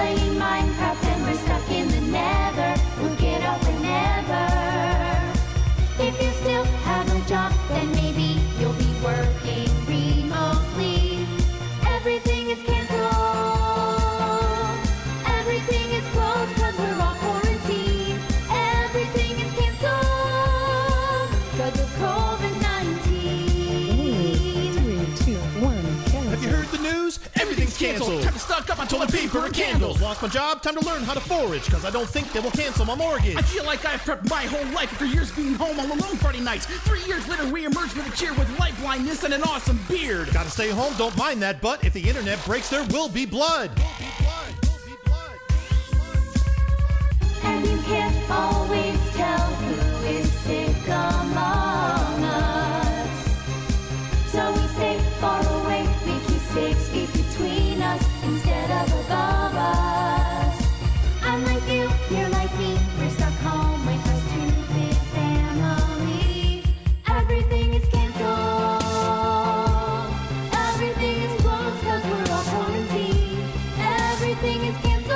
playing Minecraft and we're stuck in the nether. We'll get out whenever. If you still have a job, then maybe you'll be working remotely. Everything is canceled. Everything is closed cause we're all quarantined. Everything is canceled cause of COVID-19. 3, 2, 1, cancel. Have you heard the news? Everything's canceled. Time to stock up on toilet paper and candles. Lost my job, time to learn how to forage, cause I don't think they will cancel my mortgage. I feel like I've prepped my whole life after years being home all alone Friday nights. 3 years later, we emerged with a cheer with light blindness and an awesome beard. Gotta stay home, don't mind that, but if the internet breaks, there will be blood. And you can't always tell who is sick among us. So we stay far away, we keep 6 feet between us instead of above us. I'm like you, you're like me, we're stuck home with our stupid family. Everything is canceled. Everything is closed cause we're all quarantined. Everything is canceled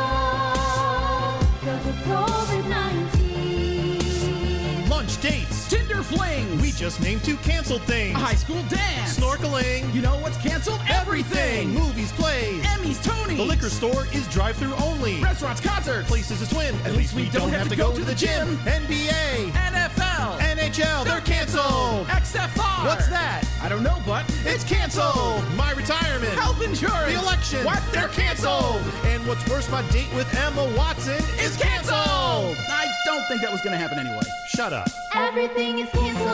cause of COVID-19. Lunch dates. Tinder flings. We just named 2 canceled things. A high school dance. Snorkeling. You know what's canceled? Everything. Movies, plays. Emmys, Tonys. The liquor store is drive-through only. Restaurants, concerts. Places is twin. At least we don't have to go to the gym. NBA. NFL. NHL. They're canceled. XFR. What's that? I don't know, but It's canceled. My retirement. health insurance. The election. What? They're canceled. And what's worse, my date with Emma Watson is canceled. I don't think that was going to happen anyway. Shut up. Everything is canceled.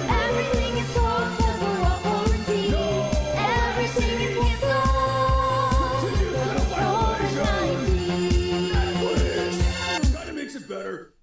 Everything is closed cause we're all quarantined. Everything is canceled cause of COVID-19. Kinda makes it better.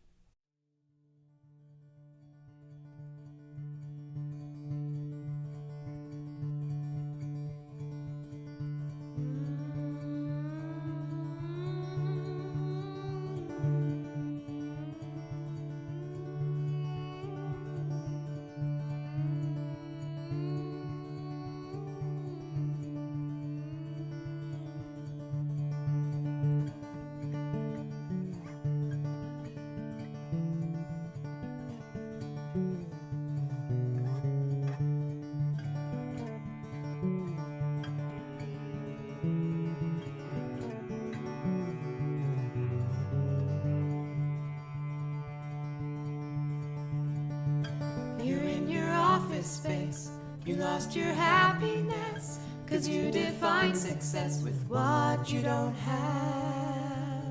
You're in your office space, you lost your happiness, cause you define success with what you don't have.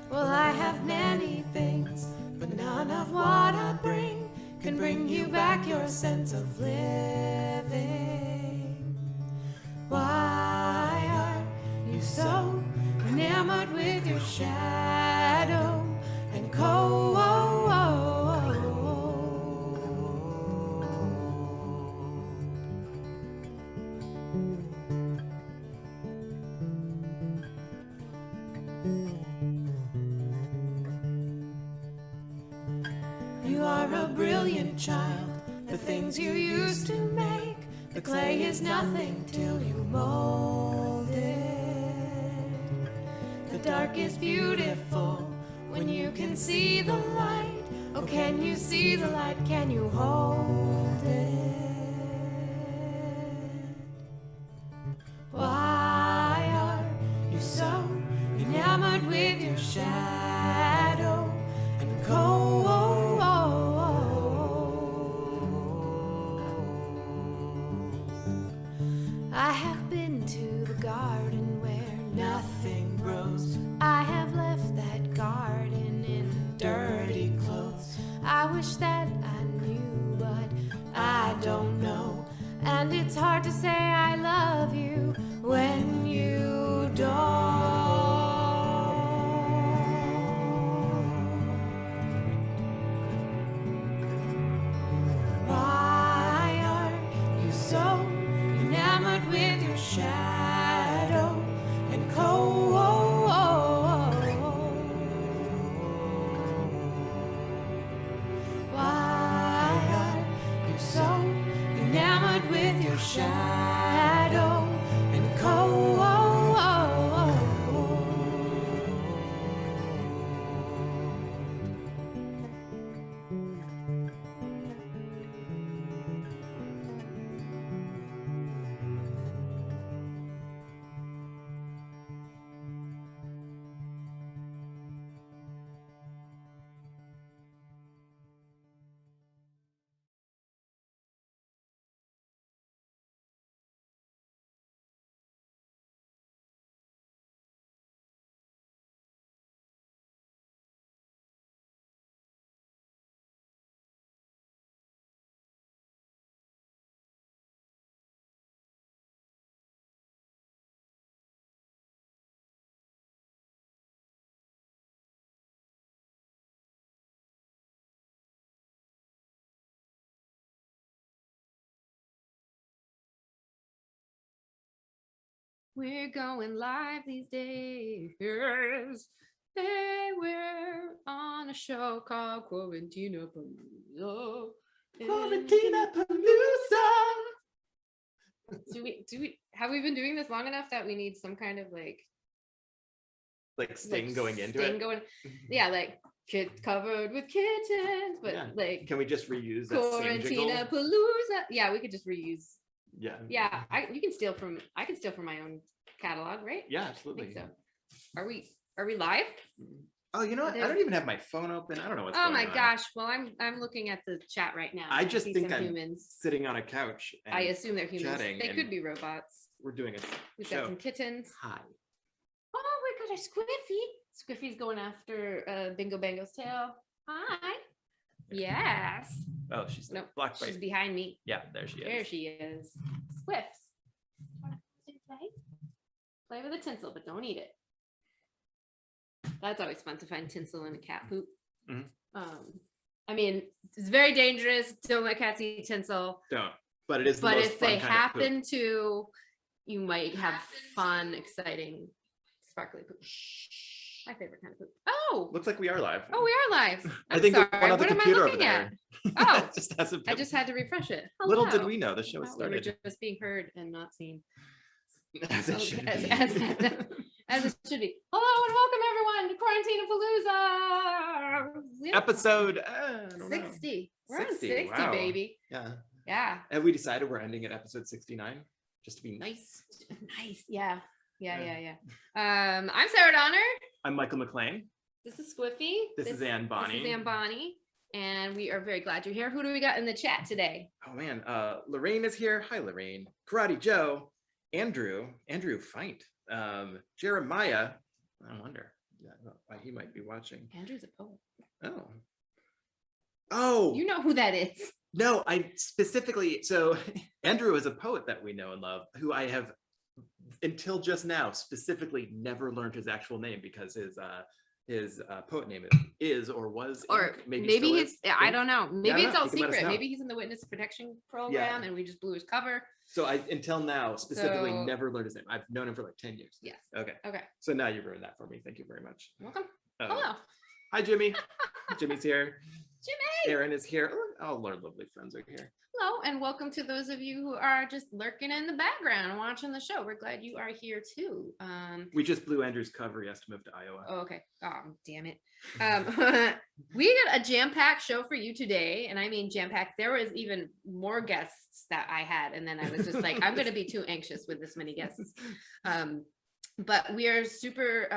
Well, I have many things, but none of what I bring can bring you back your sense of living. Why are you so enamored with your shadow and cold? You are a brilliant child, the things you used to make, the clay is nothing till you mold it. The dark is beautiful when you can see the light. Oh, can you see the light? Can you hold it? Why are you so enamored with your shadow and cold? I have been to the garden where nothing grows. I have left that garden in dirty clothes. I wish that I knew, but I don't know. And it's hard to say I love you when you don't. Why are you so enamored with your shadow and cold? Why are you so enamored with your shadow? We're going live these days. Hey, we're on a show called Quarantinapalooza. Quarantinapalooza. Do we have we been doing this long enough that we need some kind of like Sting going into Sting it. going, yeah, like covered with kittens, but Yeah. like Can we just reuse that same jingle? Quarantinapalooza. Yeah, we could just reuse. Yeah. Yeah, I can steal from my own catalog, right? Yeah, I absolutely. think so. Are we live? Oh, you know what? I don't even have my phone open. I don't know what's Oh going my on. gosh. Well, I'm looking at the chat right now. I just see think some I'm humans. sitting on a couch. And I assume they're humans. chatting They and could be robots. we're doing a We've show. got some kittens. Hi. Oh, we got a Squiffy. Squiffy's going after Bingo Bango's tail. Hi. Yes. Oh, she's Nope. blocked by. She's behind me. Yeah, there she There is. she is. Squiffs. Play with the tinsel, but don't eat it. That's always fun to find tinsel in a cat poop. Mhm. I mean, it's very dangerous. Don't let cats eat tinsel. Don't. But it is. The But most if fun they kind of poop. happen to, you might have fun, exciting, sparkly poop. My favorite kind of poop. Oh, Looks like we are live. we are live. I I'm think the sorry. one on the What am I computer over looking at? there. Oh, just has a I just had to refresh it. Little did Hello. we know the show has Oh, we were started. just being heard and not seen. As it should as, be. as it should be. Hello and welcome everyone to Quarantinapalooza. Yeah. Episode I don't know. 60. We're 60, on 60, wow. baby. Yeah. Yeah. Have we decided we're ending at episode 69? Just to be nice. Nice. Yeah. Yeah. I'm Sarah Donner. I'm Michael McLean. This is Squiffy. This is Ann Bonnie. This is Ann Bonnie. And we are very glad you're here. Who do we got in the chat today? Oh man, Lorraine is here. Hi, Lorraine. Karate Joe, Andrew Feint, Jeremiah. I wonder why he might be watching. Andrew's a poet. Oh, You know who that is. no, I specifically, so Andrew is a poet that we know and love, who I have until just now specifically never learned his actual name because his poet name is or was Or Ink. maybe still he's, is I Ink. don't know. Maybe Yeah, it's all you can let us secret. know. Maybe he's in the witness protection program and we just blew his cover. So I until now specifically So- never learned his name. I've known him for like 10 years. Yes. Okay. Okay. So now you've ruined that for me. Thank you very much. Welcome. Uh, Hello. Hi, Jimmy. Jimmy's here. Jimmy. Aaron is here. All our lovely friends are here. Hello, and welcome to those of you who are just lurking in the background watching the show. We're glad you are here too. We just blew Andrew's cover. He has to move to Iowa. Oh, okay. Oh, damn it. We got a jam-packed show for you today, and I mean jam-packed. There was even more guests that I had, and then I was just like, I'm going to be too anxious with this many guests. But we are super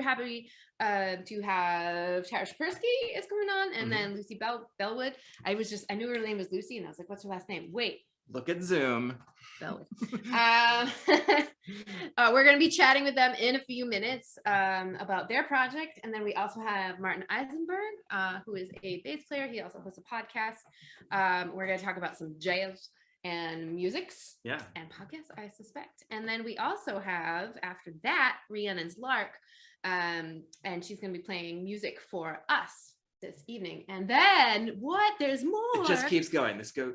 happy to have Tara Shepersky is coming on, and then Lucy Bellwood. I knew her name was Lucy, and I was like, what's her last name? Wait. Look at Zoom. Bellwood. We're going to be chatting with them in a few minutes about their project. And then we also have Martin Isenberg, who is a bass player. He also hosts a podcast. We're going to talk about some jazz and musics Yeah. and podcasts, I suspect. And then we also have, after that, Rhiannon's Lark. And she's going to be playing music for us this evening. And then what? There's more. It just keeps going. This show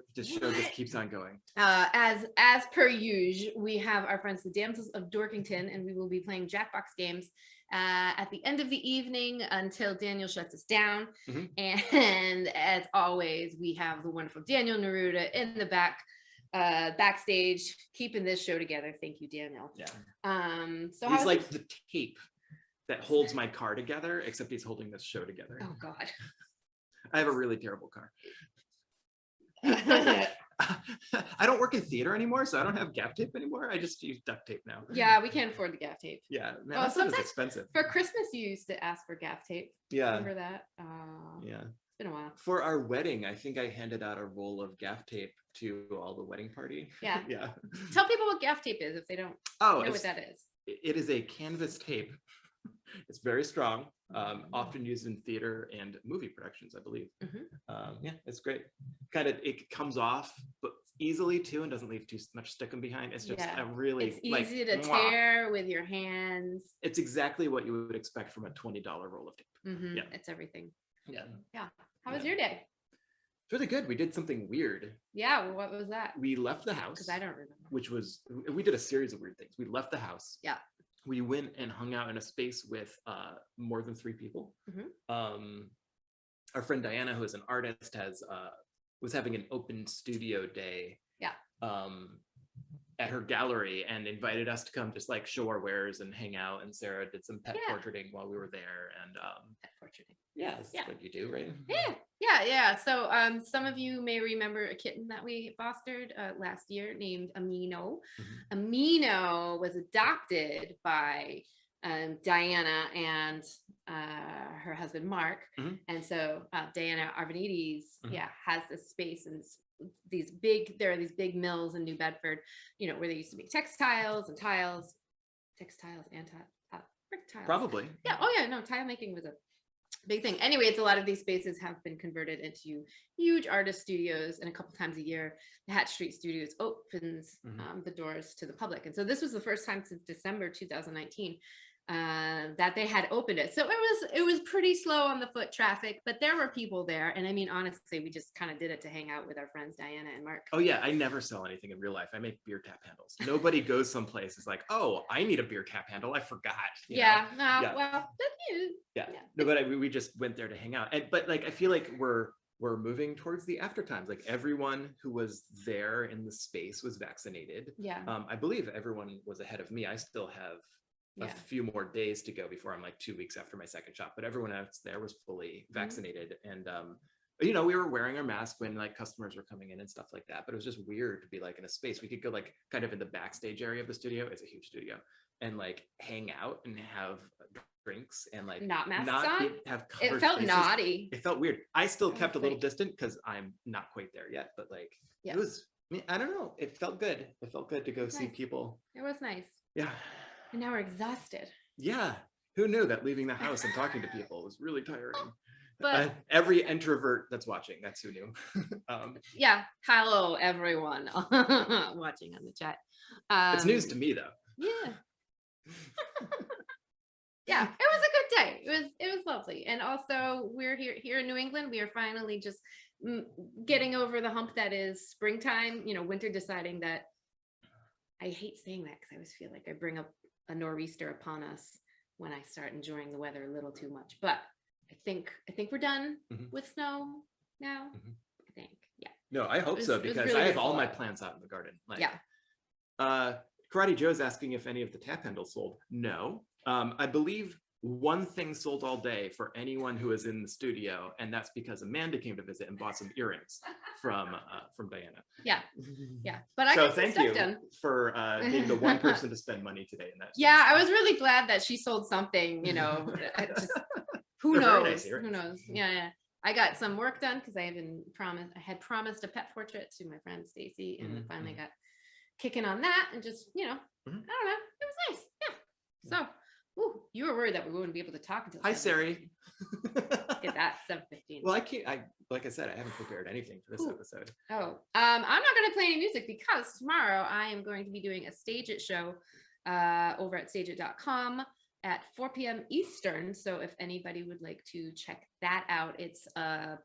just keeps on going. As per usual, we have our friends the Damsels of Dorkington, and we will be playing Jackbox games at the end of the evening until Daniel shuts us down. And as always, we have the wonderful Daniel Neruda in the backstage, keeping this show together. Thank you, Daniel. Yeah. So He's how's like the tape that holds my car together, except he's holding this show together. Oh God. I have a really terrible car. I don't work in theater anymore, so I don't have gaff tape anymore. I just use duct tape now. Yeah, we can't afford the gaff tape. Yeah, man, Oh, that stuff is sometimes- expensive. For Christmas, you used to ask for gaff tape. Yeah, Remember that? yeah. It's been a while. For our wedding, I think I handed out a roll of gaff tape to all the wedding party. Yeah. Yeah. Tell people what gaff tape is if they don't Oh, know what that is. it is a canvas tape. It's very strong, often used in theater and movie productions, I believe. Yeah, it's great. It comes off but easily too and doesn't leave too much sticking behind. It's just a really It's easy to mwah. tear with your hands. It's exactly what you would expect from a $20 roll of tape. Yeah. It's everything. Yeah. Yeah. How was your day? It's really good. We did something weird. Yeah, well, what was that? We left the house, Because I don't remember. which was, we did a series of weird things. We left the house. Yeah. We went and hung out in a space with more than 3 people. Our friend Diana, who is an artist, was having an open studio day. Yeah. At her gallery and invited us to come just like show our wares and hang out. And Sarah did some pet portraiting while we were there. And pet portraiting. Yeah, that's what you do, right? Yeah. So some of you may remember a kitten that we fostered last year named Amino. Amino was adopted by Diana and her husband Mark. And so Diana Arvanites has this space, and there are these big mills in New Bedford, where they used to make textiles and tiles Probably. Yeah. Oh yeah, no, tile making was a big thing. Anyway, it's a lot of these spaces have been converted into huge artist studios, and a couple times a year the Hatch Street Studios opens the doors to the public. And so this was the first time since December 2019 that they had opened it. So it was pretty slow on the foot traffic, but there were people there. And I mean, honestly, we just kind of did it to hang out with our friends Diana and Mark. Oh yeah, I never sell anything in real life. I make beer tap handles. Nobody goes someplace is like, oh, I need a beer tap handle. I forgot. Yeah. Well, no, but we just went there to hang out. But like, I feel like we're moving towards the after times. Like everyone who was there in the space was vaccinated. Yeah. I believe everyone was ahead of me. I still have a few more days to go before I'm like 2 weeks after my second shot, but everyone else there was fully vaccinated. And we were wearing our mask when like customers were coming in and stuff like that, but it was just weird to be like in a space. We could go like kind of in the backstage area of the studio. It's a huge studio, and like hang out and have drinks and like not masks on. Have covered it felt faces. Naughty. It felt weird. I still kept a little distant because I'm not quite there yet, but like it was, I don't know. It felt good. It felt good to go see people. It was nice. Yeah. And now we're exhausted. Yeah. Who knew that leaving the house and talking to people was really tiring? But every introvert that's watching, that's who knew. Yeah. Hello, everyone watching on the chat. It's news to me, though. Yeah. Yeah, it was a good day. It was lovely. And also we're here in New England. We are finally just getting over the hump that is springtime, winter deciding that. I hate saying that because I always feel like I bring up a nor'easter upon us when I start enjoying the weather a little too much. But I think we're done with snow now. I think, yeah. No, I hope so, because really I have all my plants out in the garden. Like, Karate Joe's asking if any of the tap handles sold. No, I believe one thing sold all day for anyone who is in the studio, and that's because Amanda came to visit and bought some earrings from Diana. Yeah. But I got thank some you stuff done. For being the one person to spend money today in that. Yeah, I was really glad that she sold something. Who knows? Nice who knows? Yeah. I got some work done because I had promised a pet portrait to my friend Stacy, and finally got kicking on that, and just I don't know, it was nice. Yeah. So. Ooh, you were worried that we wouldn't be able to talk until. Hi, Sari. Get that 7:15. Well, I can't. Like I said, I haven't prepared anything for this episode. Oh, I'm not going to play any music because tomorrow I am going to be doing a Stage It show over at stageit.com at 4 p.m. Eastern. So if anybody would like to check that out, it's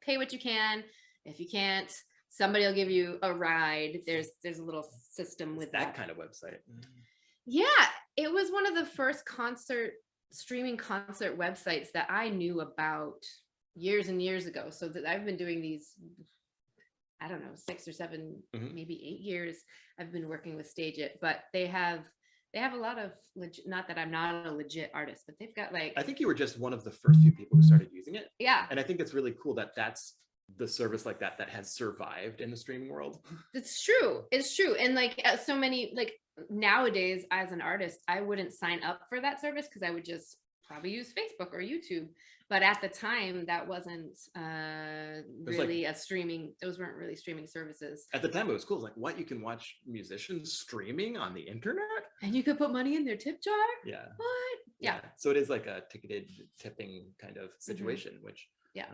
pay what you can. If you can't, somebody will give you a ride. There's a little system with that kind of website. Yeah, it was one of the first streaming concert websites that I knew about years and years ago. So that I've been doing these, I don't know, 6 or 7, maybe 8 years. I've been working with Stage It, but they have a lot of not that I'm not a legit artist, but they've got like. I think you were just one of the first few people who started using it. Yeah, and I think it's really cool that that's the service like that has survived in the streaming world. It's true. It's true, and like so many like. Nowadays, as an artist, I wouldn't sign up for that service because I would just probably use Facebook or YouTube. But at the time, that wasn't really a streaming. Those weren't really streaming services. At the time, it was cool. It was like, what? You can watch musicians streaming on the internet? And you could put money in their tip jar? Yeah. What? Yeah. So it is like a ticketed tipping kind of situation, which... Yeah.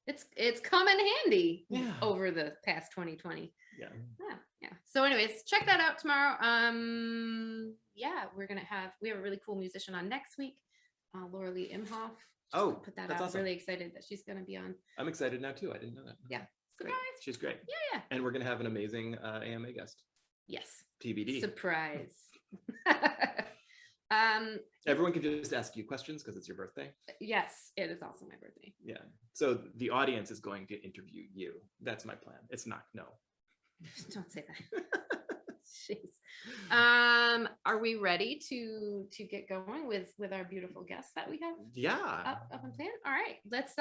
It's come in handy over the past 2020. Yeah. So anyways, check that out tomorrow. We have a really cool musician on next week, Laura Lee Imhoff. Put that out. Awesome. Really excited that she's going to be on. I'm excited now too. I didn't know that. Yeah. Surprise. She's great. Yeah. And we're gonna have an amazing AMA guest. Yes. TBD. Surprise. Everyone can just ask you questions because it's your birthday. Yes, it is also my birthday. Yeah. So the audience is going to interview you. That's my plan. It's not no. Don't say that. Jeez. Are we ready to get going with our beautiful guests that we have Yeah. up and planned? All right, let's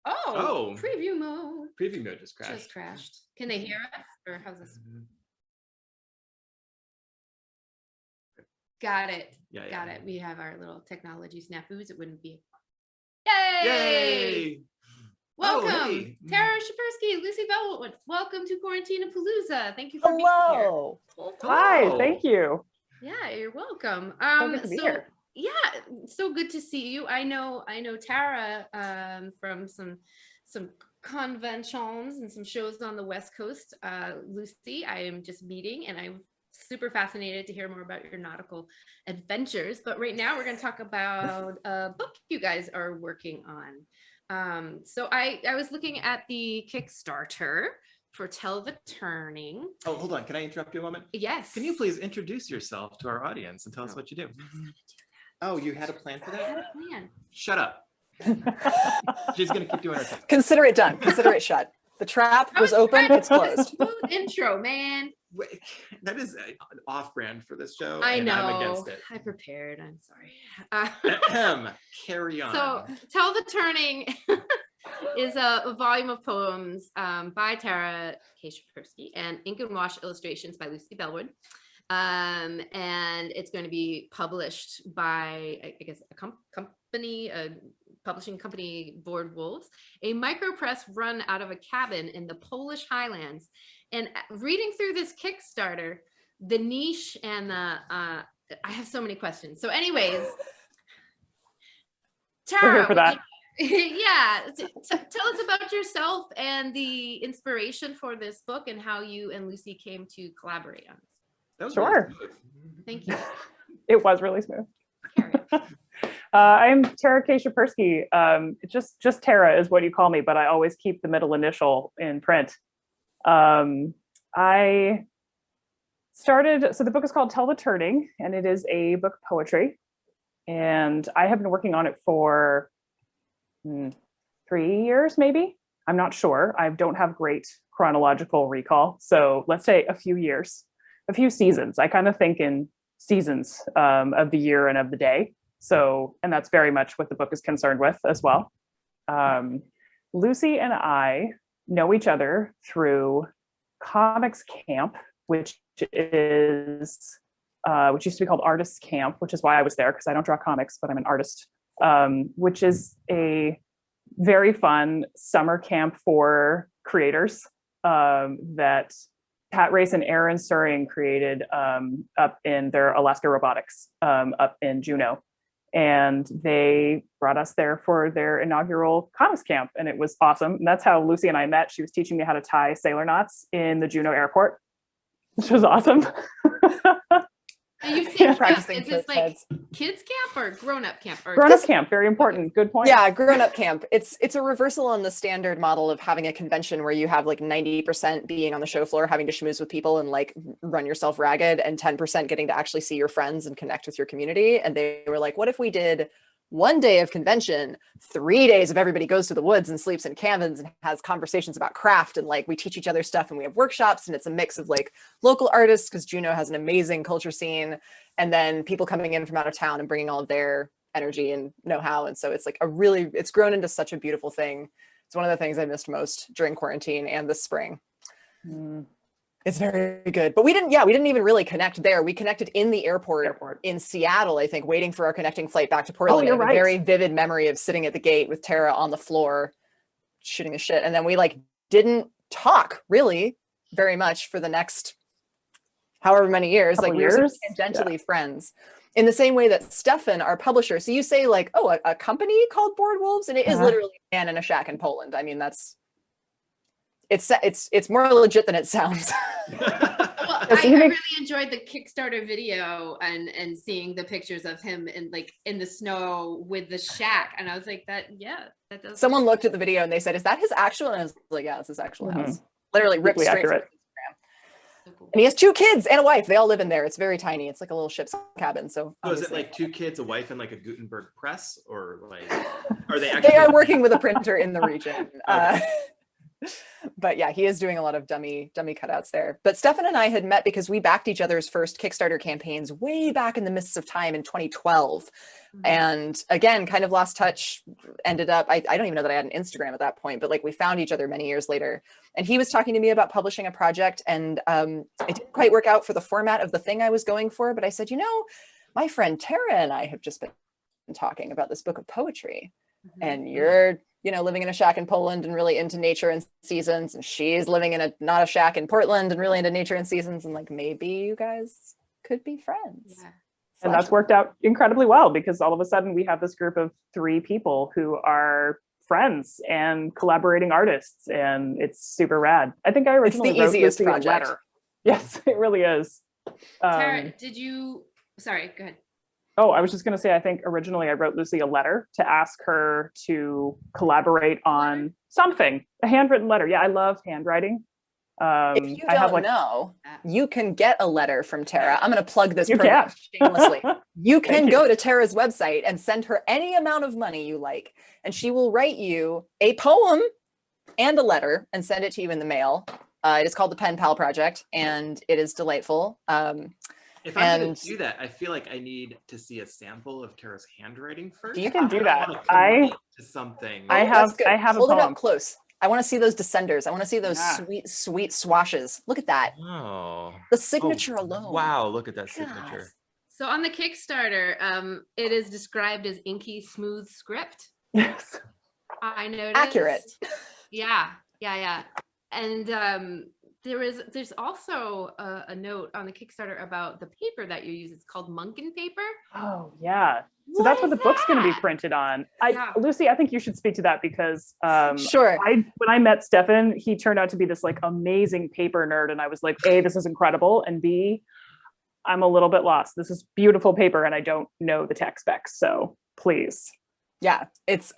preview mode Preview mode just crashed. just crashed. Can they hear us or how's this? Got it. Yeah. Got it. We have our little technology snafus. It wouldn't be. Yay! Welcome, Oh, hey. Tara Shepersky, Lucy Bellwood. Welcome to Quarantinapalooza. Thank you for being here. Hello. Hello. Hi, thank you. Yeah, you're welcome. So good to be here. Yeah, so good to see you. I know Tara from some conventions and some shows on the West Coast. Lucy, I am just meeting, and I'm super fascinated to hear more about your nautical adventures. But right now, we're going to talk about a book you guys are working on. So I was looking at the Kickstarter for Tell the Turning. Oh, hold on. Can I interrupt you a moment? Yes. Can you please introduce yourself to our audience and tell us what you do? Oh, you had a plan for I had that? a plan. Shut up. She's going to keep doing her thing. Consider it done. Consider it shut. The trap was open. It's closed. Smooth intro, man. Wait, that is off-brand for this show. I and know. I'm against it. I prepared. I'm sorry. Carry on. So, Tell the Turning is a volume of poems by Tara K. Shepersky and ink and wash illustrations by Lucy Bellwood. And it's going to be published by, I guess, a company, a publishing company, Board Wolves, a micropress run out of a cabin in the Polish Highlands. And reading through this Kickstarter, the niche and the, I have so many questions. So anyways, Tara, We're here for that. yeah, tell us about yourself and the inspiration for this book and how you and Lucy came to collaborate on this. That was Sure. really smooth. Thank you. It was really smooth. Carry on. I'm Tara K. Shepersky. Just Tara is what you call me, but I always keep the middle initial in print. I started, so the book is called Tell the Turning, and it is a book of poetry. And I have been working on it for 3 years, maybe. I'm not sure. I don't have great chronological recall. So let's say a few years, a few seasons. I kind of think in seasons of the year and of the day. So, and that's very much what the book is concerned with as well. Lucy and I know each other through comics camp, which used to be called Artists Camp, which is why I was there, because I don't draw comics, but I'm an artist, which is a very fun summer camp for creators that Pat Race and Aaron Suring created up in their Alaska Robotics up in Juneau. And they brought us there for their inaugural comics camp, and it was awesome. And that's how Lucy and I met. She was teaching me how to tie sailor knots in the Juneau airport, which was awesome. And you think Practicing is this kids' like heads. kids camp or grown-up camp? Or Grown-up camp, very important. Good point. Yeah, grown-up camp. It's a reversal on the standard model of having a convention where you have like 90% being on the show floor, having to schmooze with people and like run yourself ragged, and 10% getting to actually see your friends and connect with your community. And they were like, what if we did 1 day of convention, 3 days of everybody goes to the woods and sleeps in cabins and has conversations about craft, and like we teach each other stuff and we have workshops, and it's a mix of like local artists, because Juneau has an amazing culture scene, and then people coming in from out of town and bringing all of their energy and know-how. And so it's like it's grown into such a beautiful thing. It's one of the things I missed most during quarantine and this spring. It's very good. But we didn't even really connect there. We connected in the airport in Seattle, I think, waiting for our connecting flight back to Portland. you're I have right. a very vivid memory of sitting at the gate with Tara on the floor, shooting the shit. And then we like didn't talk really very much for the next however many years. Couple Like we were sort of years? tangentially friends. In the same way that Stefan, our publisher, so you say like, oh, a company called Board Wolves, and it is literally a man in a shack in Poland. I mean, it's more legit than it sounds. Well, Yeah, so I he really makes- enjoyed the Kickstarter video and seeing the pictures of him in the snow with the shack, and I was like, that does. Someone looked at the video and they said, "Is that his actual?" And I was like, "Yeah, it's his actual Mhm. house." Literally ripped Completely straight from accurate. Instagram. So cool. And he has 2 kids and a wife. They all live in there. It's very tiny. It's like a little ship's cabin. So So is it obviously- like 2 kids, a wife, and like a Gutenberg press, or like are they actually? they are working with a printer in the region. But yeah, he is doing a lot of dummy cutouts there. But Stefan and I had met because we backed each other's first Kickstarter campaigns way back in the mists of time in 2012. And again, kind of lost touch, ended up, I don't even know that I had an Instagram at that point, but like we found each other many years later. And he was talking to me about publishing a project, and it didn't quite work out for the format of the thing I was going for. But I said, my friend Tara and I have just been talking about this book of poetry. And you're living in a shack in Poland and really into nature and seasons, and she's living in not a shack in Portland and really into nature and seasons, and like maybe you guys could be friends. Yeah. And that's worked out incredibly well, because all of a sudden we have this group of 3 people who are friends and collaborating artists, and it's super rad. I think I originally the wrote easiest Lucy a project. letter. Yes, it really is. Tara, sorry, go ahead. Oh, I was just going to say, I think originally I wrote Lucy a letter to ask her to collaborate on something, a handwritten letter. Yeah, I love handwriting. If you I have don't know, you can get a letter from Tara. I'm going to plug this You program can. shamelessly. You can Thank you. go to Tara's website and send her any amount of money you like, and she will write you a poem and a letter and send it to you in the mail. It is called the Pen Pal Project, and it is delightful. If I'm going to do that, I feel like I need to see a sample of Tara's handwriting first. You can do that. I wanna commit to something. I have a Hold it poem. up close. I want to see those descenders. I want to see those Yeah. sweet, sweet swashes. Look at that. Oh. The signature alone. Wow, look at that God. signature. So on the Kickstarter, it is described as inky smooth script. Yes. I noticed. Accurate. Yeah. And there's also a note on the Kickstarter about the paper that you use. It's called Munkin paper. Oh, yeah. So that's what the book's going to be printed on. Lucy, I think you should speak to that, because Sure. when I met Stefan, he turned out to be this like amazing paper nerd, and I was like, A, this is incredible, and B, I'm a little bit lost. This is beautiful paper, and I don't know the tech specs, so please. Yeah, it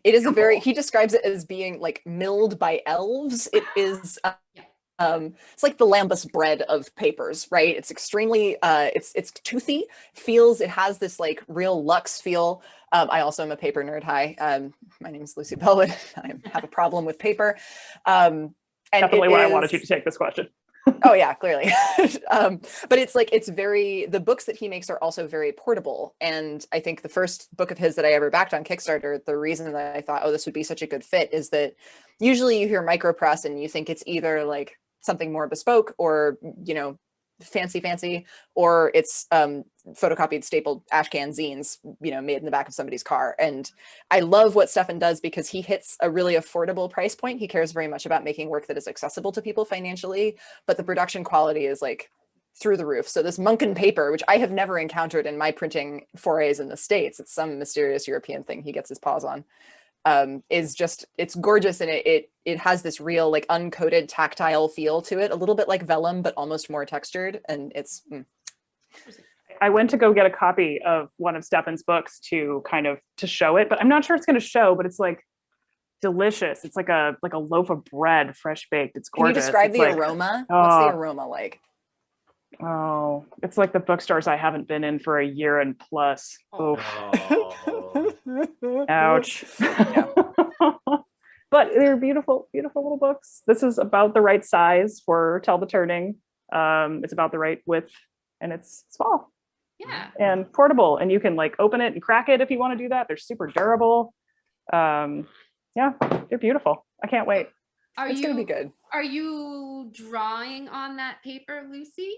is a very, he describes it as being like milled by elves. It is it's like the lambus bread of papers, right? It's extremely it's toothy, it has this like real luxe feel. I also am a paper nerd. Hi, my name is Lucy Bellwood. I have a problem with paper. And definitely why I wanted you to take this question. Oh yeah, clearly. But it's like, the books that he makes are also very portable. And I think the first book of his that I ever backed on Kickstarter, the reason that I thought, oh, this would be such a good fit is that usually you hear micropress and you think it's either like something more bespoke or, fancy, or it's photocopied stapled ashcan zines, made in the back of somebody's car. And I love what Stefan does because he hits a really affordable price point. He cares very much about making work that is accessible to people financially, but the production quality is like through the roof. So this Munkin paper, which I have never encountered in my printing forays in the States, it's some mysterious European thing he gets his paws on, it's gorgeous. And it has this real like uncoated tactile feel to it, a little bit like vellum, but almost more textured. And it's, I went to go get a copy of one of Stefan's books to show it, but I'm not sure it's going to show, but it's like delicious. It's like a loaf of bread, fresh baked. It's gorgeous. Can you describe It's the like, aroma? What's the aroma like? Oh, it's like the bookstores I haven't been in for a year and plus. Oh, ouch. But they're beautiful, beautiful little books. This is about the right size for Tell the Turning. It's about the right width, and it's small. Yeah. And portable, and you can like open it and crack it if you want to do that. They're super durable. Yeah, they're beautiful. I can't wait. It's gonna be good. Are you drawing on that paper, Lucy?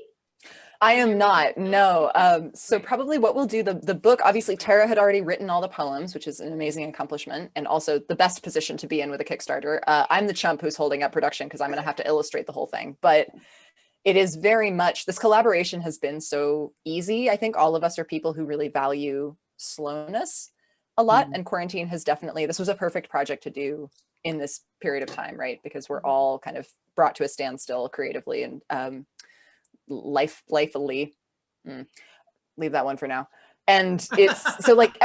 I am not, no. So probably what we'll do, the book, obviously Tara had already written all the poems, which is an amazing accomplishment, and also the best position to be in with a Kickstarter. I'm the chump who's holding up production because I'm going to have to illustrate the whole thing. But it is very much, this collaboration has been so easy. I think all of us are people who really value slowness a lot. And quarantine has definitely, this was a perfect project to do in this period of time, right? Because we're all kind of brought to a standstill creatively. And lifely. Leave that one for now. And it's so like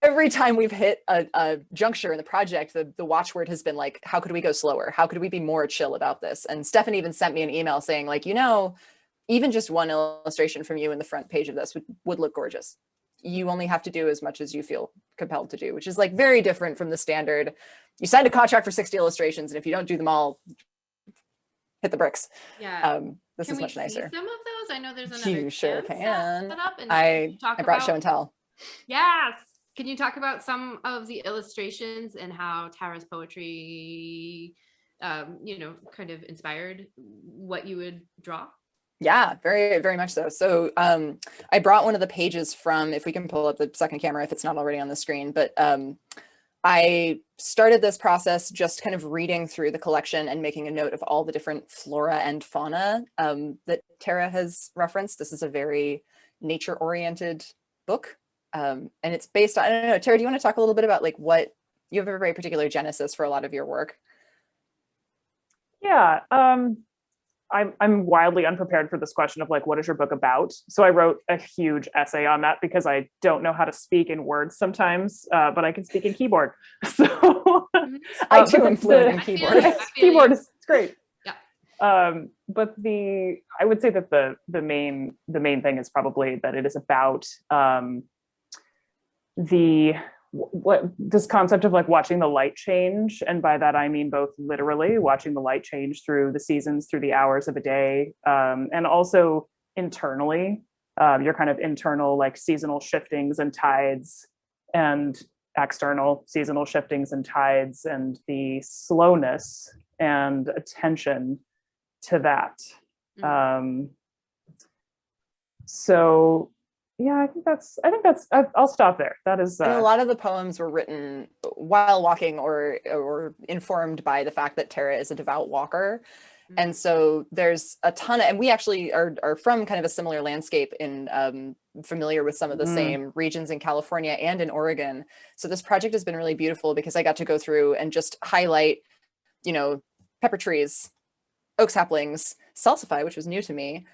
every time we've hit a juncture in the project, the watchword has been like, how could we go slower? How could we be more chill about this? And Stephanie even sent me an email saying like, even just one illustration from you in the front page of this would look gorgeous. You only have to do as much as you feel compelled to do, which is like very different from the standard. You signed a contract for 60 illustrations, and if you don't do them all, hit the bricks. Yeah. This is much nicer. Some of those? I know there's another. You sure can. Set up, and I brought show and tell. Yes. Can you talk about some of the illustrations and how Tara's poetry, kind of inspired what you would draw? Yeah, very, very much so. So I brought one of the pages from, if we can pull up the second camera, if it's not already on the screen, but I started this process just kind of reading through the collection and making a note of all the different flora and fauna that Tara has referenced. This is a very nature-oriented book. And it's based on, I don't know, Tara, do you want to talk a little bit about like what, you have a very particular genesis for a lot of your work? Yeah. I'm wildly unprepared for this question of like, what is your book about? So I wrote a huge essay on that because I don't know how to speak in words sometimes, but I can speak in keyboard. So I too am fluent in keyboard. Keyboard is great. Yeah. But I would say that the main thing is probably that it is about this concept of like watching the light change. And by that, I mean both literally watching the light change through the seasons, through the hours of a day, and also internally, your kind of internal like seasonal shiftings and tides, and external seasonal shiftings and tides, and the slowness and attention to that. So yeah, I think that's, I'll stop there. That is. And a lot of the poems were written while walking or informed by the fact that Tara is a devout walker. And so there's a ton of, and we actually are from kind of a similar landscape in, familiar with some of the same regions in California and in Oregon. So this project has been really beautiful because I got to go through and just highlight, pepper trees, oak saplings, salsify, which was new to me.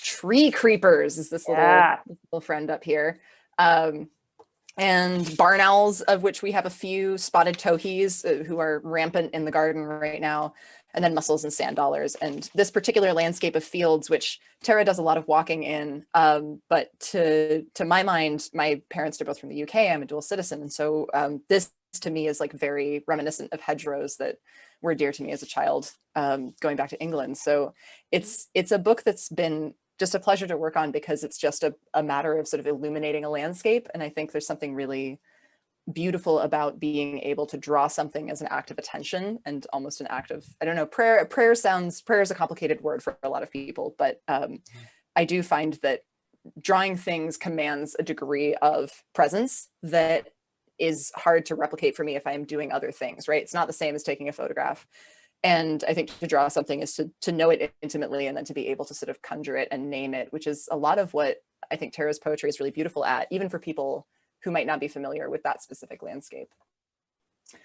Tree creepers is this little friend up here. And barn owls, of which we have a few, spotted towhees who are rampant in the garden right now, and then mussels and sand dollars. And this particular landscape of fields, which Tara does a lot of walking in, but to my mind, my parents are both from the UK, I'm a dual citizen. And so this to me is like very reminiscent of hedgerows that were dear to me as a child, going back to England. So it's a book that's been just a pleasure to work on because it's just a matter of sort of illuminating a landscape. And I think there's something really beautiful about being able to draw something as an act of attention and almost an act of, I don't know, prayer. Prayer is a complicated word for a lot of people, but I do find that drawing things commands a degree of presence that is hard to replicate for me if I'm doing other things, right? It's not the same as taking a photograph. And I think to draw something is to know it intimately and then to be able to sort of conjure it and name it, which is a lot of what I think Tara's poetry is really beautiful at, even for people who might not be familiar with that specific landscape.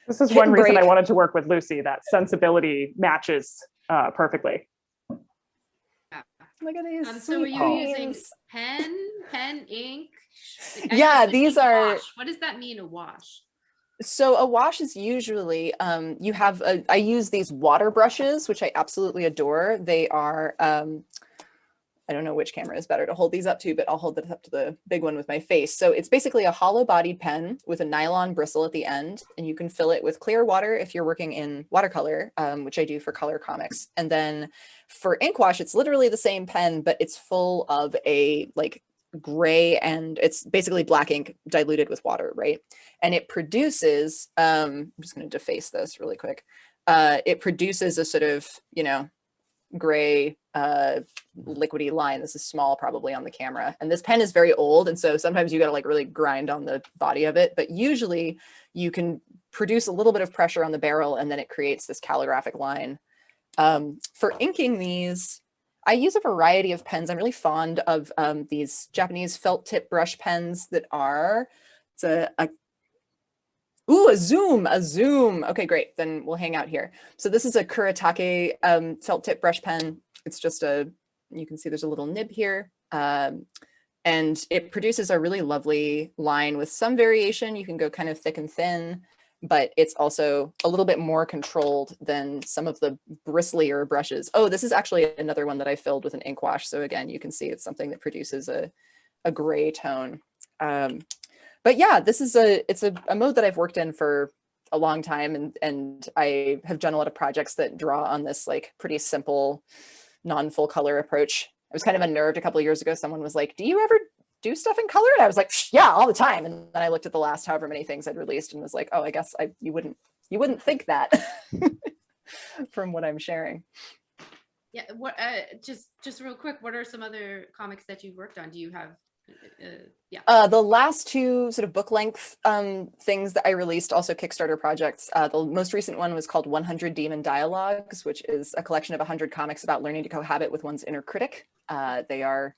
This is one reason I wanted to work with Lucy. That sensibility matches perfectly. Look at these. So were you using pen, ink? Yeah, these are. Wash. What does that mean, a wash? So a wash is usually, I use these water brushes, which I absolutely adore. They are, I don't know which camera is better to hold these up to, but I'll hold it up to the big one with my face. So it's basically a hollow bodied pen with a nylon bristle at the end, and you can fill it with clear water if you're working in watercolor, which I do for color comics. And then for ink wash, it's literally the same pen, but it's full of a like gray, and it's basically black ink diluted with water, right? And it produces, I'm just going to deface this really quick. It produces a sort of, gray liquidy line. This is small probably on the camera. And this pen is very old. And so sometimes you got to like really grind on the body of it. But usually you can produce a little bit of pressure on the barrel and then it creates this calligraphic line. For inking these, I use a variety of pens. I'm really fond of these Japanese felt tip brush pens that are, it's a zoom. Okay, great. Then we'll hang out here. So this is a Kuretake felt tip brush pen. It's just a You can see there's a little nib here. And it produces a really lovely line with some variation. You can go kind of thick and thin, but it's also a little bit more controlled than some of the bristlier brushes. Oh, this is actually another one that I filled with an ink wash. So again, you can see it's something that produces a gray tone. But yeah, this is it's a mode that I've worked in for a long time, and I have done a lot of projects that draw on this like pretty simple, non-full color approach. I was kind of unnerved a couple of years ago. Someone was like, do you ever do stuff in color? And I was like, yeah, all the time. And then I looked at the last however many things I'd released and was like, oh, I guess you wouldn't think that from what I'm sharing. Yeah. What? Just real quick. What are some other comics that you've worked on? Do you have? Yeah. The last two sort of book length things that I released, also Kickstarter projects. The most recent one was called 100 Demon Dialogues, which is a collection of 100 comics about learning to cohabit with one's inner critic. They are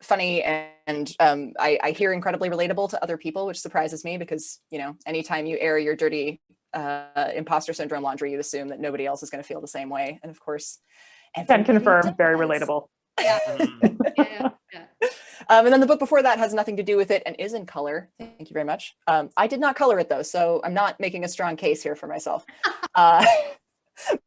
funny and I hear incredibly relatable to other people, which surprises me because, you know, anytime you air your dirty imposter syndrome laundry, you assume that nobody else is going to feel the same way. And of course, Can confirm, does. very relatable. Yeah. Yeah. And then the book before that has nothing to do with it and is in color. Thank you very much. I did not color it though, so I'm not making a strong case here for myself.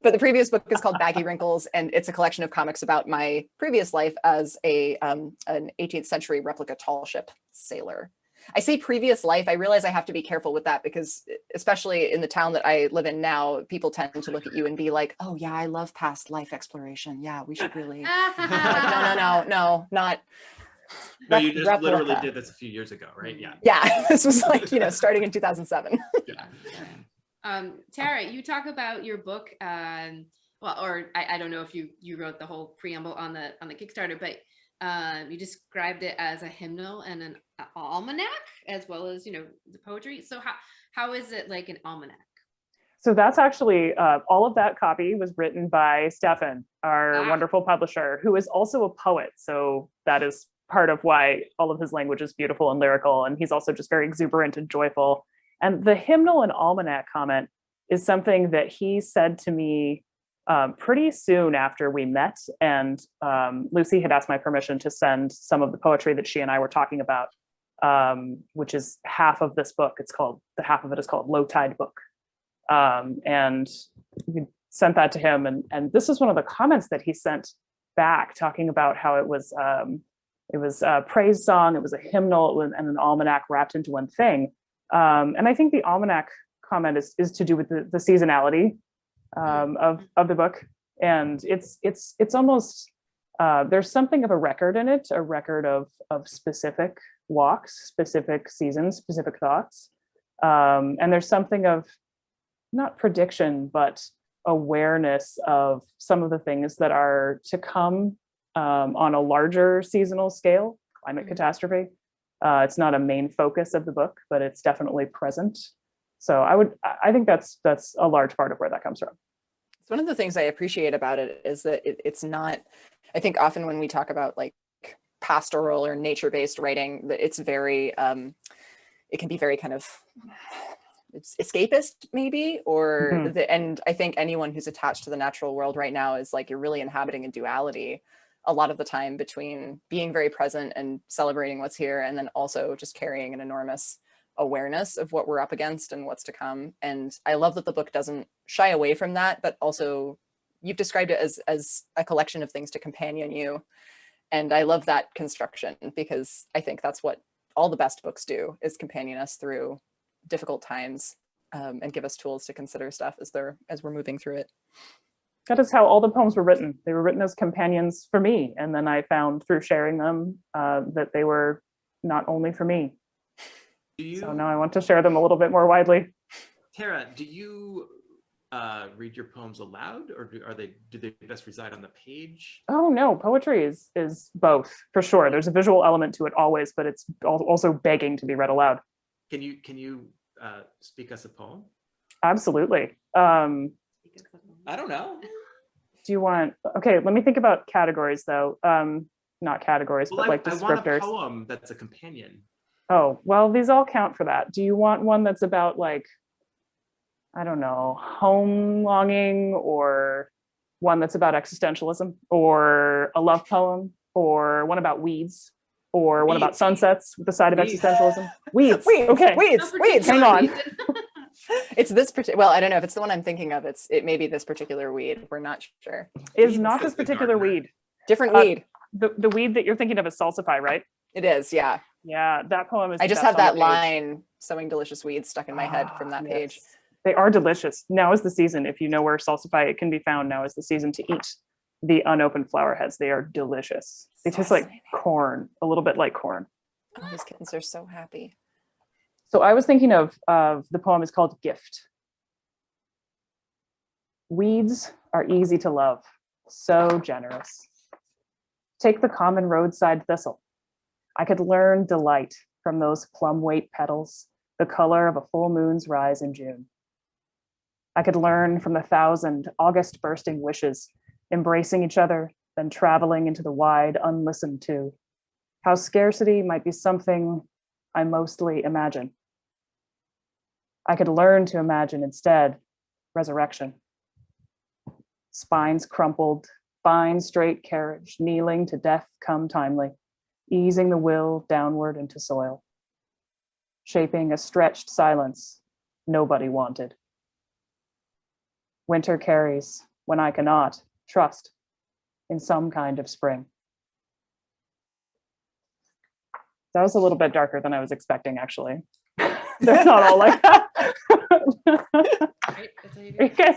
But the previous book is called Baggy Wrinkles, and it's a collection of comics about my previous life as an 18th century replica tall ship sailor. I say previous life, I realize I have to be careful with that because especially in the town that I live in now, people tend to look at you and be like, oh yeah, I love past life exploration. Yeah, we should really, like, no, not. No, you just literally did this a few years ago, right? Yeah. Yeah, this was like, you know, starting in 2007. Yeah. Tara, you talk about your book, well, or I don't know if you wrote the whole preamble on the Kickstarter, but you described it as a hymnal and an almanac, as well as, you know, the poetry. So how is it like an almanac? So that's actually, all of that copy was written by Stefan, our wonderful publisher, who is also a poet. So that is part of why all of his language is beautiful and lyrical. And he's also just very exuberant and joyful. And the hymnal and almanac comment is something that he said to me pretty soon after we met. And Lucy had asked my permission to send some of the poetry that she and I were talking about, which is half of this book. The half of it is called Low Tide Book. And we sent that to him. And this is one of the comments that he sent back, talking about how it was a praise song, it was a hymnal, and an almanac wrapped into one thing. And I think the almanac comment is to do with the seasonality of the book. And it's almost, there's something of a record in it, a record of specific walks, specific seasons, specific thoughts. And there's something of not prediction, but awareness of some of the things that are to come on a larger seasonal scale, climate catastrophe. It's not a main focus of the book, but it's definitely present. So I think that's a large part of where that comes from. It's one of the things I appreciate about it is that it's not, I think often when we talk about like pastoral or nature-based writing, that it's very, it can be very kind of it's escapist maybe, or and I think anyone who's attached to the natural world right now is like, you're really inhabiting a duality a lot of the time between being very present and celebrating what's here, and then also just carrying an enormous awareness of what we're up against and what's to come. And I love that the book doesn't shy away from that, but also you've described it as a collection of things to companion you. And I love that construction because I think that's what all the best books do, is companion us through difficult times and give us tools to consider stuff as we're moving through it. That is how all the poems were written. They were written as companions for me. And then I found through sharing them that they were not only for me. So now I want to share them a little bit more widely. Tara, do you read your poems aloud, or do they best reside on the page? Oh no, poetry is both, for sure. There's a visual element to it always, but it's also begging to be read aloud. Can you speak us a poem? Absolutely. I don't know. Do you want? Okay, let me think about categories though. Not categories, but like descriptors. I want a poem that's a companion. Oh, well, these all count for that. Do you want one that's about like, I don't know, home longing or one that's about existentialism, or a love poem, or one about weeds, or one about Weeds. sunsets with the side of Weeds. existentialism. Weeds. Weeds, Okay. weeds, No weeds. Hang particular on. reason. It's this particular. Well, I don't know if it's the one I'm thinking of. It may be this particular weed. We're not sure. Is Weeds not is this the particular gardener. weed. Different Uh, weed. The weed that you're thinking of is salsify, right? It is. Yeah. Yeah, that poem is. I the just best have on that the page. line, "Sowing delicious weeds," stuck in my head from that page. Yes. They are delicious. Now is the season. If you know where salsify it can be found, now is the season to eat the unopened flower heads. They are delicious. They taste like corn, a little bit like corn. Oh, these kittens are so happy. So I was thinking of the poem is called Gift. Weeds are easy to love, so generous. Take the common roadside thistle. I could learn delight from those plum weight petals, the color of a full moon's rise in June. I could learn from the 1,000 August bursting wishes, embracing each other, then traveling into the wide unlistened to, how scarcity might be something I mostly imagine. I could learn to imagine instead resurrection. Spines crumpled, fine straight carriage, kneeling to death come timely, easing the will downward into soil, shaping a stretched silence nobody wanted. Winter carries, when I cannot, trust in some kind of spring. That was a little bit darker than I was expecting, actually. They're not all like that. Right? That's how you do You it. guys,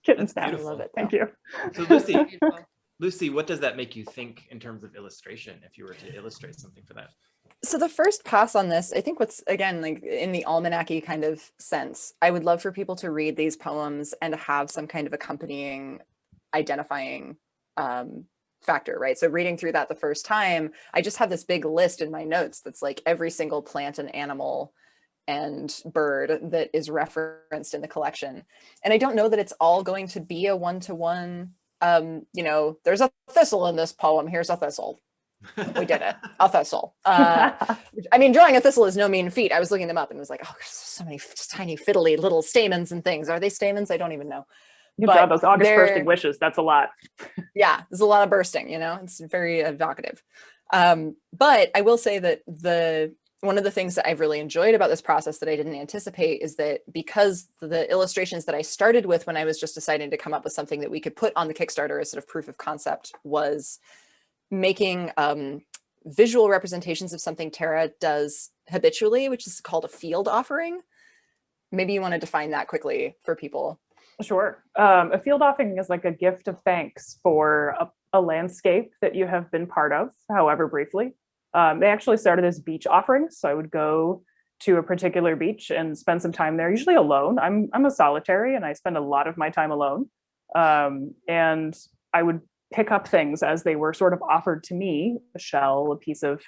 kittens That's now. beautiful. love it. Thank you. So Lucy, Beautiful. Lucy, what does that make you think in terms of illustration if you were to illustrate something for that? So the first pass on this, I think what's, again, like in the almanac-y kind of sense, I would love for people to read these poems and have some kind of accompanying identifying factor, right? So reading through that the first time, I just have this big list in my notes that's like every single plant and animal and bird that is referenced in the collection. And I don't know that it's all going to be a one-to-one, there's a thistle in this poem, here's a thistle. We did it, a thistle. I mean, drawing a thistle is no mean feat. I was looking them up and was like, oh, there's so many tiny fiddly little stamens and things. Are they stamens? I don't even know. You But draw those August they're- bursting wishes. That's a lot. Yeah, there's a lot of bursting, it's very evocative. But I will say that one of the things that I've really enjoyed about this process that I didn't anticipate is that because the illustrations that I started with when I was just deciding to come up with something that we could put on the Kickstarter as sort of proof of concept was making visual representations of something Tara does habitually, which is called a field offering. Maybe you want to define that quickly for people. Sure. A field offering is like a gift of thanks for a landscape that you have been part of, however briefly. They actually started as beach offerings. So I would go to a particular beach and spend some time there, usually alone. I'm a solitary and I spend a lot of my time alone. And I would pick up things as they were sort of offered to me, a shell, a piece of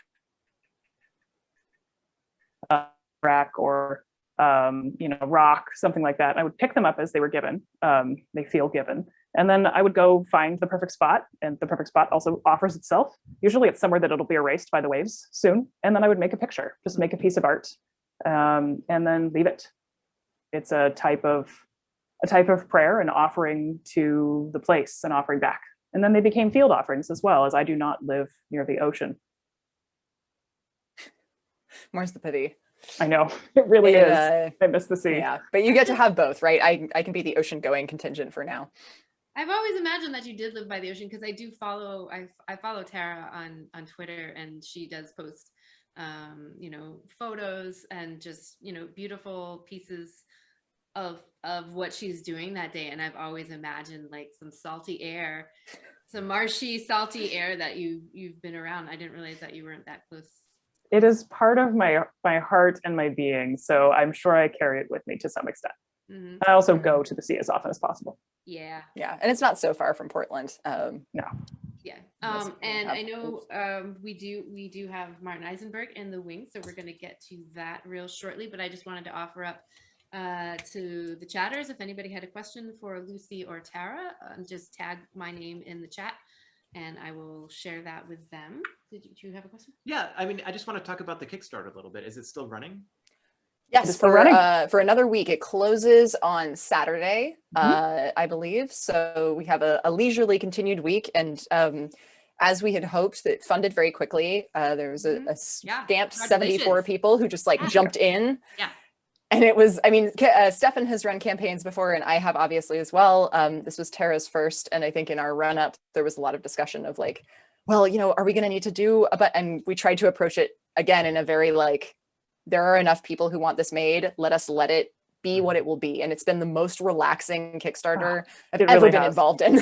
rack or rock, something like that. I would pick them up as they were given. They feel given. And then I would go find the perfect spot, and the perfect spot also offers itself. Usually it's somewhere that it'll be erased by the waves soon. And then I would make a picture, just make a piece of art, and then leave it. It's a type of prayer, an offering to the place, an offering back. And then they became field offerings as well, as I do not live near the ocean. More's the pity. I know, it really And, is. I miss the sea. Yeah, but you get to have both, right? I can be the ocean going contingent for now. I've always imagined that you did live by the ocean because I do follow. I follow Tara on Twitter, and she does post, photos and just beautiful pieces of what she's doing that day. And I've always imagined like some salty air, some marshy, salty air that you've been around. I didn't realize that you weren't that close. It is part of my heart and my being, so I'm sure I carry it with me to some extent. Mm-hmm. I also go to the sea as often as possible. Yeah. Yeah, and it's not so far from Portland. No. Yeah. Yes, we And have- I know we do have Martin Isenberg in the wings, so we're going to get to that real shortly. But I just wanted to offer up to the chatters, if anybody had a question for Lucy or Tara, just tag my name in the chat, and I will share that with them. Do you have a question? Yeah, I mean, I just want to talk about the Kickstarter a little bit. Is it still running? Yes, It's still running. for another week. It closes on Saturday, Mm-hmm. I believe. So we have a leisurely continued week, and as we had hoped, that funded very quickly. There was a Yeah. stamped 74 Congratulations. people who just like Yeah. jumped in. Yeah. And it was, I mean, Stefan has run campaigns before, and I have obviously as well. This was Tara's first, and I think in our run up, there was a lot of discussion of like, well, are we going to need to do and we tried to approach it again in a very like, there are enough people who want this made. Let it be what it will be. And it's been the most relaxing Kickstarter I've it ever really been has. involved in.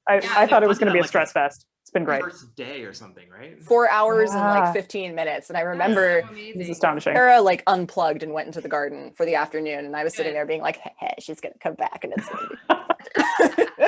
I thought it was going to be a Like stress fest. It's been great. First day or something, right? 4 hours and Yeah. like 15 minutes. And I remember So It was amazing. astonishing. Sarah like unplugged and went into the garden for the afternoon. And I was sitting Good. there being like, hey, she's going to come back and it's going to be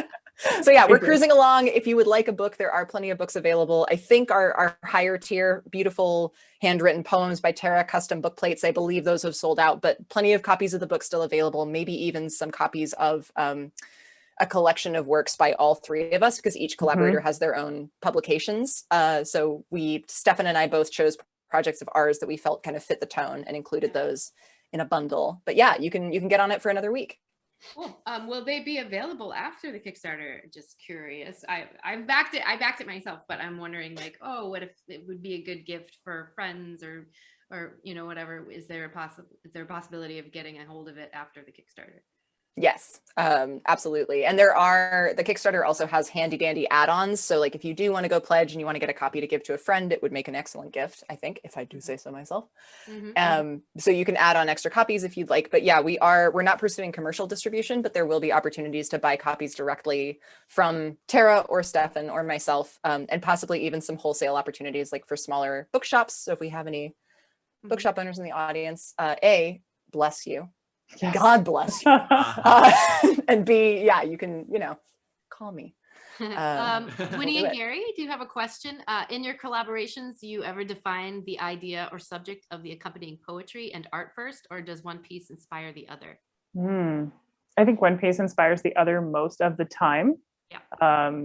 So yeah, we're Agree. cruising along. If you would like a book, there are plenty of books available. I think our higher tier, beautiful handwritten poems by Tara, custom book plates, I believe those have sold out, but plenty of copies of the book still available. Maybe even some copies of a collection of works by all three of us, because each collaborator has their own publications. So Stefan and I both chose projects of ours that we felt kind of fit the tone and included those in a bundle. But yeah, you can get on it for another week. Cool. Will they be available after the Kickstarter? Just curious. I backed it myself, but I'm wondering like, oh, what if it would be a good gift for friends or whatever? Is there a possibility of getting a hold of it after the Kickstarter? Yes, absolutely. And the Kickstarter also has handy dandy add-ons. So like if you do want to go pledge and you want to get a copy to give to a friend, it would make an excellent gift, I think, if I do say so myself. So you can add on extra copies if you'd like. But yeah, we're not pursuing commercial distribution, but there will be opportunities to buy copies directly from Tara or Stefan or myself, and possibly even some wholesale opportunities like for smaller bookshops. So if we have any bookshop owners in the audience, A, bless you. Yes. God bless you. And B, yeah, you can, call me. Winnie do and it. Gary, do you have a question? In your collaborations, do you ever define the idea or subject of the accompanying poetry and art first, or does one piece inspire the other? I think one piece inspires the other most of the time. Yeah.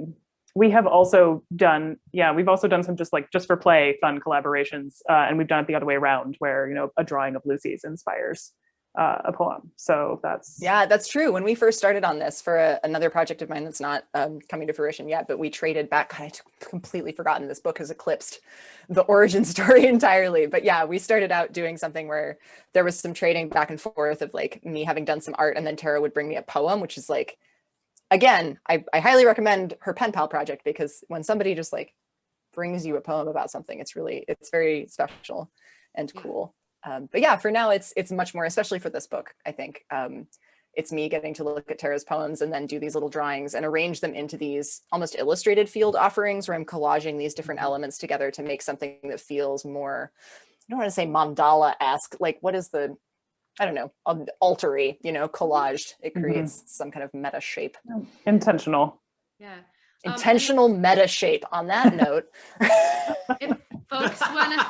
We have also done, some just for play fun collaborations, and we've done it the other way around, where a drawing of Lucy's inspires a poem. So that's true. When we first started on this for another project of mine that's not coming to fruition yet, but we traded back. God, I completely forgotten this book has eclipsed the origin story entirely. But yeah, we started out doing something where there was some trading back and forth of like me having done some art, and then Tara would bring me a poem, which is like, again, I highly recommend her pen pal project, because when somebody just like brings you a poem about something, it's very special and cool. But yeah, for now, it's much more, especially for this book, I think. It's me getting to look at Tara's poems and then do these little drawings and arrange them into these almost illustrated field offerings, where I'm collaging these different elements together to make something that feels more, I don't want to say mandala-esque, like what is the, I don't know, altar-y, collaged. It creates some kind of meta shape. intentional. Yeah. Intentional meta shape. On that note. If folks want to...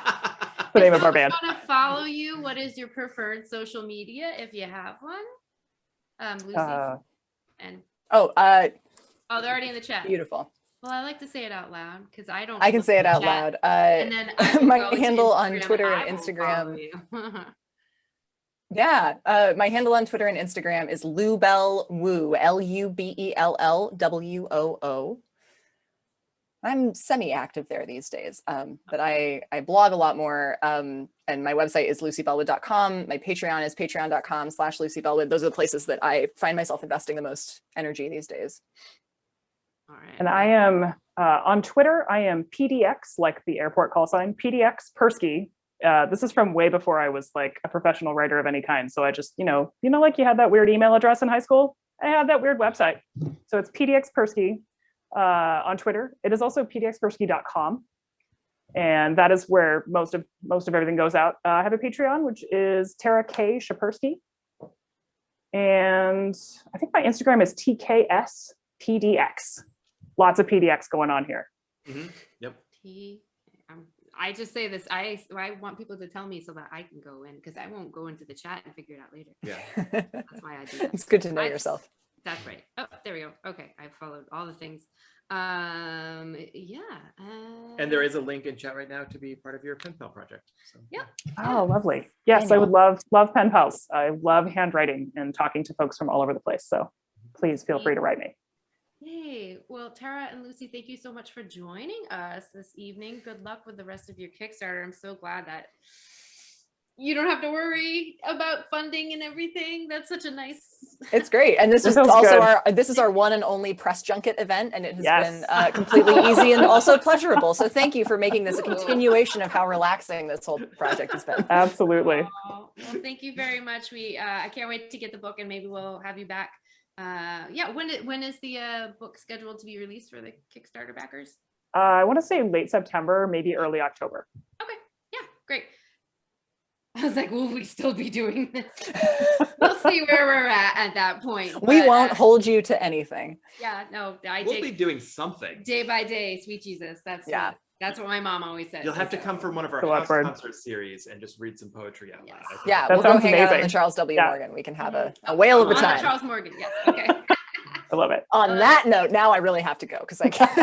The name of our band. Want to follow you? What is your preferred social media if you have one? Lucy and they're already in the chat. Beautiful. Well, I like to say it out loud because I don't. I can say it out chat. loud. And then I will my go to handle on Instagram Twitter I and will Instagram. follow you. Yeah, my handle on Twitter and Instagram is LuBellWoo, LUBELLWOO. I'm semi-active there these days, but I blog a lot more, and my website is lucybellwood.com. My Patreon is patreon.com/lucybellwood. Those are the places that I find myself investing the most energy these days. All right. And I am on Twitter. I am PDX, like the airport call sign, PDX Persky. This is from way before I was like a professional writer of any kind. So I just, like you had that weird email address in high school. I have that weird website. So it's PDX Persky. On Twitter. It is also pdxpersky.com, and that is where most of everything goes out. I have a Patreon, which is Tara K Shepersky, and I think my Instagram is TKSPDX. Lots of PDX going on here. Yep. I just say this. I want people to tell me so that I can go in, because I won't go into the chat and figure it out later. Yeah. That's my idea. It's good to know yourself. That's right. Oh, there we go. Okay, I followed all the things. Yeah. And there is a link in chat right now to be part of your pen pal project. So. Yep. Oh, lovely. Yes, I would love pen pals. I love handwriting and talking to folks from all over the place. So please feel free to write me. Yay. Well, Tara and Lucy, thank you so much for joining us this evening. Good luck with the rest of your Kickstarter. I'm so glad that you don't have to worry about funding and everything. That's such a nice. It's great, and this is feels also good. our one and only press junket event, and it has been completely easy and also pleasurable. So thank you for making this a continuation of how relaxing this whole project has been. Absolutely. Well, thank you very much. I can't wait to get the book, and maybe we'll have you back. Yeah, when is the book scheduled to be released for the Kickstarter backers? I want to say late September, maybe early October. Okay, yeah, great. I was like, will we still be doing this? We'll see where we're at that point. We won't hold you to anything. Yeah, no, We'll be doing something. Day by day, sweet Jesus. That's what my mom always said. You'll have to come from one of our house concert series and just read some poetry out loud. Yeah, we'll go hang out on the Charles W. Morgan. We can have a whale of a time. Charles Morgan, yes. Okay. I love it. On that note, now I really have to go because I can't.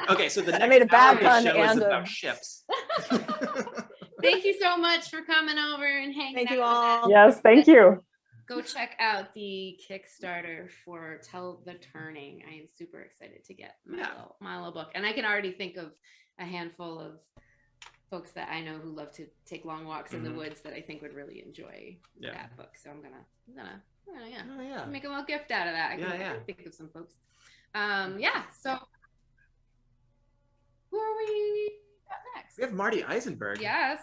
Okay, so the next I made a bad pun show and is about ships. Thank you so much for coming over and hanging out. Thank you all. Yes, thank you. Go check out the Kickstarter for Tell the Turning. I am super excited to get my little book. And I can already think of a handful of folks that I know who love to take long walks in the woods that I think would really enjoy that book. So I'm gonna make a little gift out of that. I can think of some folks. So who are we got next? We have Martin Isenberg. Yes.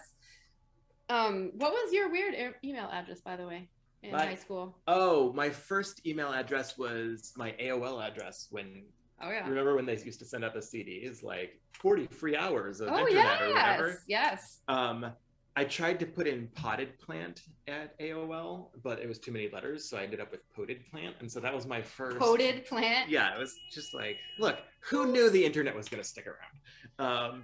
What was your weird email address, by the way, in high school? Oh, my first email address was my AOL address when. Oh yeah. Remember when they used to send out the CDs, like 40 free hours of internet or whatever? Yes. I tried to put in potted plant at AOL, but it was too many letters, so I ended up with potted plant, and so that was my first. Potted plant. Yeah, it was just like, look, who knew the internet was going to stick around?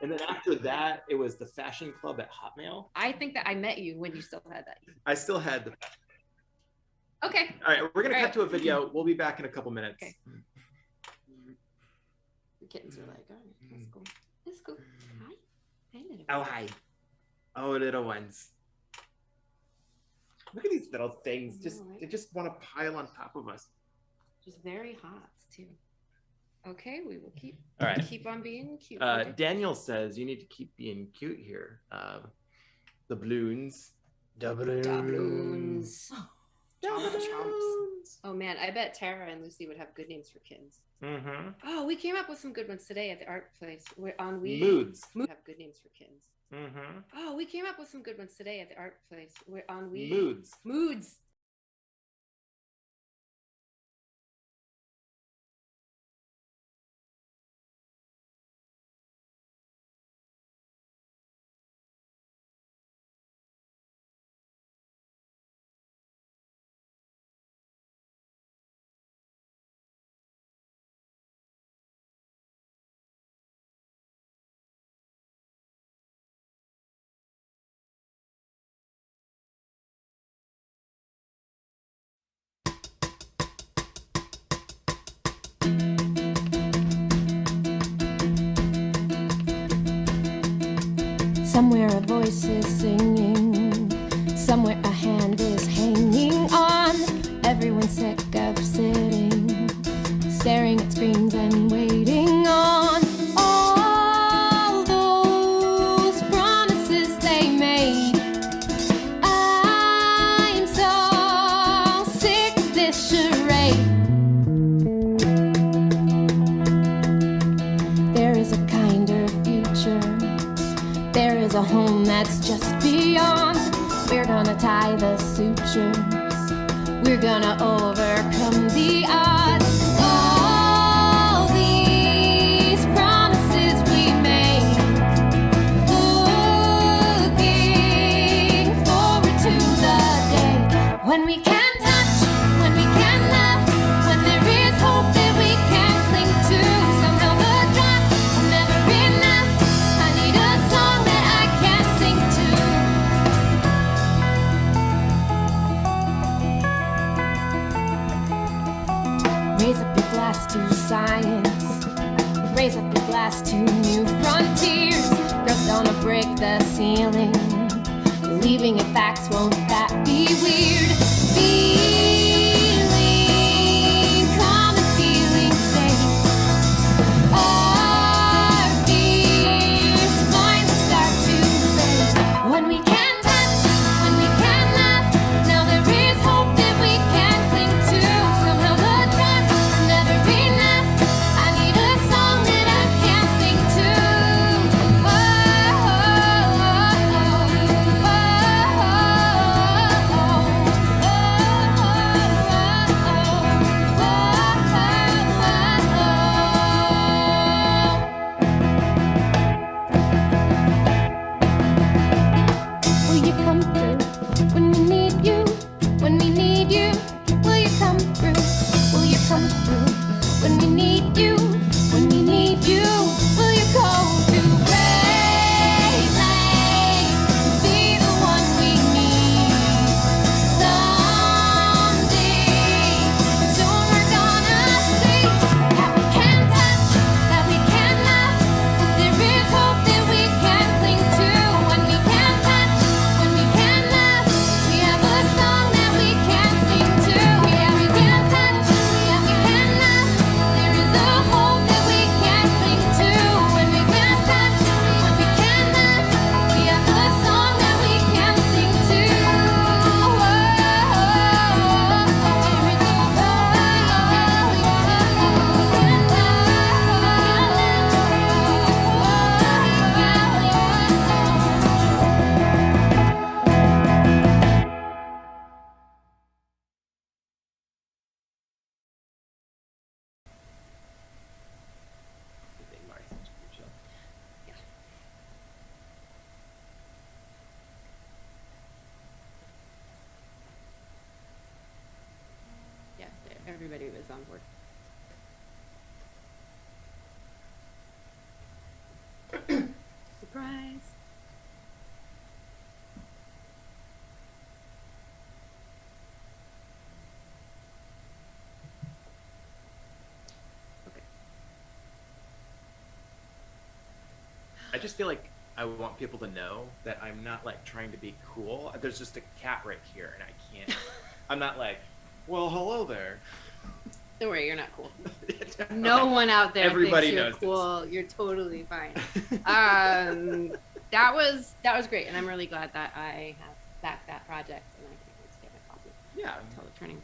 And then after that, it was the Fashion Club at Hotmail. I think that I met you when you still had that. I still had the. Okay. All right, we're gonna cut to a video. We'll be back in a couple minutes. Okay. The kittens are like, oh, that's cool. That's cool. Hi. Hey, little Oh, hi. Oh, little ones. Look at these little things. They just want to pile on top of us. Just very hot too. Okay, we will keep. All right. Keep on being cute. Daniel says you need to keep being cute here. The balloons. Doubloons. Chomps. Oh man, I bet Tara and Lucy would have good names for kittens. Mm-hmm. Oh, we came up with some good ones today at the art place. We're on Moods. Have good names for kittens. Mm-hmm. Oh, we came up with some good ones today at the art place. We're on Moods. Moods. Somewhere a voice is singing, somewhere a hand is hanging on. Everyone's sick of sitting, staring at screens and waiting on all those promises they made. I'm so sick of this charade. There is a kinder future. There is a home that's just beyond. We're gonna tie the sutures. We're gonna overcome the odds. All these promises we made. Looking forward to the day when we can touch, when we can laugh, when there is hope that we can cling to. Somehow the drops will never enough. I need a song that I can sing to. us to new frontiers. Girls gonna break the ceiling. Leaving it facts, won't that be weird? Feeling calm and feeling safe. Our fears finally start to fade. When we can't touch, when we can't laugh, now there is hope that we can cling to. Somehow the dark will never be enough. I need a song that I can sing to. Will you come through when we need you? When we need you, will you come through? Will you come through when we need you? When we need you, will you go to great lengths? Be the one we need someday. Soon we're gonna see that we can touch, that we can laugh. There is hope that we can cling to. When we can touch, when we can laugh, we have a song that we can sing to. Yeah, we can touch, yeah, we can laugh. There is a hope that we can cling to. When we can touch, when we can laugh, we have a song that we can sing to. Yeah, everybody was on board. Surprise. Okay. I just feel like I want people to know that I'm not like trying to be cool. There's just a cat right here, and I can't. I'm not like, well, hello there. Don't worry, you're not cool. No one out there Everybody thinks you're knows cool. You're totally fine. That was great, and I'm really glad that I have backed that project, and I can't wait to get my copy Yeah. until the turning.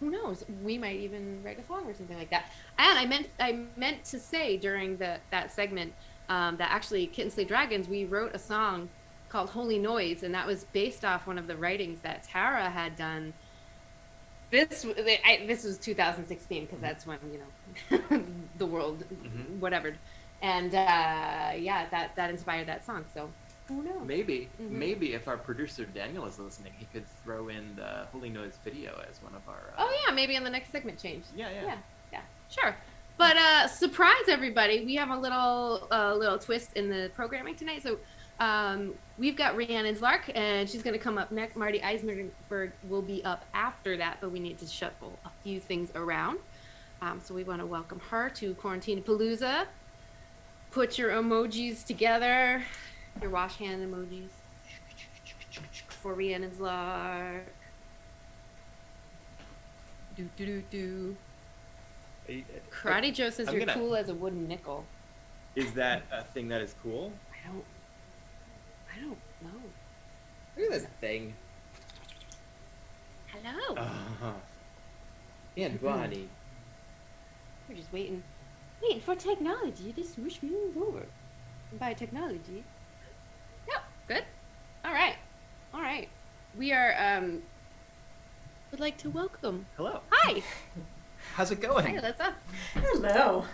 Who knows? We might even write a song or something like that. And I meant to say during that segment that actually Kittens Slay Dragons, we wrote a song called Holy Noise, and that was based off one of the writings that Tara had done. This was 2016 because that's when, you know, the world, whatever, and yeah, that inspired that song. So who knows? Maybe if our producer Daniel is listening, he could throw in the Holy Noise video as one of our. Oh yeah, maybe in the next segment change. Yeah, Sure. But surprise everybody, we have a little twist in the programming tonight. So we've got Rhiannon's Lark, and she's going to come up next. Martin Isenberg will be up after that, but we need to shuffle a few things around. So we want to welcome her to Quarantinapalooza. Put your emojis together, your wash hand emojis for Rhiannon's Lark. Do do do do. Karate Joe says you're cool as a wooden nickel. Is that a thing that is cool? I don't know. Look at this thing. Hello. And Bonnie. We're just waiting for technology to swoosh me over. And by technology. Yep. Good. All right. We are would like to welcome. Hello. Hi. How's it going? Hi, Alyssa. Hello.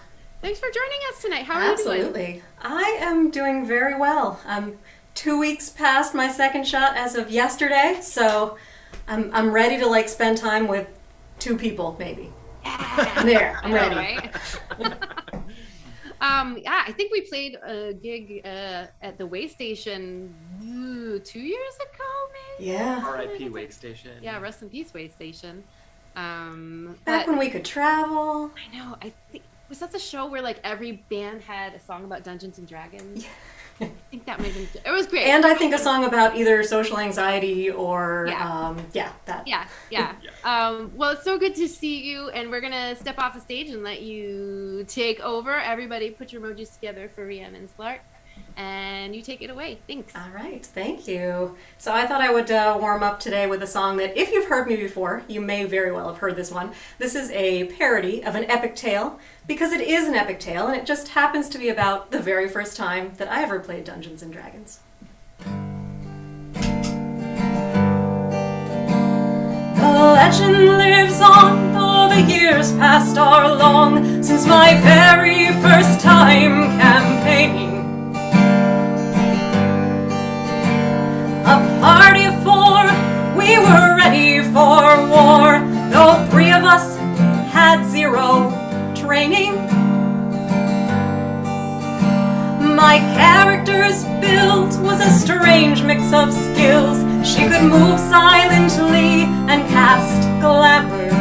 Thanks for joining us tonight. How are you doing? Absolutely. I am doing very well. I'm 2 weeks past my second shot as of yesterday, so I'm ready to like spend time with 2 people maybe. Yeah. There, I'm ready. Right? Yeah, I think we played a gig at the Way Station 2 years ago, maybe. Yeah. R.I.P. Way Station. Yeah, rest in peace, Way Station. Back when we could travel. I know. I think Was that the show where like every band had a song about Dungeons and Dragons? I think that might have been. It was great. And I think a song about either social anxiety or that. Yeah. Well, it's so good to see you, and we're gonna step off the stage and let you take over. Everybody, put your emojis together for Rhiannon's Lark, and you take it away. Thanks. All right, thank you. So I thought I would warm up today with a song that, if you've heard me before, you may very well have heard this one. This is a parody of an epic tale, because it is an epic tale, and it just happens to be about the very first time that I ever played Dungeons and Dragons. The legend lives on, though the years past are long, since my very first time campaigning. A party of 4, we were ready for war, though 3 of us had 0 training. My character's build was a strange mix of skills. She could move silently and cast glamours.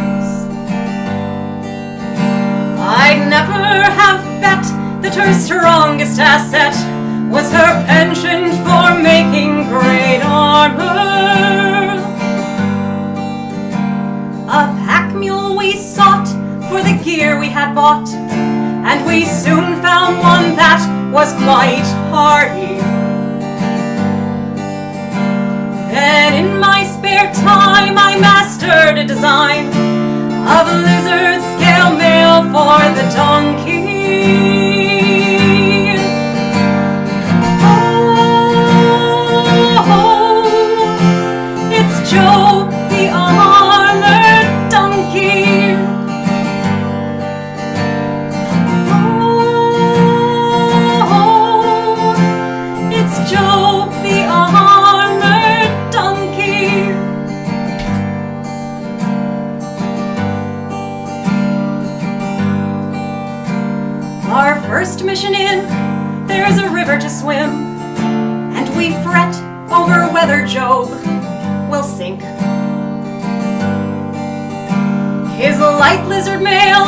I'd never have bet that her strongest asset was her penchant for making great armor. A pack mule we sought for the gear we had bought, and we soon found one that was quite hardy. Then in my spare time I mastered a design of a lizard scale mail for the donkey. It's Joe, the armored donkey. Oh, it's Joe, the armored donkey. Our first mission in, there's a river to swim, and we fret over whether Job will sink. His light lizard mail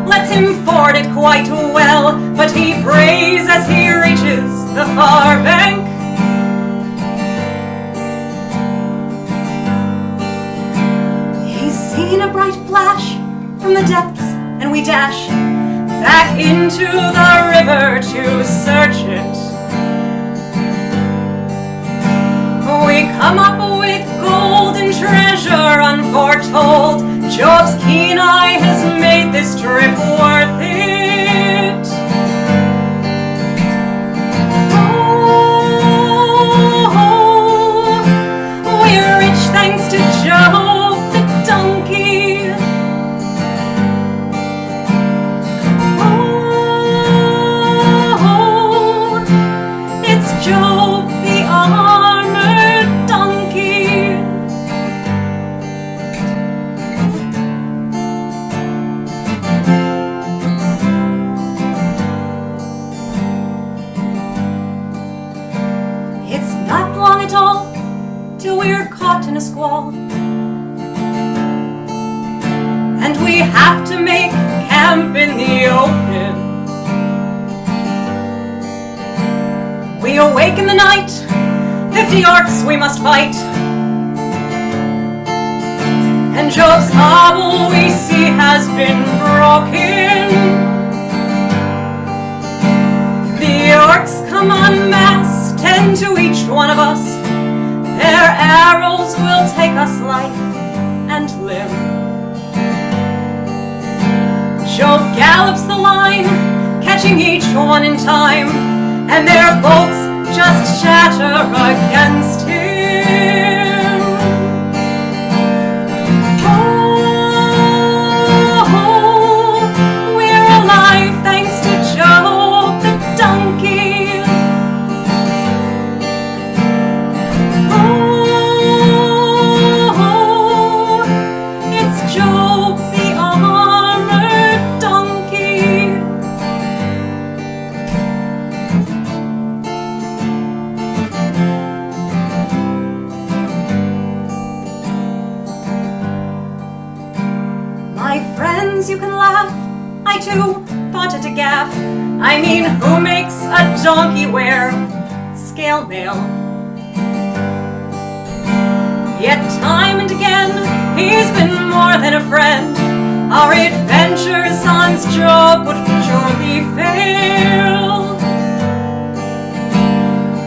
lets him ford it quite well, but he brays as he reaches the far bank. He's seen a bright flash from the depths, and we dash back into the river to search it. We come up with golden treasure unforetold. Job's keen eye has made this trip worth it. Oh, we're rich thanks to Job the donkey. Oh, it's Job the armored donkey. It's not long at all till we're caught in a squall, and we have to make camp in the open. We awake in the night, 50 orcs we must fight, and Job's hobble we see has been broken. The orcs come en masse, 10 to each one of us. Their arrows will take us life and limb. Job gallops the line, catching each one in time, and their bolts just shatter against him. Oh, we're alive thanks to Job the donkey. Oh, it's Job the armored donkey. My friends, you can laugh, I too wanted to gaff. I mean, who makes a donkey wear scale mail? Yet time and again, he's been more than a friend. Our adventures sans Job would surely fail.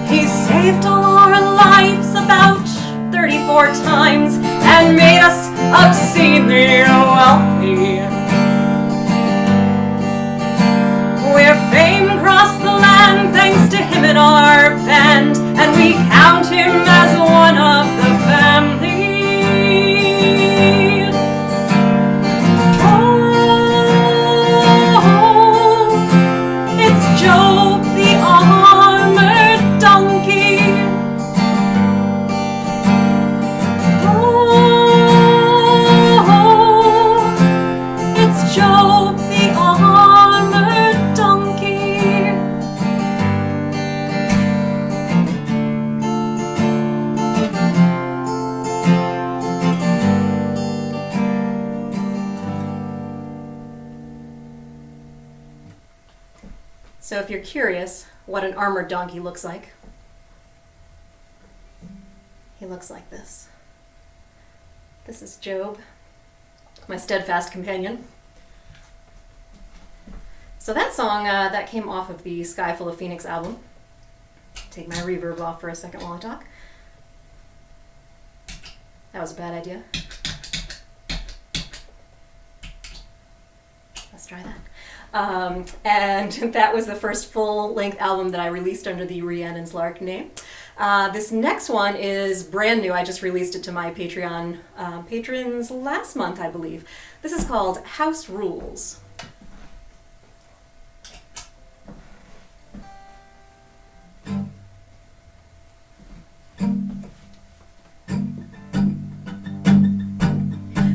He saved all our lives about 34 times and made us obscenely wealthy. Where fame crossed the land thanks to him and our band, and we count him as one of the family. Oh, it's Job the armored donkey. Oh, it's Job the armored donkey. So if you're curious what an armored donkey looks like, he looks like this. This is Job, my steadfast companion. So that song, that came off of the Sky Full of Phoenix album. Take my reverb off for a second while I talk. That was a bad idea. Let's try that. And that was the first full-length album that I released under the Rhiannon's Lark name. This next one is brand new. I just released it to my Patreon patrons last month, I believe. This is called House Rules.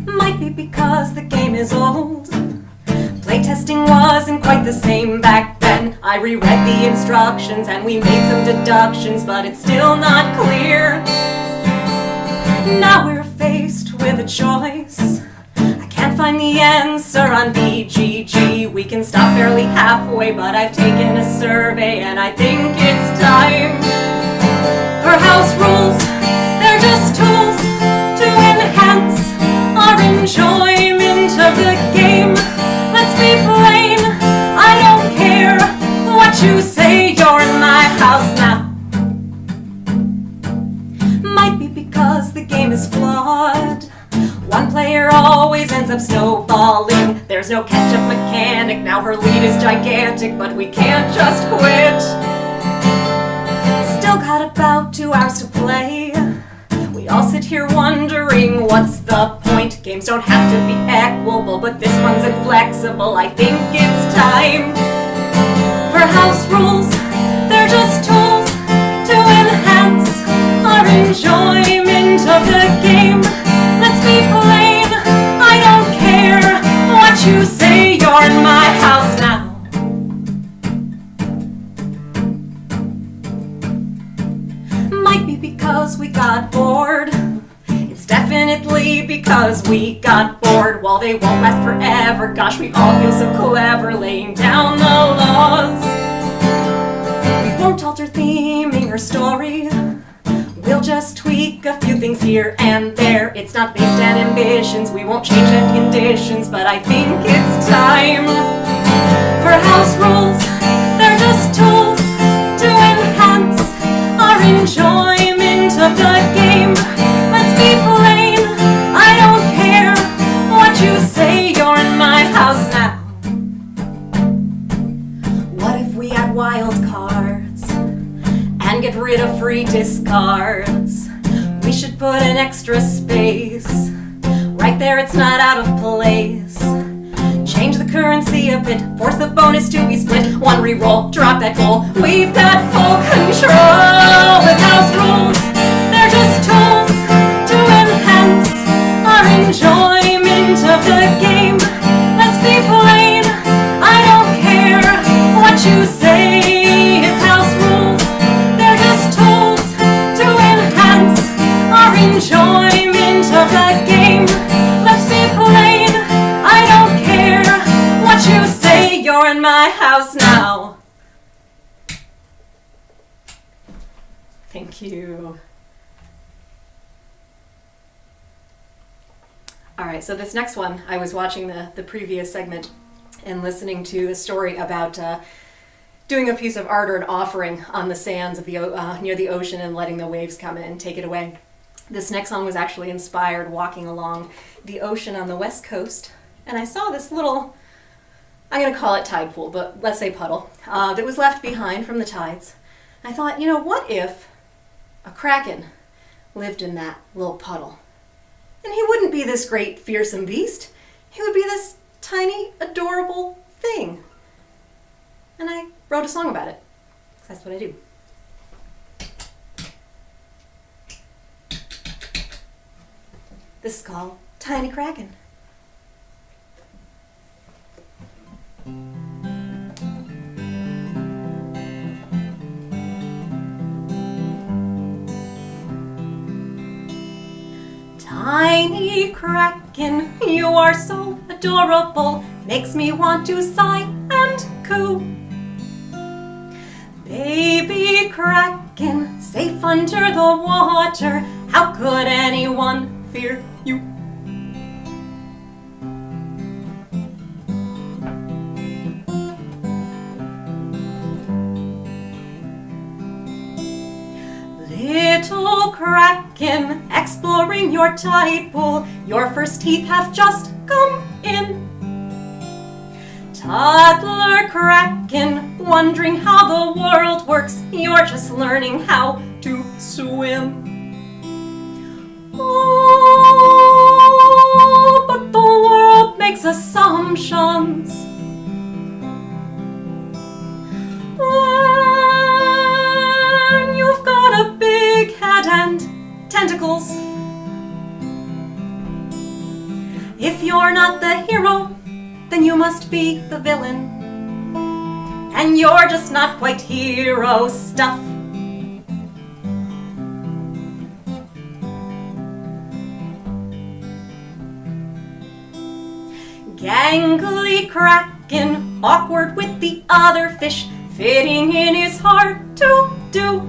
Might be because the game is old. Playtesting wasn't quite the same back then. I reread the instructions and we made some deductions, but it's still not clear. Now we're faced with a choice. I can't find the answer on BGG. We can stop barely halfway, but I've taken a survey and I think it's time for house rules. They're just tools to enhance our enjoyment of the game. Let's be plain, I don't care what you say, you're in my house now. Might be because the game is flawed. One player always ends up snowballing. There's no catch-up mechanic, now her lead is gigantic, but we can't just quit. Still got about 2 hours to play. We all sit here wondering what's the point. Games don't have to be equable, but this one's inflexible. I think it's time for house rules. They're just tools to enhance our enjoyment of the game. Let's be plain, I don't care what you say, you're in my house now. Might be because we got bored. It's definitely because we got bored. While they won't last forever, gosh, we all feel so clever laying down the laws. We won't alter theming or story. We'll just tweak a few things here and there. It's not based on ambitions, we won't change end conditions, but I think it's time for house rules. They're just tools to enhance our enjoyment of the game. Let's be plain, I don't care what you say, you're in my house now. What if we add wild cards and get rid of free discards? We should put an extra space right there, it's not out of place. Change the currency a bit, force the bonus to be split. One reroll, drop that goal. We've got full control with house rules. They're just tools to enhance our enjoyment of the game. Let's be plain, I don't care what you say. It's house rules. They're just tools to enhance our enjoyment of the game. Let's be plain, I don't care what you say, you're in my you. All right, so this next one, I was watching the previous segment and listening to a story about doing a piece of art or an offering on the sands of the near the ocean and letting the waves come in and take it away. This next song was actually inspired walking along the ocean on the west coast, and I saw this little, I'm going to call it tide pool, but let's say puddle, that was left behind from the tides. I thought, you know, what if a kraken lived in that little puddle? And he wouldn't be this great fearsome beast. He would be this tiny, adorable thing. And I wrote a song about it. That's what I do. This is called Tiny Kraken. Tiny Kraken, you are so adorable, makes me want to sigh and coo. Baby Kraken, safe under the water, how could anyone fear you? Little Kraken, exploring your tide pool, your first teeth have just come in. Toddler Kraken, wondering how the world works, you're just learning how to swim. Oh, but the world makes assumptions. When you've got a big head and tentacles, if you're not the hero, then you must be the villain. And you're just not quite hero stuff. Gangly Kraken, awkward with the other fish, fitting in is hard to do.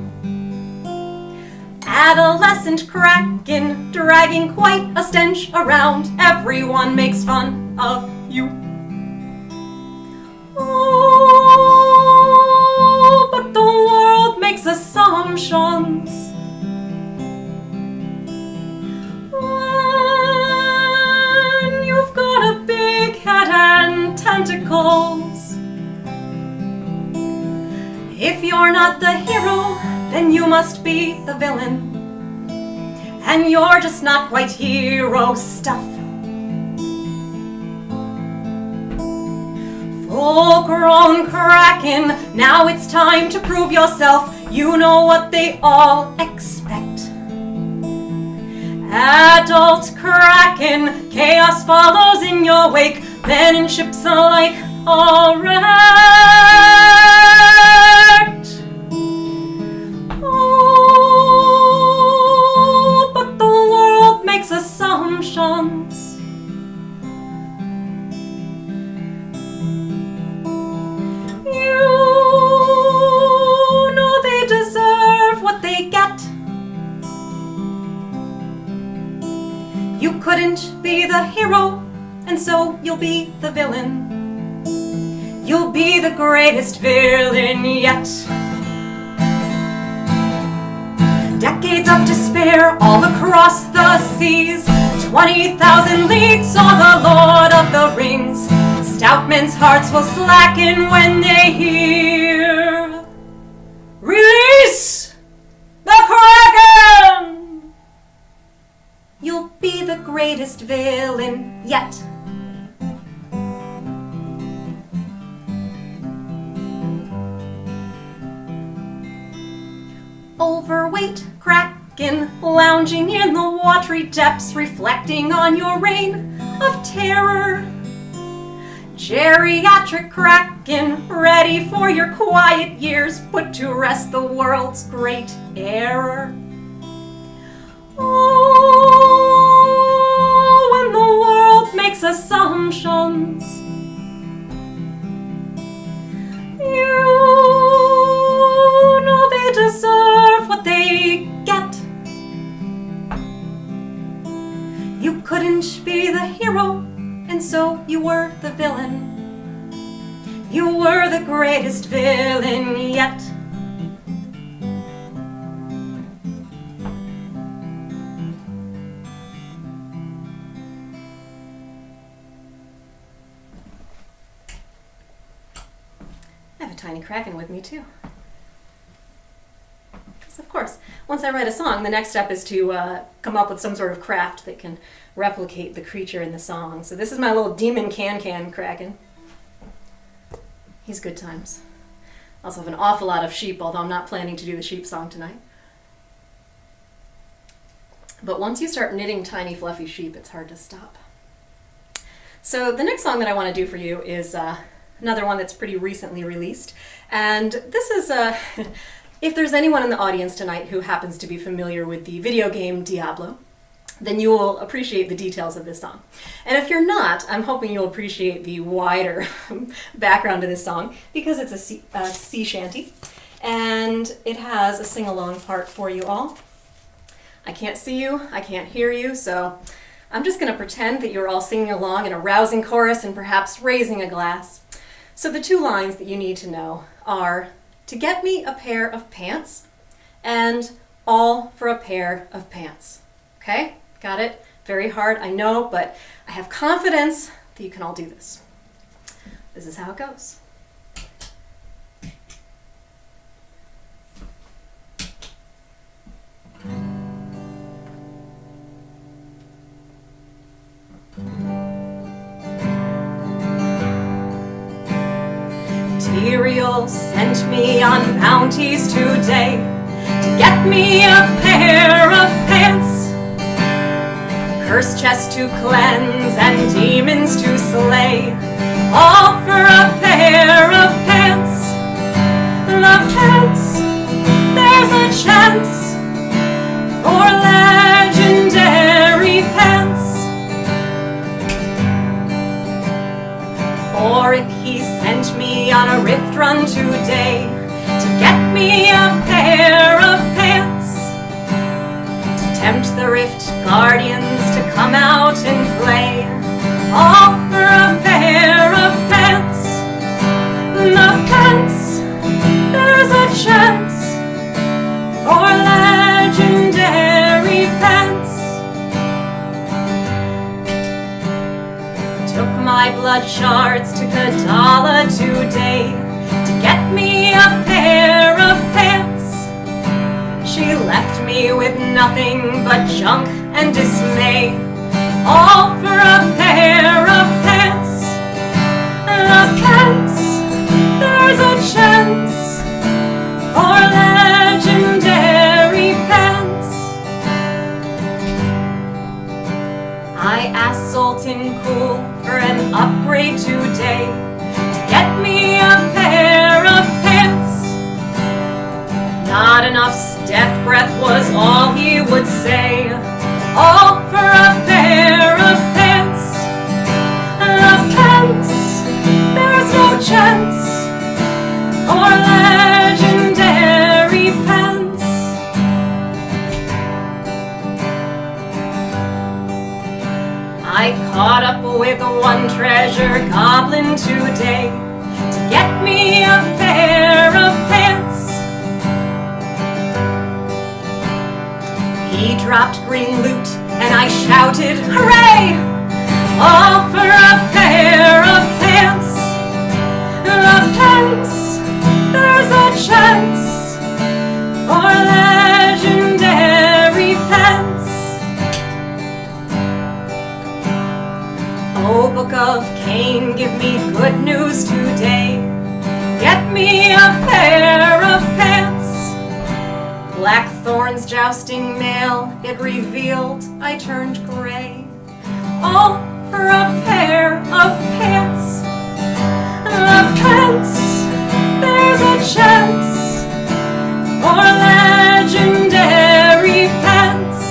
Adolescent Kraken, dragging quite a stench around, everyone makes fun of you. Oh, but the world makes assumptions. When you've got a big head and tentacles, if you're not the hero, then you must be the villain. And you're just not quite hero stuff. Full-grown Kraken, now it's time to prove yourself. You know what they all expect. Adult Kraken, chaos follows in your wake. Men and ships alike all wrecked. Oh, but the world makes assumptions. You know they deserve what they get. You couldn't be the hero, and so you'll be the villain. You'll be the greatest villain yet. Decades of despair all across the seas, 20,000 leagues saw the Lord of the Rings. Stout men's hearts will slacken when they hear, release the Kraken! You'll be the greatest villain yet. Overweight Kraken, lounging in the watery depths, reflecting on your reign of terror. Geriatric Kraken, ready for your quiet years, put to rest the world's great error. Oh, when the world makes assumptions, you know they deserve what they couldn't be the hero, and so you were the villain. You were the greatest villain yet. I have a tiny kraken with me too. Because of course, once I write a song, the next step is to come up with some sort of craft that can replicate the creature in the song. So this is my little demon can kraken. He's good times. I also have an awful lot of sheep, although I'm not planning to do the sheep song tonight. But once you start knitting tiny fluffy sheep, it's hard to stop. So the next song that I want to do for you is another one that's pretty recently released. And this is, if there's anyone in the audience tonight who happens to be familiar with the video game Diablo, then you will appreciate the details of this song. And if you're not, I'm hoping you'll appreciate the wider background to this song, because it's a sea shanty, and it has a sing-along part for you all. I can't see you, I can't hear you, so I'm just going to pretend that you're all singing along in a rousing chorus and perhaps raising a glass. So the two lines that you need to know are, "To get me a pair of pants," and "all for a pair of pants." Okay? Got it? Very hard, I know, but I have confidence that you can all do this. This is how it goes. Material sent me on bounties today to get me a pair of pants. Cursed chest to cleanse and demons to slay, all for a pair of pants. The pants, there's a chance for legendary pants. Oric, he sent me on a rift run today to get me a pair of pants. Tempt the Rift Guardians to come out and play, all for a pair of pants. The pants, there's a chance for legendary pants. Took my blood shards to Kadala today to get me a pair of pants. She left me with nothing but junk and dismay, all for a pair of pants. The pants, there's a chance for legendary pants. I asked Sultan Cool for an upgrade today to get me a pair of pants. Not enough's death breath was all he would say, all for a pair of pants. The pants, there's no chance for legendary pants. I caught up with one treasure goblin today to get me a pair of pants. He dropped green loot and I shouted, hooray! All for a pair of pants. The pants, there's a chance for legendary pants. Oh, Book of Cain, give me good news today. Get me a pair of pants. Blackthorn's jousting mail, it revealed I turned gray. All for a pair of pants. The pants, there's a chance for legendary pants.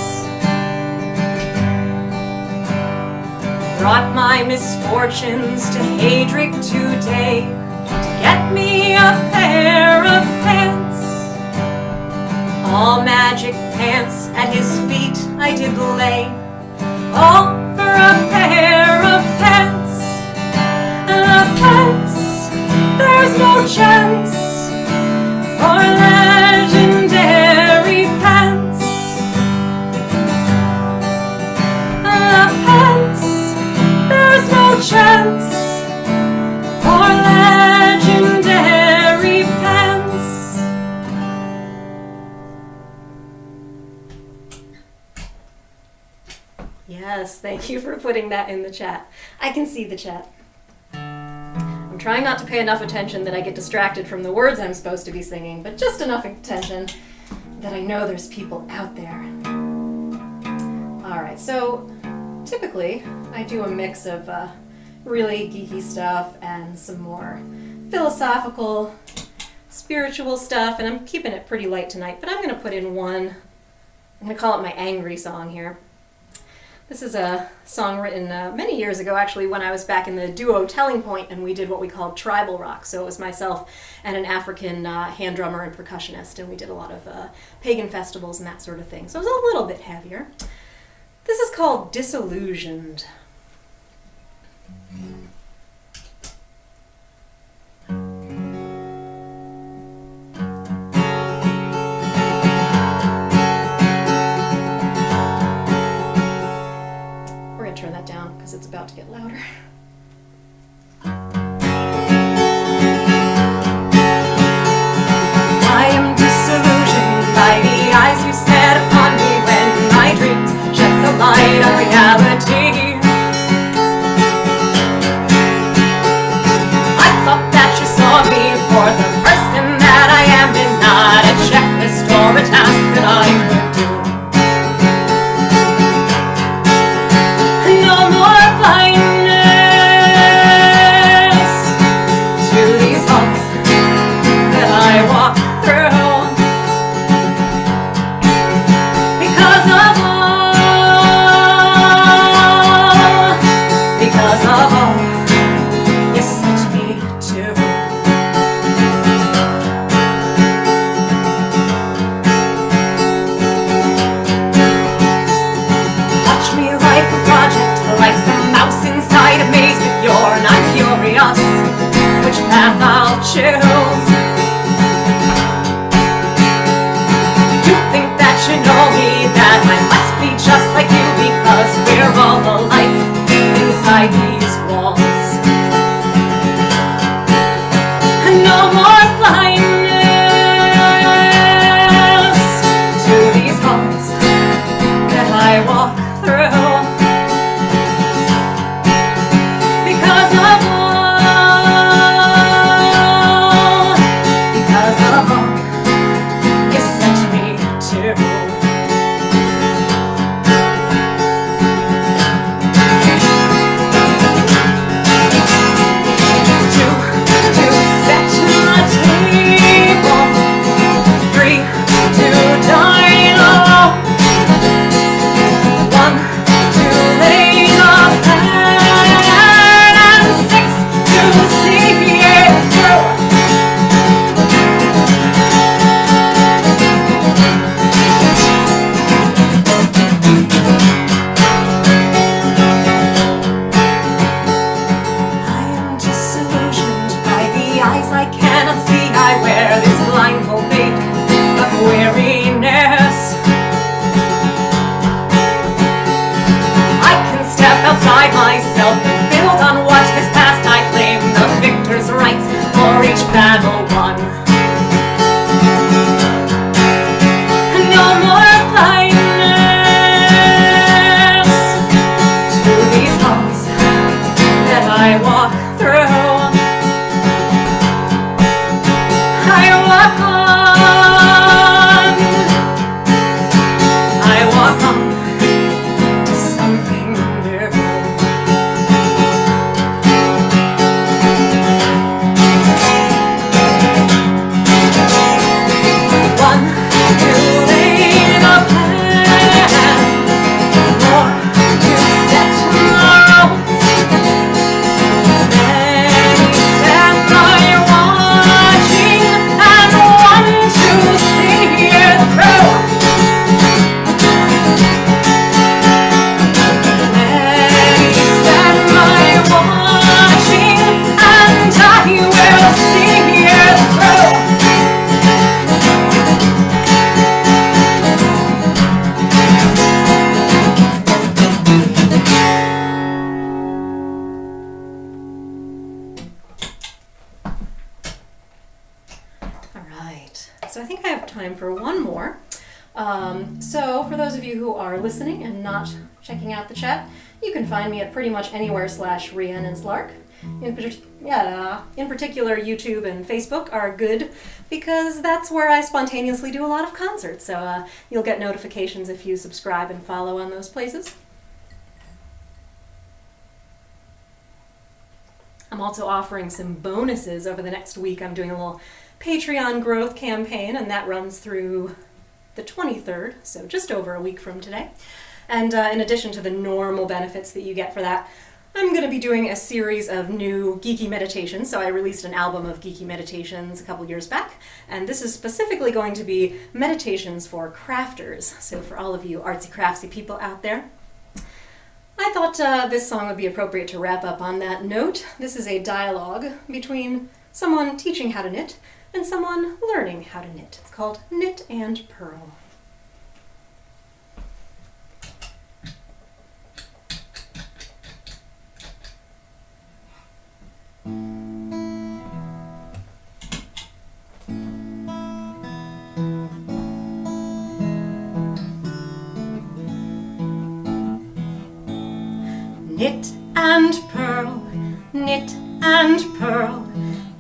Brought my misfortunes to Hadric today to get me a pair of pants. All magic pants at his feet I did lay, all for Yes, thank you for putting that in the chat. I can see the chat. I'm trying not to pay enough attention that I get distracted from the words I'm supposed to be singing, but just enough attention that I know there's people out there. All right, so typically I do a mix of really geeky stuff and some more philosophical, spiritual stuff, and I'm keeping it pretty light tonight, but I'm going to put in one. I'm going to call it my angry song here. This is a song written many years ago, actually, when I was back in the duo Telling Point, and we did what we called tribal rock. So it was myself and an African hand drummer and percussionist, and we did a lot of pagan festivals and that sort of thing. So it was a little bit heavier. This is called Disillusioned. Turn that down because it's about to get louder. I am disillusioned by the eyes you set upon me when my dreams shed the light of reality. I thought that you saw me for the person that I am and not a checklist or a task that I could do. Which path I'll choose. You think that you know me, that I must be just like you, because we're all alike inside these walls. No more blindness to these halls that I walk through. Because of battle won. No more blindness to these halls that I walk through. I walk on to something new. So for those of you who are listening and not checking out the chat, you can find me at pretty much anywhere /Rhiannon's Lark. In particular, YouTube and Facebook are good because that's where I spontaneously do a lot of concerts. So you'll get notifications if you subscribe and follow on those places. I'm also offering some bonuses over the next week. I'm doing a little Patreon growth campaign, and that runs through the 23rd, so just over a week from today. And in addition to the normal benefits that you get for that, I'm going to be doing a series of new geeky meditations. So I released an album of geeky meditations a couple years back, and this is specifically going to be meditations for crafters. So for all of you artsy craftsy people out there, I thought this song would be appropriate to wrap up on that note. This is a dialogue between someone teaching how to knit and someone learning how to knit. It's called Knit and Purl. Knit and purl, knit and purl.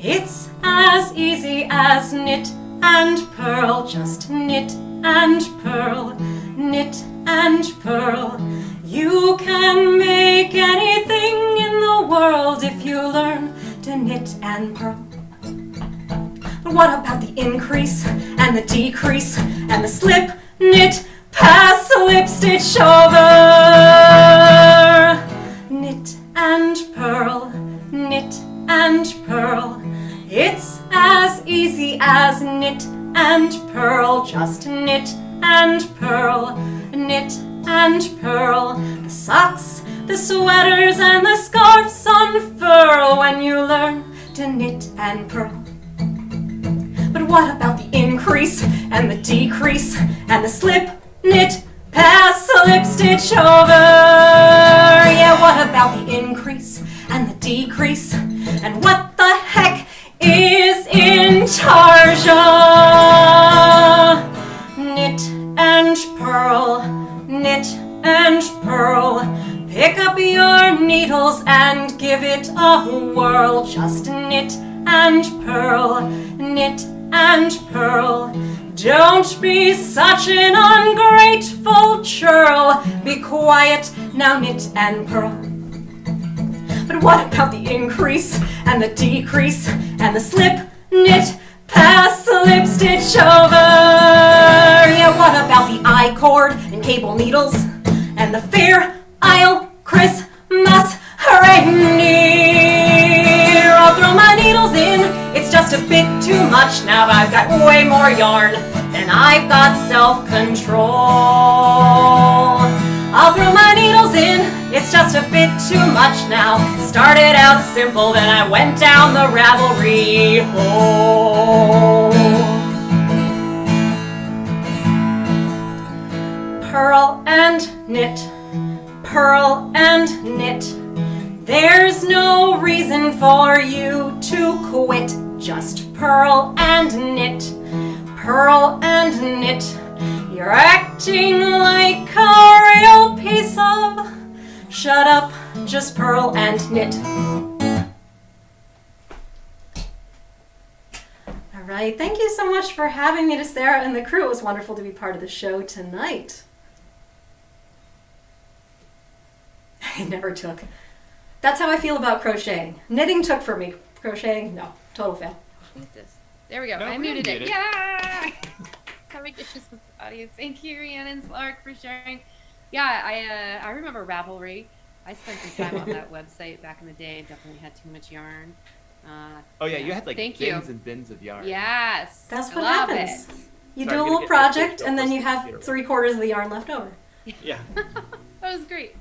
It's as easy as knit and purl. Just knit and purl, knit and purl. You can make anything in the world if you learn to knit and purl. But what about the increase and the decrease and the slip, knit, pass, slip, stitch over? Knit and purl, knit and purl. It's as easy as knit and purl. Just knit and purl, knit and purl. The socks, the sweaters, and the scarves unfurl when you learn to knit and purl. But what about the increase and the decrease and the slip, knit, pass, slip, stitch over? Yeah, what about the increase and the decrease? And what the heck is in charge of? Knit and purl, knit and purl. Pick up your needles and give it a whirl. Just knit and purl, knit and purl. Don't be such an ungrateful churl. Be quiet, now knit and purl. But what about the increase and the decrease and the slip, knit, pass, slip, stitch over? Yeah, what about the I cord and cable needles and the Fair Isle Christmas reindeer? I'll throw my needles in, it's just a bit too much. Now I've got way more yarn than I've got self-control. I'll throw my needles in, it's just a bit too much now. Started out simple, then I went down the Ravelry hole. Purl and knit, purl and knit. There's no reason for you to quit. Just purl and knit, purl and knit. You're acting like a real piece of... Shut up, just purl and knit. All right, thank you so much for having me, to Sarah and the crew. It was wonderful to be part of the show tonight. It never took. That's how I feel about crocheting. Knitting took for me. Crocheting, no. Total fail. There we go. No, I we muted it. did it. Yeah! Having issues with the audio. Thank you, Rhiannon, Lark, for sharing. Yeah, I remember Ravelry. I spent some time on that website back in the day. Definitely had too much yarn. Oh yeah, you had like Thank bins you. and bins of yarn. Yes. That's I what love happens. it. You Sorry, do a I'm little gonna get project, that and then you digital have plus 3/4 of the yarn left over. Yeah. That was great.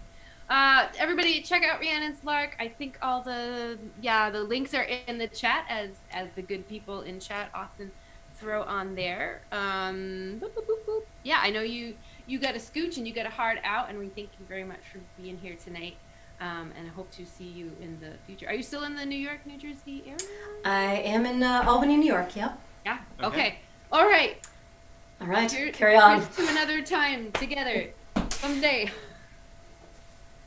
Everybody check out Rhiannon's Lark. I think all the links are in the chat, as the good people in chat often throw on there. Boop, boop, boop, boop. Yeah, I know you got a scooch and you got a hard out, and we thank you very much for being here tonight. And I hope to see you in the future. Are you still in the New York, New Jersey area? I am in Albany, New York, yep. Yeah. Okay. All right. All right, Here- carry on. here's to another time together someday.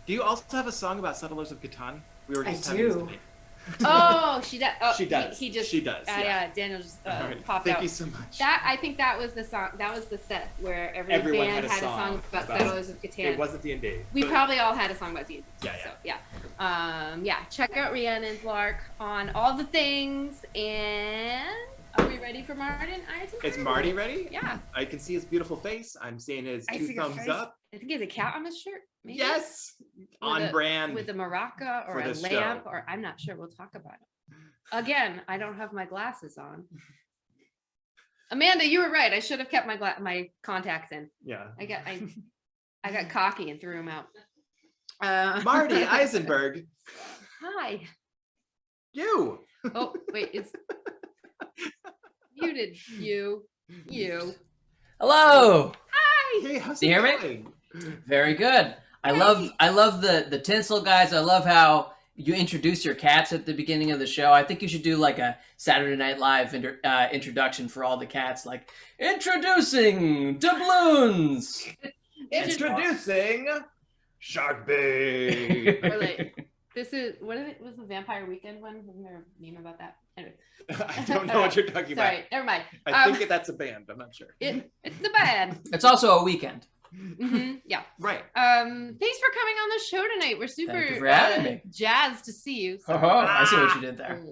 Do you also have a song about Settlers of Catan? We were I just having this do. debate. Oh, she does. Oh, She does. He just. She does, yeah. Yeah, Daniel just All right, popped Thank out. you so much. I think that was the song. That was the set where every Everyone band had a song about about- Settlers of Catan. It wasn't D&D. We but- probably all had a song about D&D. Yeah, So, yeah. Check out Rhiannon's Lark on all the things. And are we ready for Martin Isenberg? Is Marty ready? Yeah. I can see his beautiful face. I'm seeing his I two see your thumbs face. up. I think he has a cat on his shirt. Maybe? Yes. On a- brand. With a maraca or for a this lamp, show. or I'm not sure. We'll talk about it. Again, I don't have my glasses on. Amanda, you were right. I should have kept my contacts in. Yeah. I got cocky and threw them out. Marty Isenberg. Hi. You. Oh, wait, it's muted. You. Hello. Hey, how's Do you it hear me? going? Very good. I love the tinsel, guys. I love how you introduce your cats at the beginning of the show. I think you should do like a Saturday Night Live introduction for all the cats, like introducing doubloons. Introducing Shark Bait. Or like, this is what is it? Was the Vampire Weekend one? Wasn't there a meme about that? Anyway. I don't know what you're talking about. Sorry, never mind. I think that's a band. I'm not sure. It's the band. It's also a weekend. Yeah. Right. Thanks for coming on the show tonight. We're super Thank you for having me. jazzed to see you. So- Oh, I see what you did there.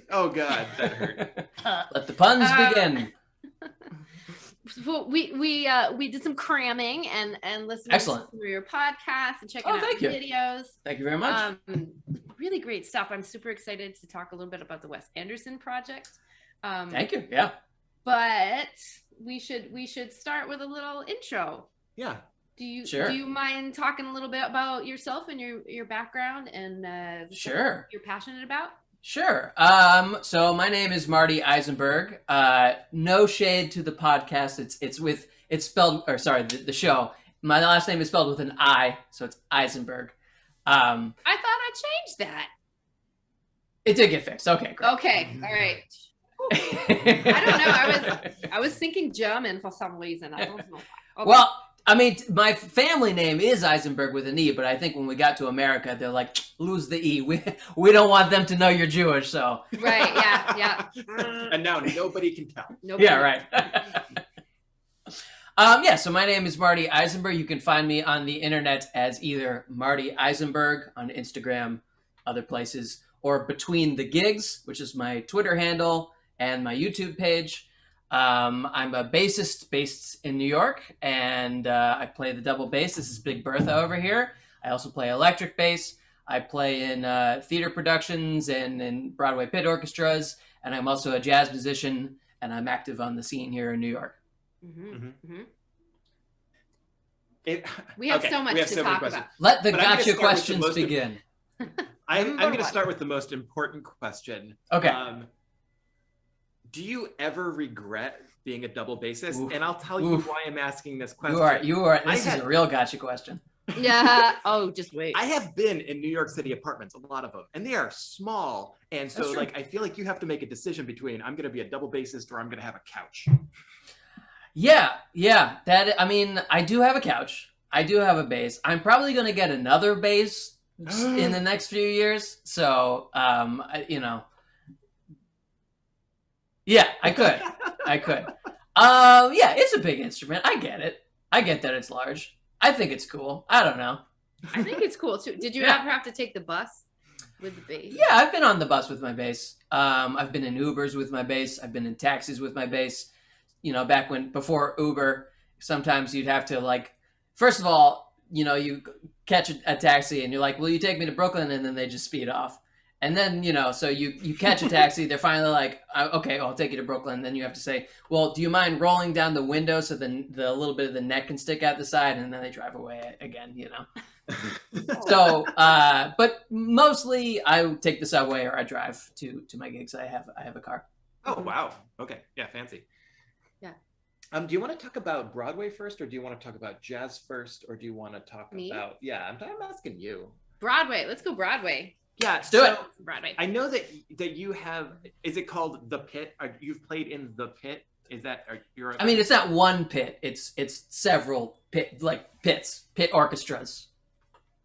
Oh God, that hurt. Let the puns begin. So we did some cramming and listening Excellent. to your podcast and checking Oh, out thank your you. videos. Thank you very much. Really great stuff. I'm super excited to talk a little bit about the Wes Anderson project. Thank you. Yeah. But we should start with a little intro. Yeah. Do Sure. you mind talking a little bit about yourself and your background and the stuff Sure. you're passionate about? Sure. So my name is Marty Isenberg. No shade to the podcast. It's spelled, or sorry, the show. My last name is spelled with an I, so it's Isenberg. I thought I changed that. It did get fixed. Okay, great. Okay, all right. I don't know. I was thinking German for some reason. I don't know. Okay. Well, I mean, my family name is Isenberg with an E, but I think when we got to America, they're like, lose the E. We don't want them to know you're Jewish, so. Right, yeah. And now nobody can tell. Nobody- Yeah, right. So my name is Marty Isenberg. You can find me on the internet as either Marty Isenberg on Instagram, other places, or Between the Gigs, which is my Twitter handle and my YouTube page. I'm a bassist based in New York, and I play the double bass. This is Big Bertha over here. I also play electric bass. I play in theater productions and in Broadway pit orchestras, and I'm also a jazz musician, and I'm active on the scene here in New York. We have so much to many talk questions. about. Let the But I'm gonna gotcha start with the questions most- begin. I'm Number going to one. start with the most important question. Okay. Do you ever regret being a double bassist? Oof. And I'll tell you Oof. why I'm asking this question. You are. This I is had- a real gotcha question. Yeah. Oh, just wait. I have been in New York City apartments, a lot of them, and they are small. And so, That's true. like, I feel like you have to make a decision between I'm going to be a double bassist or I'm going to have a couch. Yeah. I mean, I do have a couch. I do have a bass. I'm probably going to get another bass in the next few years. So, yeah, I could. Yeah, it's a big instrument. I get it. I get that it's large. I think it's cool. I don't know. I think it's cool too. Did you Yeah. ever have to take the bus with the bass? Yeah, I've been on the bus with my bass. I've been in Ubers with my bass. I've been in taxis with my bass. Back before Uber, sometimes you'd have to first of all, you catch a taxi and you're like, will you take me to Brooklyn? And then they just speed off. And then, so you catch a taxi, they're finally like, okay, I'll take you to Brooklyn. Then you have to say, well, do you mind rolling down the window so then the little bit of the neck can stick out the side? And then they drive away again, So, but mostly I take the subway or I drive to my gigs. I have a car. Oh, wow. Okay. Yeah, fancy. Yeah. Do you want to talk about Broadway first, or do you want to talk about jazz first, or do you want to talk Me? about? Yeah, I'm asking you. Broadway. Let's go Broadway. Yeah, Let's do it. Broadway. I know that you have. Is it called The Pit? You've played in The Pit. Is that you're? I mean, it's not one pit. It's several pit orchestras.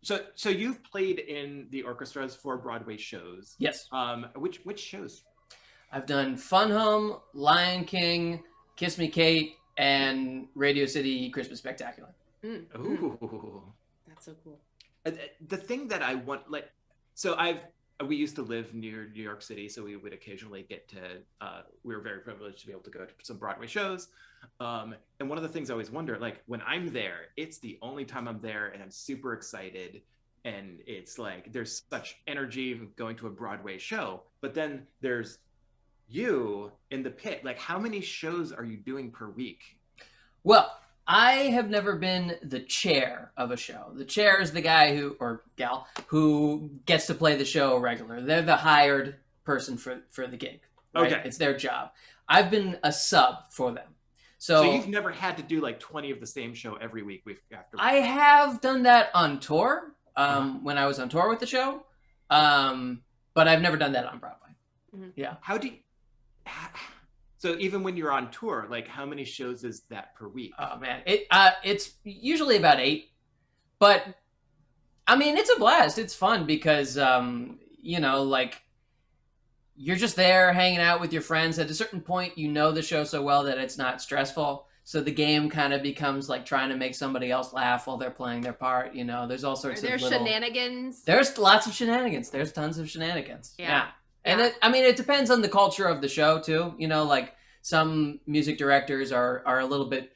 So you've played in the orchestras for Broadway shows. Yes. Which shows? I've done Fun Home, Lion King, Kiss Me Kate, and Radio City Christmas Spectacular. Ooh, That's so cool. the thing that I want, like, we used to live near New York City, so we would occasionally get to, we were very privileged to be able to go to some Broadway shows. And one of the things I always wonder, like, when I'm there, it's the only time I'm there and I'm super excited. And it's like, there's such energy going to a Broadway show, but then there's you in the pit. Like, how many shows are you doing per week? Well, I have never been the chair of a show. The chair is the guy or gal who gets to play the show regular. They're the hired person for the gig. Right? Okay. It's their job. I've been a sub for them. So you've never had to do like 20 of the same show every week. I have done that on tour when I was on tour with the show, but I've never done that on Broadway. Mm-hmm. Yeah. So even when you're on tour, like, how many shows is that per week? Oh man, it's usually about 8, but I mean, it's a blast. It's fun because like, you're just there hanging out with your friends. At a certain point, you know the show so well that it's not stressful. So the game kind of becomes like trying to make somebody else laugh while they're playing their part. There's all sorts of shenanigans. There's lots of shenanigans. There's tons of shenanigans. Yeah. And it depends on the culture of the show too. Like, some music directors are a little bit,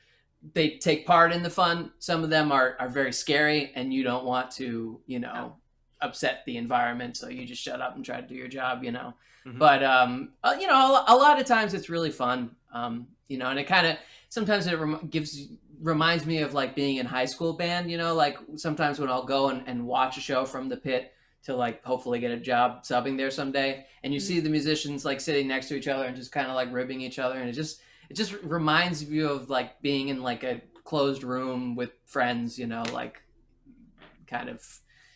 they take part in the fun. Some of them are very scary, and you don't want to, upset the environment. So you just shut up and try to do your job, Mm-hmm. But, a lot of times it's really fun. And it kind of, sometimes it reminds me of like being in high school band, like sometimes when I'll go and watch a show from the pit to like hopefully get a job subbing there someday, and you see the musicians like sitting next to each other and just kind of like ribbing each other, and it just reminds you of like being in like a closed room with friends, like kind of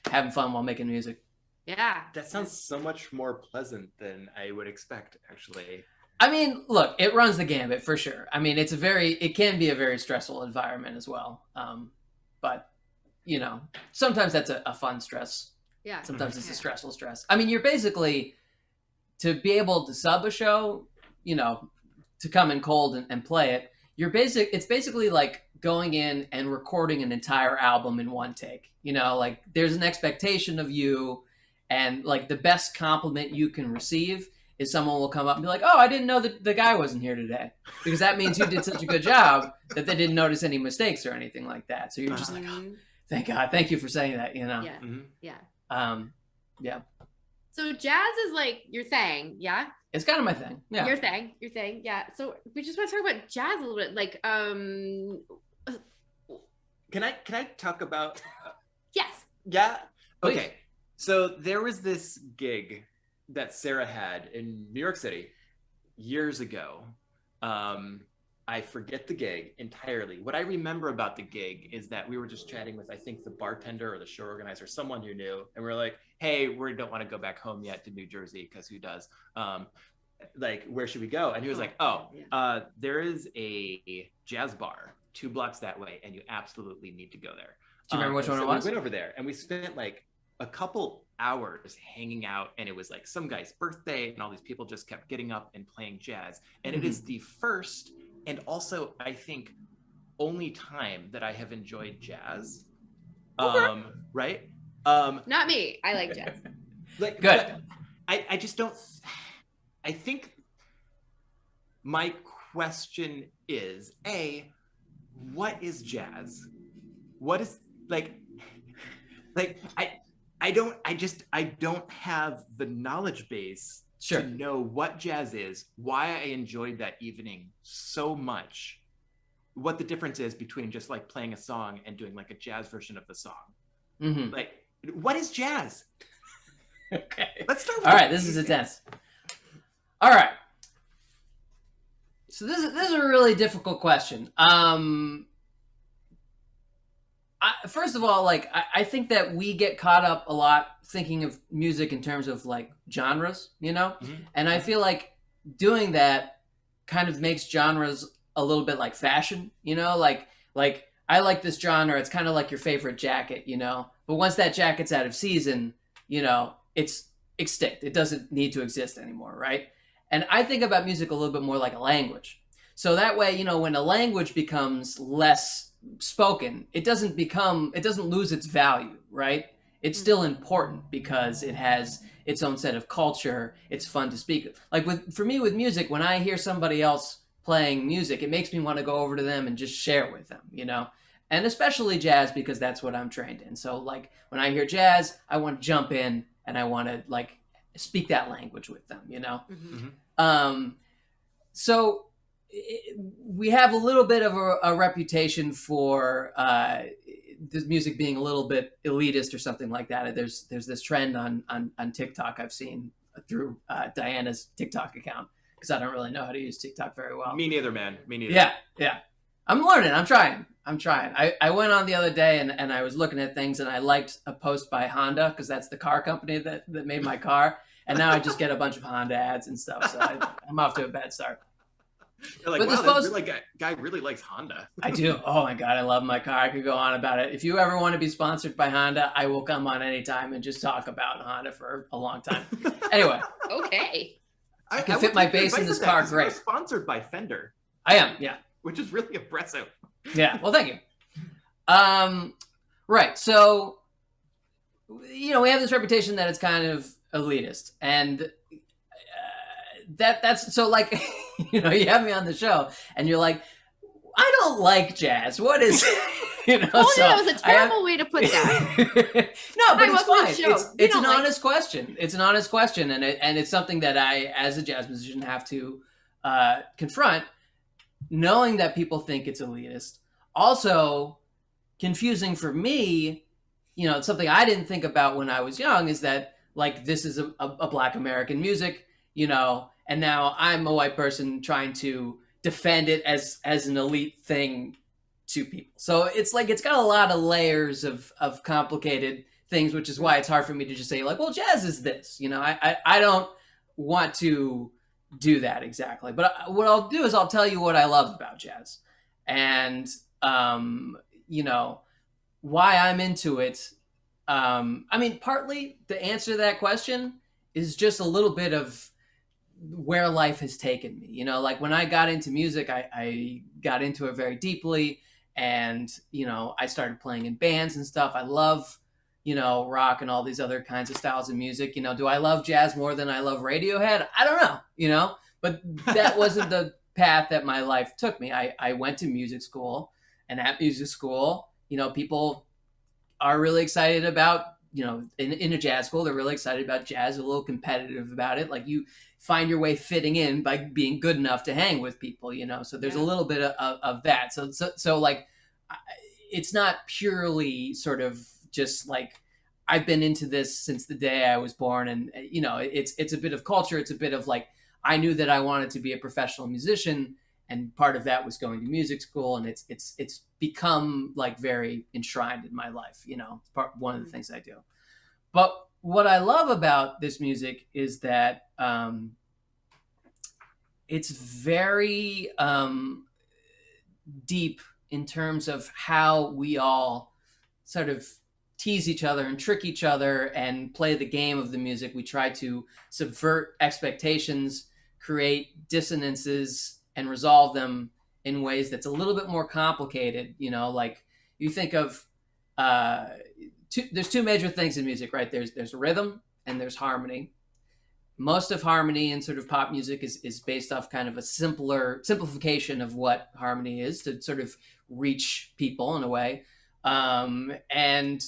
having fun while making music. Yeah. That sounds so much more pleasant than I would expect, actually. I mean, look, it runs the gambit for sure. I mean, it can be a very stressful environment as well. But sometimes that's a fun stress. Yeah. Sometimes it's a stressful stress. I mean, you're basically, to be able to sub a show, to come in cold and play it, it's basically like going in and recording an entire album in one take. Like, there's an expectation of you, and like the best compliment you can receive is someone will come up and be like, "Oh, I didn't know that the guy wasn't here today," because that means you did such a good job that they didn't notice any mistakes or anything like that. So you're just like, "Oh, thank God, thank you for saying that." Yeah. Mm-hmm. Yeah. Yeah. So jazz is like your thing, yeah? It's kind of my thing. Yeah. Your thing, yeah. So we just want to talk about jazz a little bit. Like, Can I talk about? Yes. Yeah. Please. Okay. So there was this gig that Sarah had in New York City years ago. I forget the gig entirely. What I remember about the gig is that we were just chatting with, I think, the bartender or the show organizer, someone who knew, and we are like, "Hey, we don't want to go back home yet to New Jersey, because who does? Like, where should we go?" And he was like, there is a jazz bar 2 blocks that way, and you absolutely need to go there. Do you remember which one so it was? We went over there, and we spent like a couple hours hanging out, and it was like some guy's birthday, and all these people just kept getting up and playing jazz. And it is the first, and also I think only time that I have enjoyed jazz. Okay. Right? Not me. I like jazz. Like, Good. I just don't. I think my question is, what is jazz? What is like I don't have the knowledge base Sure. to know what jazz is, why I enjoyed that evening so much, what the difference is between just like playing a song and doing like a jazz version of the song. Mm-hmm. Like, what is jazz? Okay. Let's start with All right, this is intense. All right. So this is a really difficult question. First of all, like, I think that we get caught up a lot thinking of music in terms of like genres, Mm-hmm. and I feel like doing that kind of makes genres a little bit like fashion, you know, like I like this genre. It's kind of like your favorite jacket, you know, but once that jacket's out of season, you know, it's extinct. It doesn't need to exist anymore, right? And I think about music a little bit more like a language. So that way, you know, when a language becomes less spoken, it doesn't lose its value, right? It's still important because it has its own set of culture. It's fun to speak. Like for me with music, when I hear somebody else playing music, it makes me want to go over to them and just share with them, you know? And especially jazz, because that's what I'm trained in. So like when I hear jazz, I want to jump in and I want to like speak that language with them, you know? So we have a little bit of a reputation for this music being a little bit elitist or something like that. There's this trend on TikTok I've seen through Diana's TikTok account, because I don't really know how to use TikTok very well. Me neither, man. Me neither. Yeah. I'm learning. I'm trying. I went on the other day and I was looking at things and I liked a post by Honda, because that's the car company that made my car. And now I just get a bunch of Honda ads and stuff. So I'm off to a bad start. You're like, But wow, that guy really likes Honda. I do. Oh my God, I love my car. I could go on about it. If you ever want to be sponsored by Honda, I will come on anytime and just talk about Honda for a long time. Anyway. Okay. I can fit my bass in this car great. You're sponsored by Fender. I am, yeah. Which is really impressive. Yeah, well, thank you. Right, so, you know, we have this reputation that it's kind of elitist. And that's, so like, you know, you have me on the show and you're like, I don't like jazz. What is you know? Oh, so that was a terrible way to put that. No, but it's fine. It's an like... honest question. It's an honest question, and it's something that I, as a jazz musician, have to confront, knowing that people think it's elitist. Also, confusing for me, you know, it's something I didn't think about when I was young, is that like this is a Black American music, you know, and now I'm a white person trying to defend it as an elite thing to people. So it's like, it's got a lot of layers of complicated things, which is why it's hard for me to just say like, well, jazz is this, you know. I don't want to do that exactly, but what I'll do is I'll tell you what I love about jazz, and you know, why I'm into it. I mean, partly the answer to that question is just a little bit of where life has taken me. You know, like when I got into music, I got into it very deeply, and, you know, I started playing in bands and stuff. I love, you know, rock and all these other kinds of styles of music. You know, do I love jazz more than I love Radiohead? I don't know, you know, but that wasn't the path that my life took me. I went to music school, and at music school, you know, people are really excited about, you know, in a jazz school, they're really excited about jazz, a little competitive about it. Like you find your way fitting in by being good enough to hang with people, you know? So there's a little bit of that. So like, it's not purely sort of just like, I've been into this since the day I was born. And, you know, it's a bit of culture. It's a bit of like, I knew that I wanted to be a professional musician, and part of that was going to music school. And it's become like very enshrined in my life, you know, it's one of the things I do. But what I love about this music is that it's very deep in terms of how we all sort of tease each other and trick each other and play the game of the music. We try to subvert expectations, create dissonances, and resolve them in ways that's a little bit more complicated. You know, like you think of there's two major things in music, right? There's rhythm and there's harmony. Most of harmony in sort of pop music is based off kind of a simplification of what harmony is, to sort of reach people in a way. And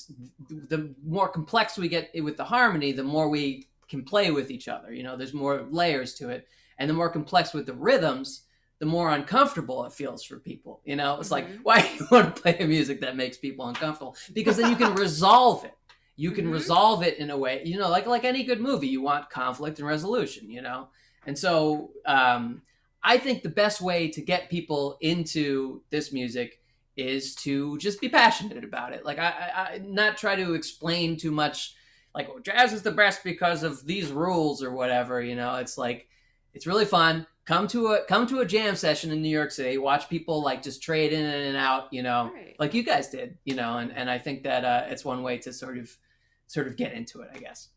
the more complex we get with the harmony, the more we can play with each other. You know, there's more layers to it. And the more complex with the rhythms, the more uncomfortable it feels for people. You know, it's like, why do you want to play music that makes people uncomfortable? Because then you can resolve it. You can resolve it in a way, you know, like any good movie, you want conflict and resolution, you know? And so I think the best way to get people into this music is to just be passionate about it. Like I not try to explain too much, like, oh, jazz is the best because of these rules or whatever, you know? It's like, it's really fun. come to a jam session in New York City, watch people like just trade in and out, Right. like you guys did, and I think that it's one way to sort of get into it, I guess.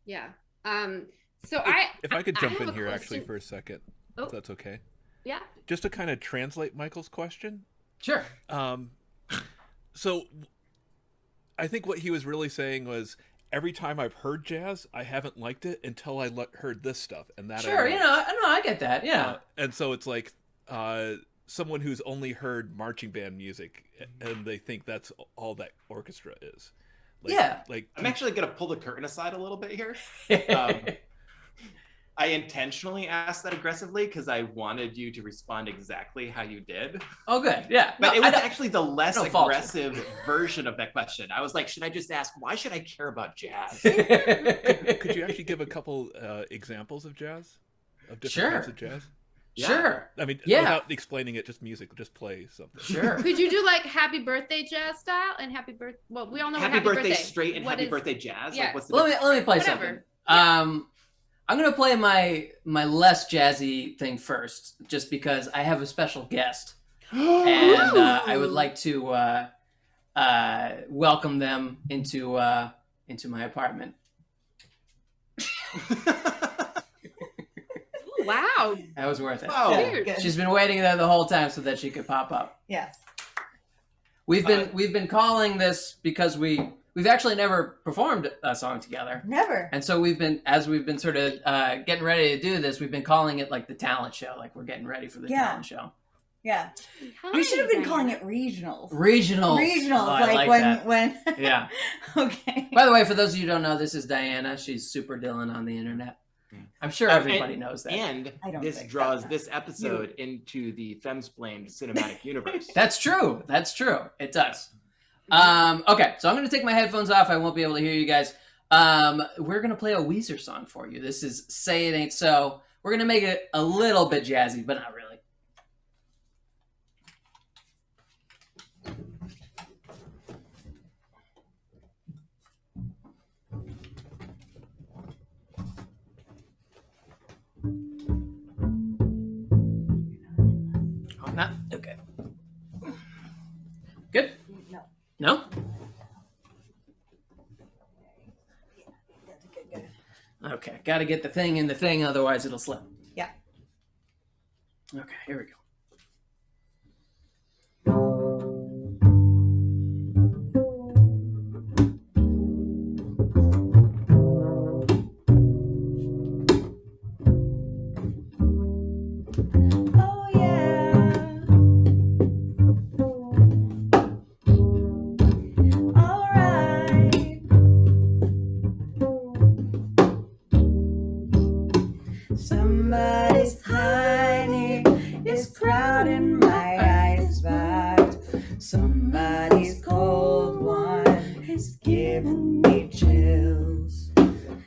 Yeah. So if I could jump have in a here actually question. for a second, Oh. if that's okay. Yeah. Just to kind of translate Michael's question. Sure. So I think what he was really saying was, every time I've heard jazz, I haven't liked it until I heard this stuff, and that. Sure, I get that. Yeah. And so it's like someone who's only heard marching band music, and they think that's all that orchestra is. Like I'm actually gonna pull the curtain aside a little bit here. I intentionally asked that aggressively because I wanted you to respond exactly how you did. Oh, good. Yeah. But it was actually the less fault you. aggressive version of that question. I was like, should I just ask, why should I care about jazz? Could you actually give a couple examples of jazz? Of different types of jazz? Yeah. Sure. I mean, without explaining it, just music, just play something. Sure. Could you do like Happy Birthday jazz style and Happy Birthday? Well, we all know Happy what birthday straight and What happy is- birthday jazz. Yeah. Like, what's the Let me play Whatever. something. I'm gonna play my less jazzy thing first, just because I have a special guest, and I would like to welcome them into my apartment. Wow. That was worth it. Wow. Weird. She's been waiting there the whole time so that she could pop up. Yes. We've been calling this because we've actually never performed a song together. Never. And so we've been sort of getting ready to do this, we've been calling it like the talent show. Like we're getting ready for the talent show. Yeah. We should have been calling it regionals. Regionals. Regionals. Oh, I like that. when Yeah. Okay. By the way, for those of you who don't know, this is Diana. She's Super Dylan on the internet. I'm sure everybody knows that. And this draws this episode into the Femsplained cinematic universe. That's true. That's true. It does. Okay, so I'm going to take my headphones off. I won't be able to hear you guys. We're going to play a Weezer song for you. This is Say It Ain't So. We're going to make it a little bit jazzy, but not really. Oh, not? Okay. Good? No. No? Good. Okay, gotta get the thing in the thing, otherwise it'll slip. Yeah. Okay, here we go. Oh yeah. All right. Somebody's honey is crowding my icebox. Somebody's cold one is giving me chills.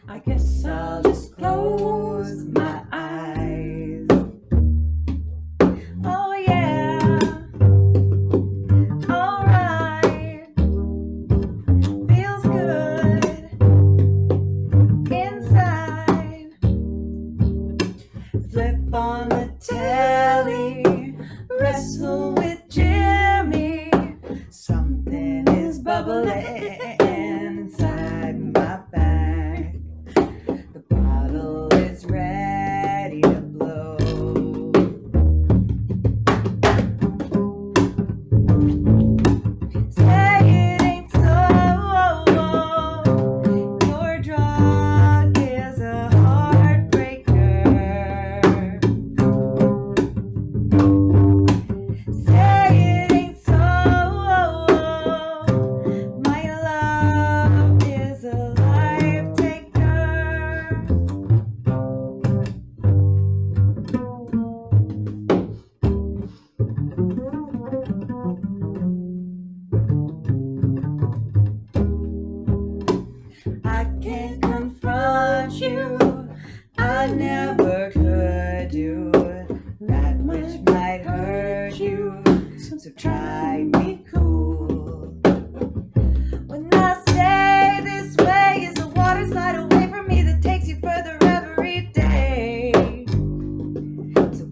I guess I'll just close my eyes. Oh yeah. All right. Feels good inside. Flip on the telly, wrestle with Jimmy. Something is bubbling inside my bag. The bottle is ready to blow. Say it ain't so. Your drug is a heartbreaker. Say it ain't so. My love is a life taker. I can't confront you. I never could do it. That much might hurt you. So try me cool. When I say this way is a water slide away from me that takes you further every day. So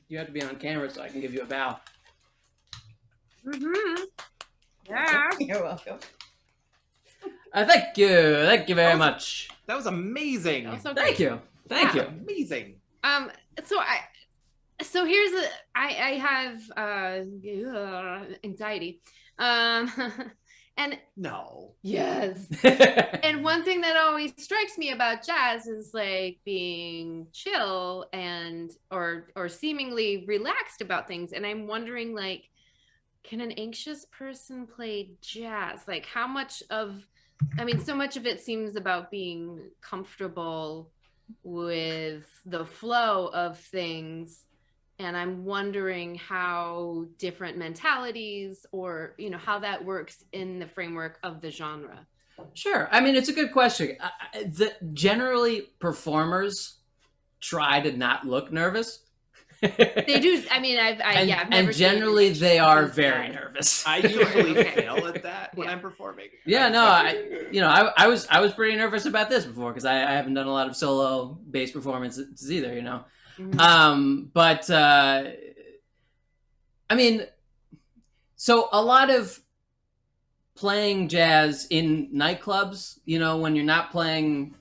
You have to be on camera so I can give you a bow. Mm-hmm. Yeah. You're welcome. Thank you. Thank you very much. That was amazing. That was so Thank great. you. Thank you. Amazing. So here's I have anxiety. And no. Yes. And one thing that always strikes me about jazz is like being chill and or seemingly relaxed about things. And I'm wondering, like, can an anxious person play jazz? Like, how much of, I mean, so much of it seems about being comfortable with the flow of things. And I'm wondering how different mentalities or, you know, how that works in the framework of the genre. Sure. I mean, it's a good question. Generally, performers try to not look nervous. They do. I mean, I've never and generally they are very nervous. I usually fail at that when I'm performing. Yeah, no, I was pretty nervous about this before because I haven't done a lot of solo bass performances either, you know. Mm-hmm. But I mean, so a lot of playing jazz in nightclubs, you know, when you're not playing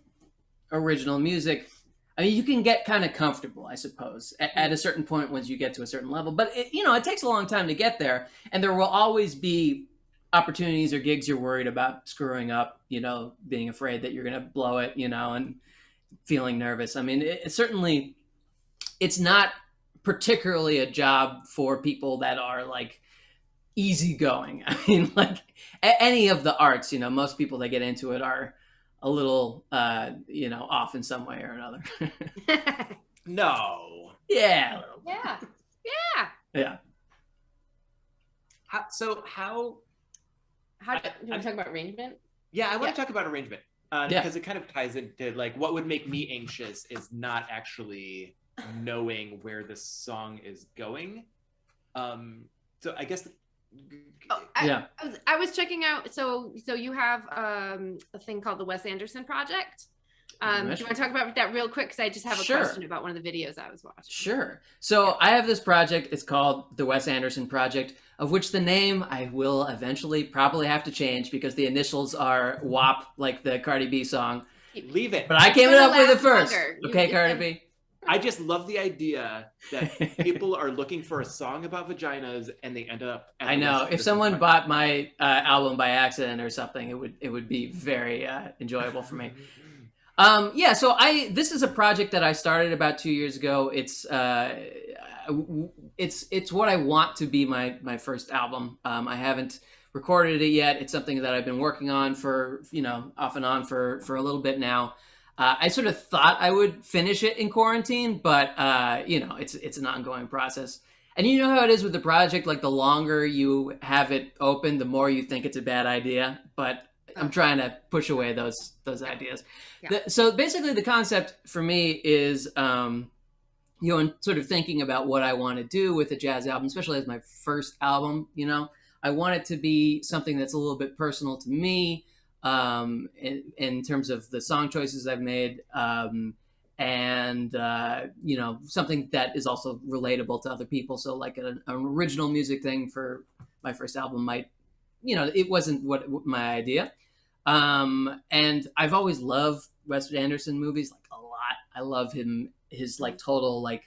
original music, I mean, you can get kind of comfortable, I suppose, at a certain point once you get to a certain level. But, it takes a long time to get there. And there will always be opportunities or gigs you're worried about screwing up, you know, being afraid that you're going to blow it, you know, and feeling nervous. I mean, it's not particularly a job for people that are like easygoing. I mean, like any of the arts, you know, most people that get into it are a little, off in some way or another. No. Yeah. Yeah. Yeah. How do you want to talk about arrangement? Yeah, I want to talk about arrangement Yeah. because it kind of ties into like what would make me anxious is not actually knowing where the song is going. So I guess. I was checking out. So you have a thing called the Wes Anderson Project. Do you want to talk about that real quick? Because I just have a question about one of the videos I was watching. Sure. So I have this project. It's called the Wes Anderson Project, of which the name I will eventually probably have to change because the initials are WAP, like the Cardi B song. Leave it. But I came up with it first. Okay, Cardi B. I just love the idea that people are looking for a song about vaginas and they end up. I know. If someone bought my album by accident or something, it would be very enjoyable for me. So this is a project that I started about 2 years ago. It's what I want to be my first album. I haven't recorded it yet. It's something that I've been working on for, off and on for a little bit now. I sort of thought I would finish it in quarantine, but it's an ongoing process. And you know how it is with the project, like the longer you have it open, the more you think it's a bad idea. But I'm trying to push away those ideas. Yeah. So basically the concept for me is, in sort of thinking about what I want to do with a jazz album, especially as my first album, I want it to be something that's a little bit personal to me. In terms of the song choices I've made, and something that is also relatable to other people. So like an original music thing for my first album might, it wasn't my idea. And I've always loved Wes Anderson movies like a lot. I love his like total like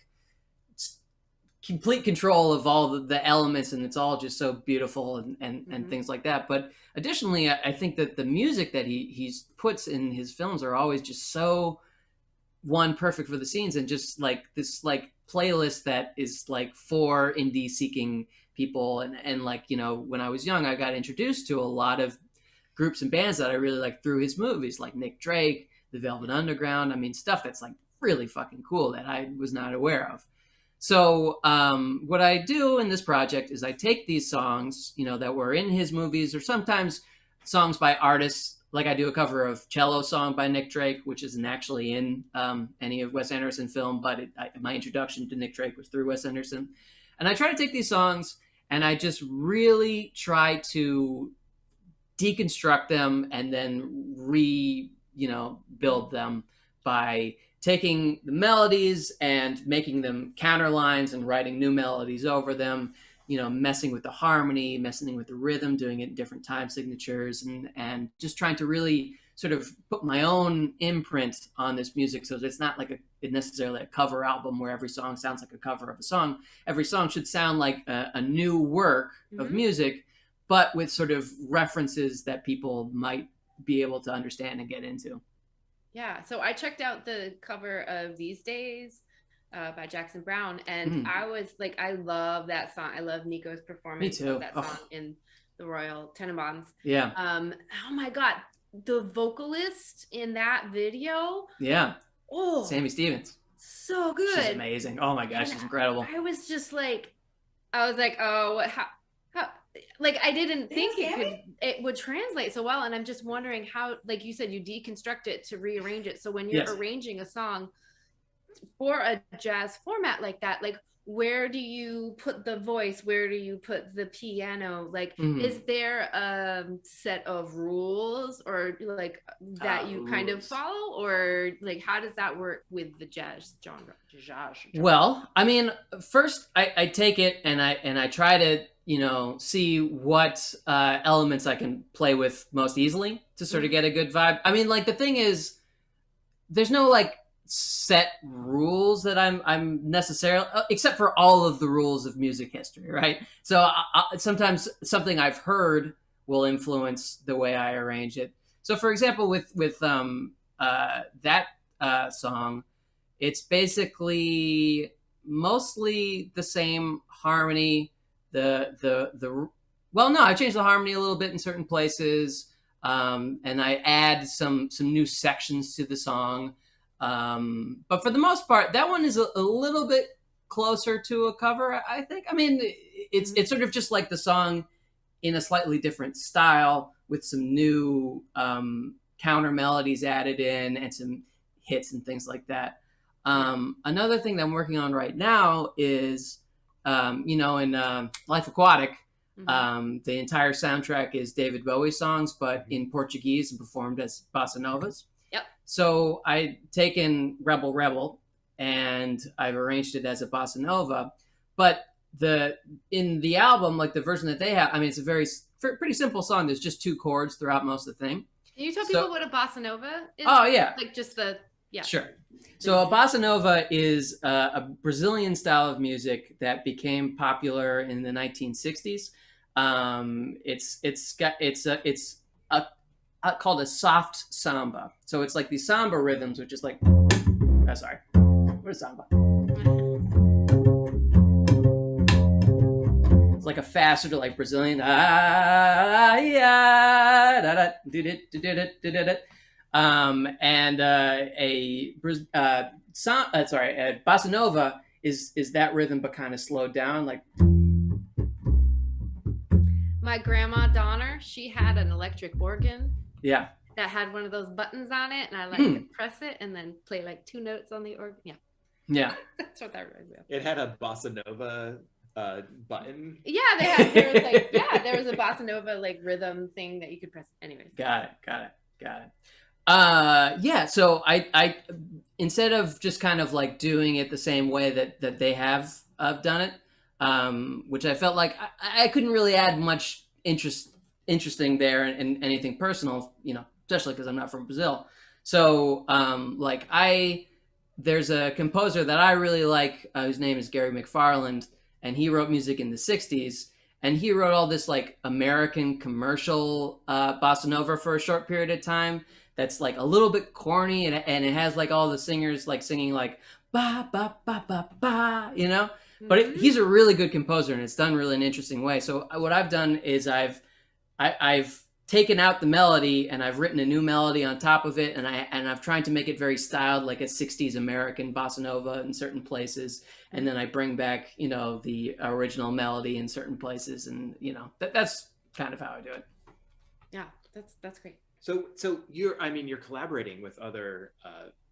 complete control of all the elements, and it's all just so beautiful and things like that. But additionally, I think that the music that he puts in his films are always just so perfect for the scenes, and just like this like playlist that is like for indie seeking people. And like, when I was young, I got introduced to a lot of groups and bands that I really liked through his movies, like Nick Drake, the Velvet Underground. I mean, stuff that's like really fucking cool that I was not aware of. So what I do in this project is I take these songs, you know, that were in his movies, or sometimes songs by artists. Like I do a cover of Cello Song by Nick Drake, which isn't actually in any of Wes Anderson film, but my introduction to Nick Drake was through Wes Anderson. And I try to take these songs and I just really try to deconstruct them and then build them by taking the melodies and making them counterlines and writing new melodies over them, you know, messing with the harmony, messing with the rhythm, doing it in different time signatures, and just trying to really sort of put my own imprint on this music, so that it's not like necessarily a cover album where every song sounds like a cover of a song. Every song should sound like a new work of music, but with sort of references that people might be able to understand and get into. Yeah, so I checked out the cover of These Days by Jackson Browne, and I was like, I love that song. I love Nico's performance of that song in the Royal Tenenbaums. Yeah. Oh my God, the vocalist in that video. Yeah. Oh, Sammy Stevens. So good. She's amazing. Oh my gosh, she's incredible. I was just like, oh, how like I didn't think it would translate so well, and I'm just wondering how, like you said, you deconstruct it to rearrange it. So when you're arranging a song for a jazz format like that, like where do you put the voice? Where do you put the piano? Like, is there a set of rules or like that you kind of follow, or like how does that work with the jazz genre? Well, I mean, first I take it and I try to, you know, see what elements I can play with most easily to sort of get a good vibe. I mean, like the thing is, there's no like set rules that I'm necessarily, except for all of the rules of music history, right? So sometimes something I've heard will influence the way I arrange it. So for example, with that song, it's basically mostly the same harmony. Well, no, I changed the harmony a little bit in certain places, and I add some new sections to the song. But for the most part, that one is a little bit closer to a cover, I think. I mean, it's sort of just like the song in a slightly different style with some new counter melodies added in and some hits and things like that. Another thing that I'm working on right now is, you know, in Life Aquatic, the entire soundtrack is David Bowie songs, but in Portuguese and performed as bossa novas. So I've taken Rebel Rebel and I've arranged it as a bossa nova, but in the album, like the version that they have, I mean, it's a pretty simple song. There's just 2 chords throughout most of the thing. Can you tell people what a bossa nova is? Oh yeah, like just the Sure. So a bossa nova is a Brazilian style of music that became popular in the 1960s. It's called a soft samba. So it's like these samba rhythms, which is like, what is samba? It's like a faster to like Brazilian. And a bossa nova is that rhythm, but kind of slowed down, like. My grandma Donner, she had an electric organ. Yeah. That had one of those buttons on it, and I like to press it and then play like 2 notes on the organ. Yeah. Yeah. That's what that reminds me of. It had a bossa nova button. Yeah, there was a bossa nova like rhythm thing that you could press. Anyways. Got it. Yeah. So I instead of just kind of like doing it the same way that they have done it, which I felt like I couldn't really add much interesting there and anything personal, you know, especially because I'm not from Brazil. So there's a composer that I really like, whose name is Gary McFarland, and he wrote music in the 60s, and he wrote all this like American commercial bossa nova for a short period of time that's like a little bit corny, and it has like all the singers like singing like ba ba ba ba ba, you know. But he's a really good composer, and it's done really in an interesting way. So what I've done is I've taken out the melody and I've written a new melody on top of it, and I've tried to make it very styled like a 60s American bossa nova in certain places, and then I bring back, you know, the original melody in certain places, and you know, that's kind of how I do it. Yeah, that's great. So you're collaborating with other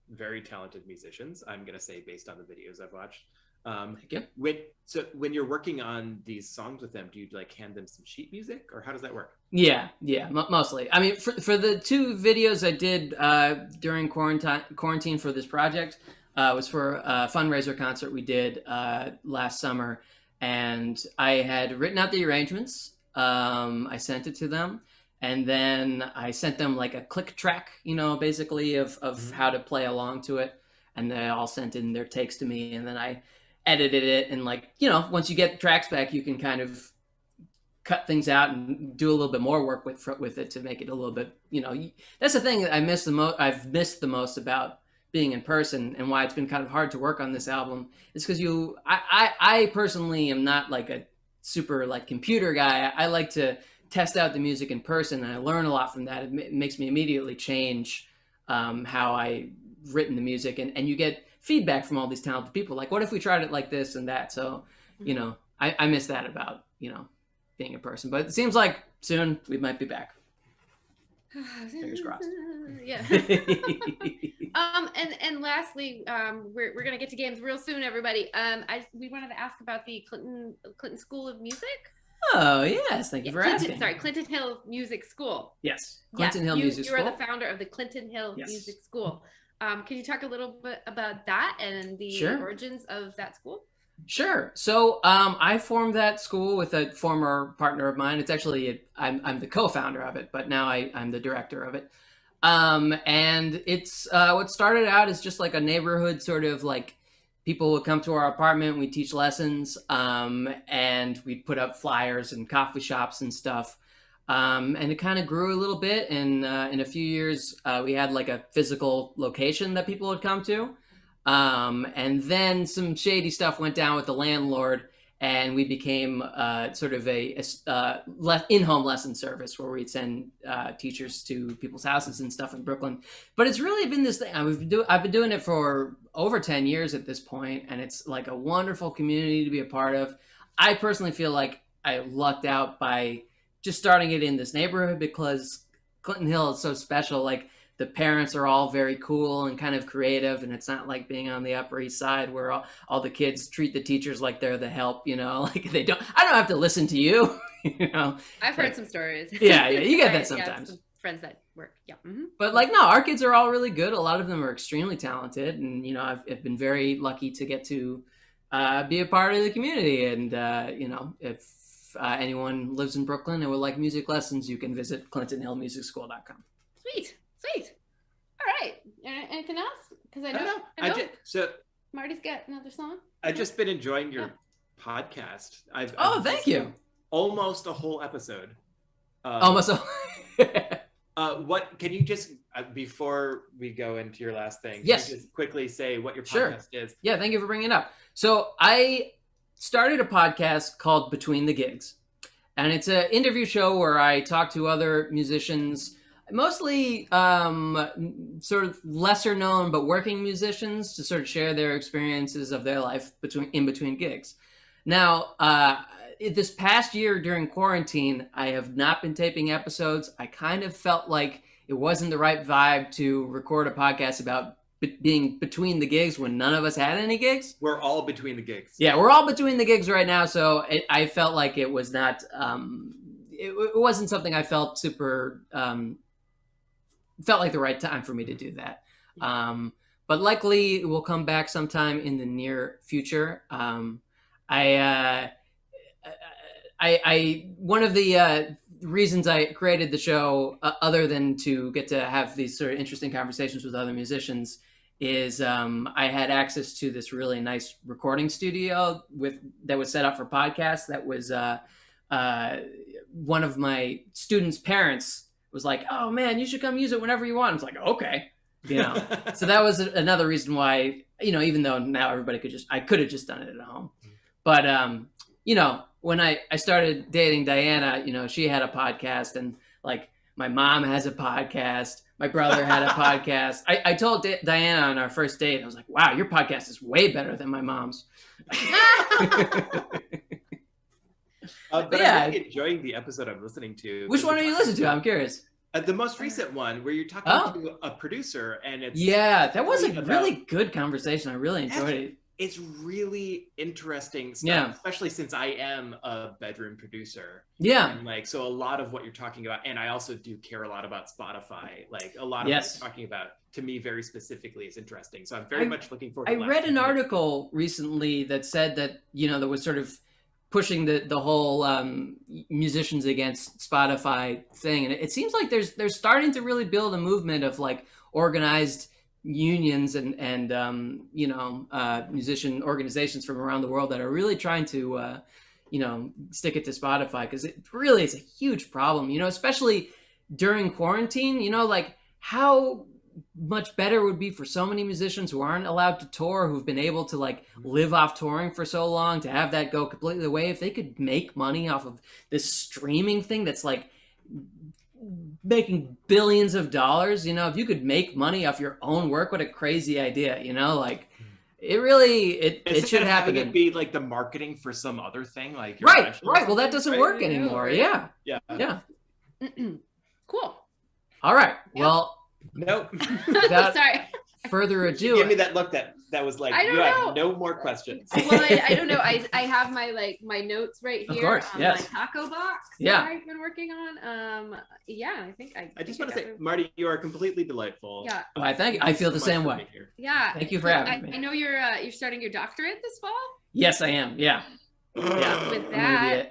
very talented musicians, I'm gonna say, based on the videos I've watched. Thank you. When you're working on these songs with them, do you like hand them some sheet music, or how does that work? Yeah, mostly. I mean, for the 2 videos I did during quarantine for this project, was for a fundraiser concert we did last summer, and I had written out the arrangements. I sent it to them, and then I sent them like a click track, you know, basically of how to play along to it, and they all sent in their takes to me, and then I edited it, and like, you know, once you get the tracks back, you can kind of cut things out and do a little bit more work with it to make it a little bit, you know, that's the thing that I've missed the most about being in person, and why it's been kind of hard to work on this album, is because I personally am not like a super like computer guy. I like to test out the music in person, and I learn a lot from that. It makes me immediately change how I written the music, and you get feedback from all these talented people, like, what if we tried it like this and that? So, you know, I miss that about, you know, being in person, but it seems like soon we might be back. Fingers crossed. Yeah. And lastly, we're gonna get to games real soon, everybody. We wanted to ask about the Clinton School of Music. Oh yes, thank you for asking. Clinton Hill Music School. Yes, Clinton Hill Music School. You are the founder of the Clinton Hill Music School. Can you talk a little bit about that and the origins of that school? Sure. So I formed that school with a former partner of mine. It's actually, I'm the co-founder of it, but now I'm the director of it. And it's what started out as just like a neighborhood sort of like, people would come to our apartment, we'd teach lessons, and we'd put up flyers in coffee shops and stuff. And it kind of grew a little bit, and in a few years, we had like a physical location that people would come to. And then some shady stuff went down with the landlord, and we became sort of a in-home lesson service where we'd send teachers to people's houses and stuff in Brooklyn. But it's really been this thing. I've been doing it for over 10 years at this point, and it's like a wonderful community to be a part of. I personally feel like I lucked out by just starting it in this neighborhood, because Clinton Hill is so special. Like, the parents are all very cool and kind of creative, and it's not like being on the Upper East Side where all the kids treat the teachers like they're the help, you know, like I don't have to listen to you, you know. I've heard some stories. Yeah, you get that sometimes. Some friends that work, yeah. Mm-hmm. But like, no, our kids are all really good. A lot of them are extremely talented, and you know, I've been very lucky to get to be a part of the community. And you know, if anyone lives in Brooklyn and would like music lessons, you can visit ClintonHillMusicSchool.com. Sweet. All right. Anything else? Because I know. So Marty's got another song. I've just been enjoying your podcast. I've thank you. Almost a whole episode. What can you just before we go into your last thing? Yes. Can you just quickly say what your podcast is? Yeah. Thank you for bringing it up. So I started a podcast called Between the Gigs, and it's an interview show where I talk to other musicians, mostly sort of lesser known but working musicians, to sort of share their experiences of their life in between gigs. Now, this past year during quarantine, I have not been taping episodes. I kind of felt like it wasn't the right vibe to record a podcast about being between the gigs when none of us had any gigs. We're all between the gigs. Yeah, we're all between the gigs right now. So I felt like it was not, it wasn't something I felt super, felt like the right time for me to do that. But likely it will come back sometime in the near future. One of the reasons I created the show, other than to get to have these sort of interesting conversations with other musicians, is I had access to this really nice recording studio that was set up for podcasts. That was one of my students' parents was like, "Oh man, you should come use it whenever you want." I was like, "Okay," you know. So that was another reason why, you know, even though now everybody I could have just done it at home, but you know, when I started dating Diana, you know, she had a podcast, and like My mom has a podcast. My brother had a podcast. I told Diana on our first date, I was like, wow, your podcast is way better than my mom's. But yeah. I'm really enjoying the episode I'm listening to. Which one are you listening to? I'm curious. The most recent one where you're talking to a producer and it's that was a about- really good conversation. I really enjoyed it. It's really interesting stuff, Yeah. especially since I am a bedroom producer. Yeah. And like, so a lot of what you're talking about, and I also do care a lot about Spotify. Like a lot of Yes. what you're talking about to me very specifically is interesting. So I'm very much looking forward to I read an article recently that said that, that was sort of pushing the whole musicians against Spotify thing. And it seems like they're starting to really build a movement of like organized unions and musician organizations from around the world that are really trying to stick it to Spotify, because it really is a huge problem, especially during quarantine. Like how much better it would be for so many musicians who aren't allowed to tour, who've been able to like live off touring for so long, to have that go completely away. If they could make money off of this streaming thing that's like making billions of dollars, if you could make money off your own work, what a crazy idea, like it really, it should happen. It be like the marketing for some other thing, like right. Well, that doesn't work anymore. Yeah. Cool. All right. Well, nope. Without Sorry. further ado, give me that look that was like, I don't you know. have no more questions. Well, I don't know. I have my notes right Of here course, on yes. my taco box Yeah. that I've been working on. I think I just want to say, Marty, you are completely delightful. Yeah. I think I feel the So same much way. for being here. Yeah. Thank you for So having me. I know you're starting your doctorate this fall. Yes, I am. Yeah. Yeah. With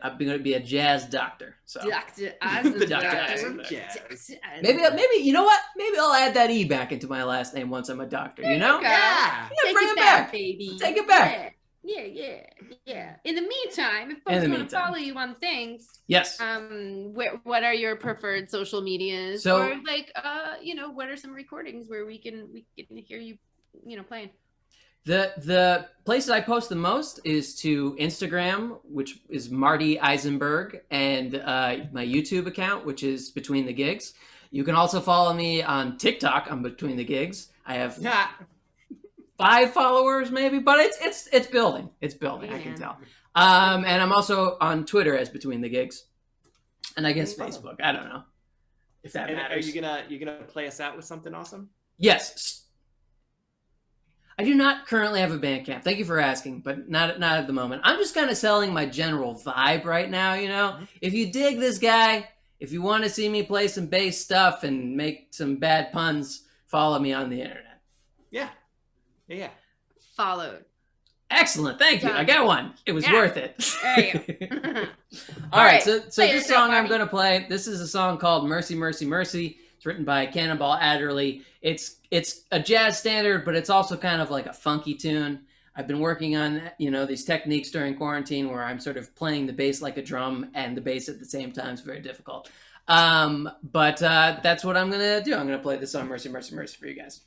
I'm going to be a jazz doctor. So Dr. Isenberg. Dr. maybe you know what? Maybe I'll add that E back into my last name once I'm a doctor. Yeah. Yeah, Take bring it it back, back. baby. Take it back. Yeah. In the meantime, if In folks the want to meantime. follow you on things, Yes. what are your preferred social medias? So- or like, what are some recordings where we can hear you, playing? The places I post the most is to Instagram, which is Marty Isenberg, and my YouTube account, which is Between the Gigs. You can also follow me on TikTok on Between the Gigs. I have 5 followers maybe, but it's building. It's building, I can tell. And I'm also on Twitter as Between the Gigs, and I guess Facebook. I don't know if that And matters. are you gonna play us out with something awesome? Yes. I do not currently have a Bandcamp. Thank you for asking, but not at the moment. I'm just kind of selling my general vibe right now, If you dig this guy, if you want to see me play some bass stuff and make some bad puns, follow me on the internet. Yeah. Followed. Excellent. Thank you. I got one. It was worth it. There you go. All right. So Play this yourself, song I'm Marty. going to play, this is a song called Mercy, Mercy, Mercy. It's written by Cannonball Adderley. It's a jazz standard, but it's also kind of like a funky tune. I've been working on, these techniques during quarantine where I'm sort of playing the bass like a drum and the bass at the same time. It's very difficult. But that's what I'm going to do. I'm going to play this song, Mercy, Mercy, Mercy, for you guys.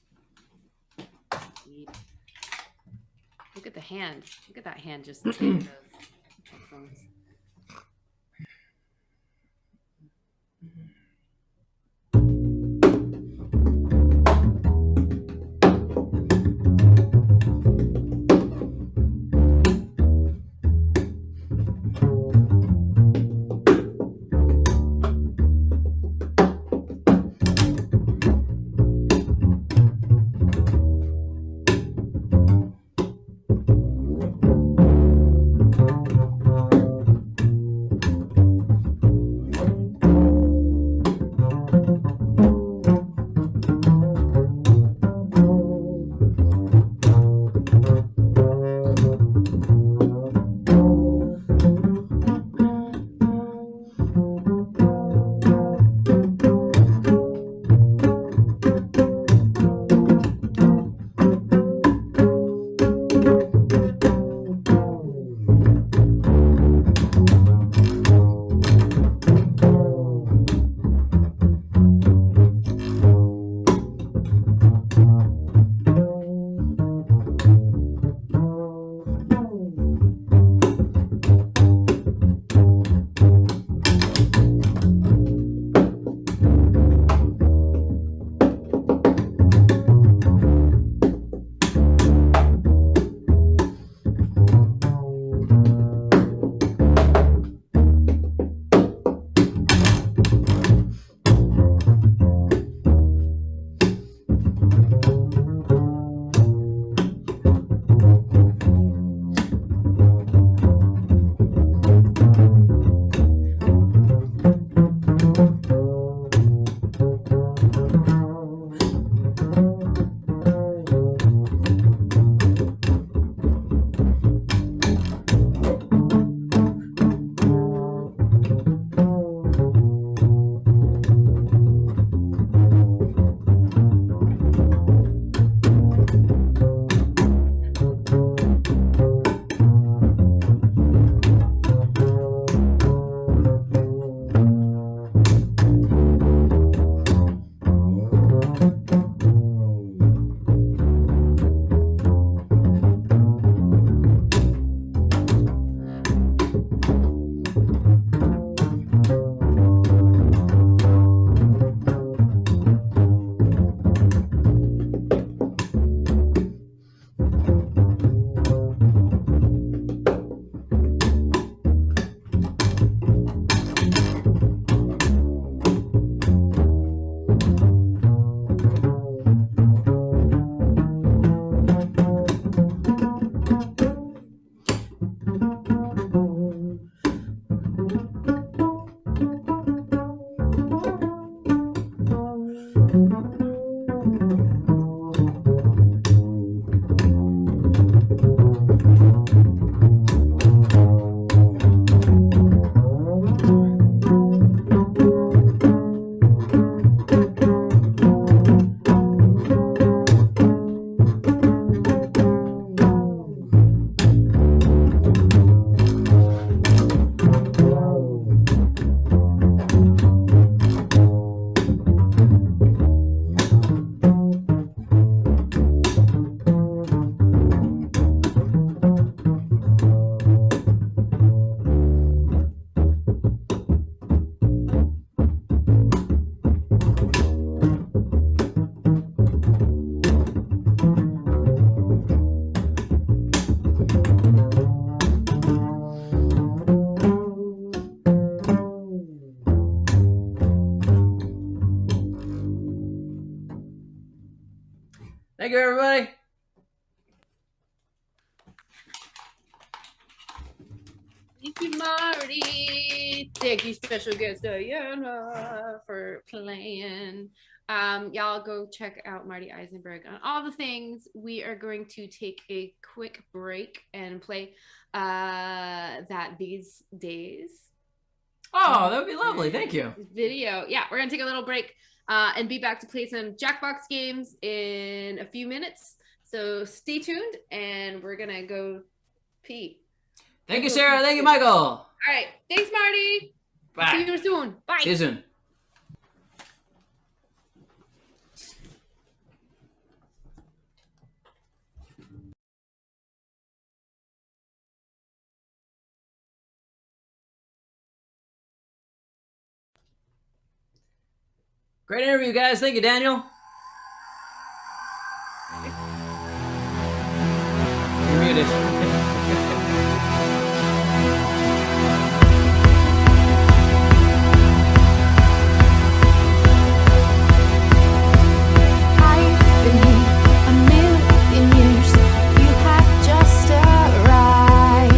Look at the hand. Look at that hand just taking those headphones. Thank you, everybody. Thank you, Marty. Thank you, special guest Diana, for playing. Y'all go check out Marty Isenberg on all the things. We are going to take a quick break and play That These Days. Oh, that would be lovely. Thank you. Video. Yeah, we're gonna take a little break and be back to play some Jackbox games in a few minutes. So stay tuned, and we're gonna go pee. Thank you, Sarah. Thank you, Michael. All right. Thanks, Marty. Bye. See you soon. Bye. See you soon. Great interview, guys. Thank you, Daniel. You're muted. I've been here a million years. You have just arrived.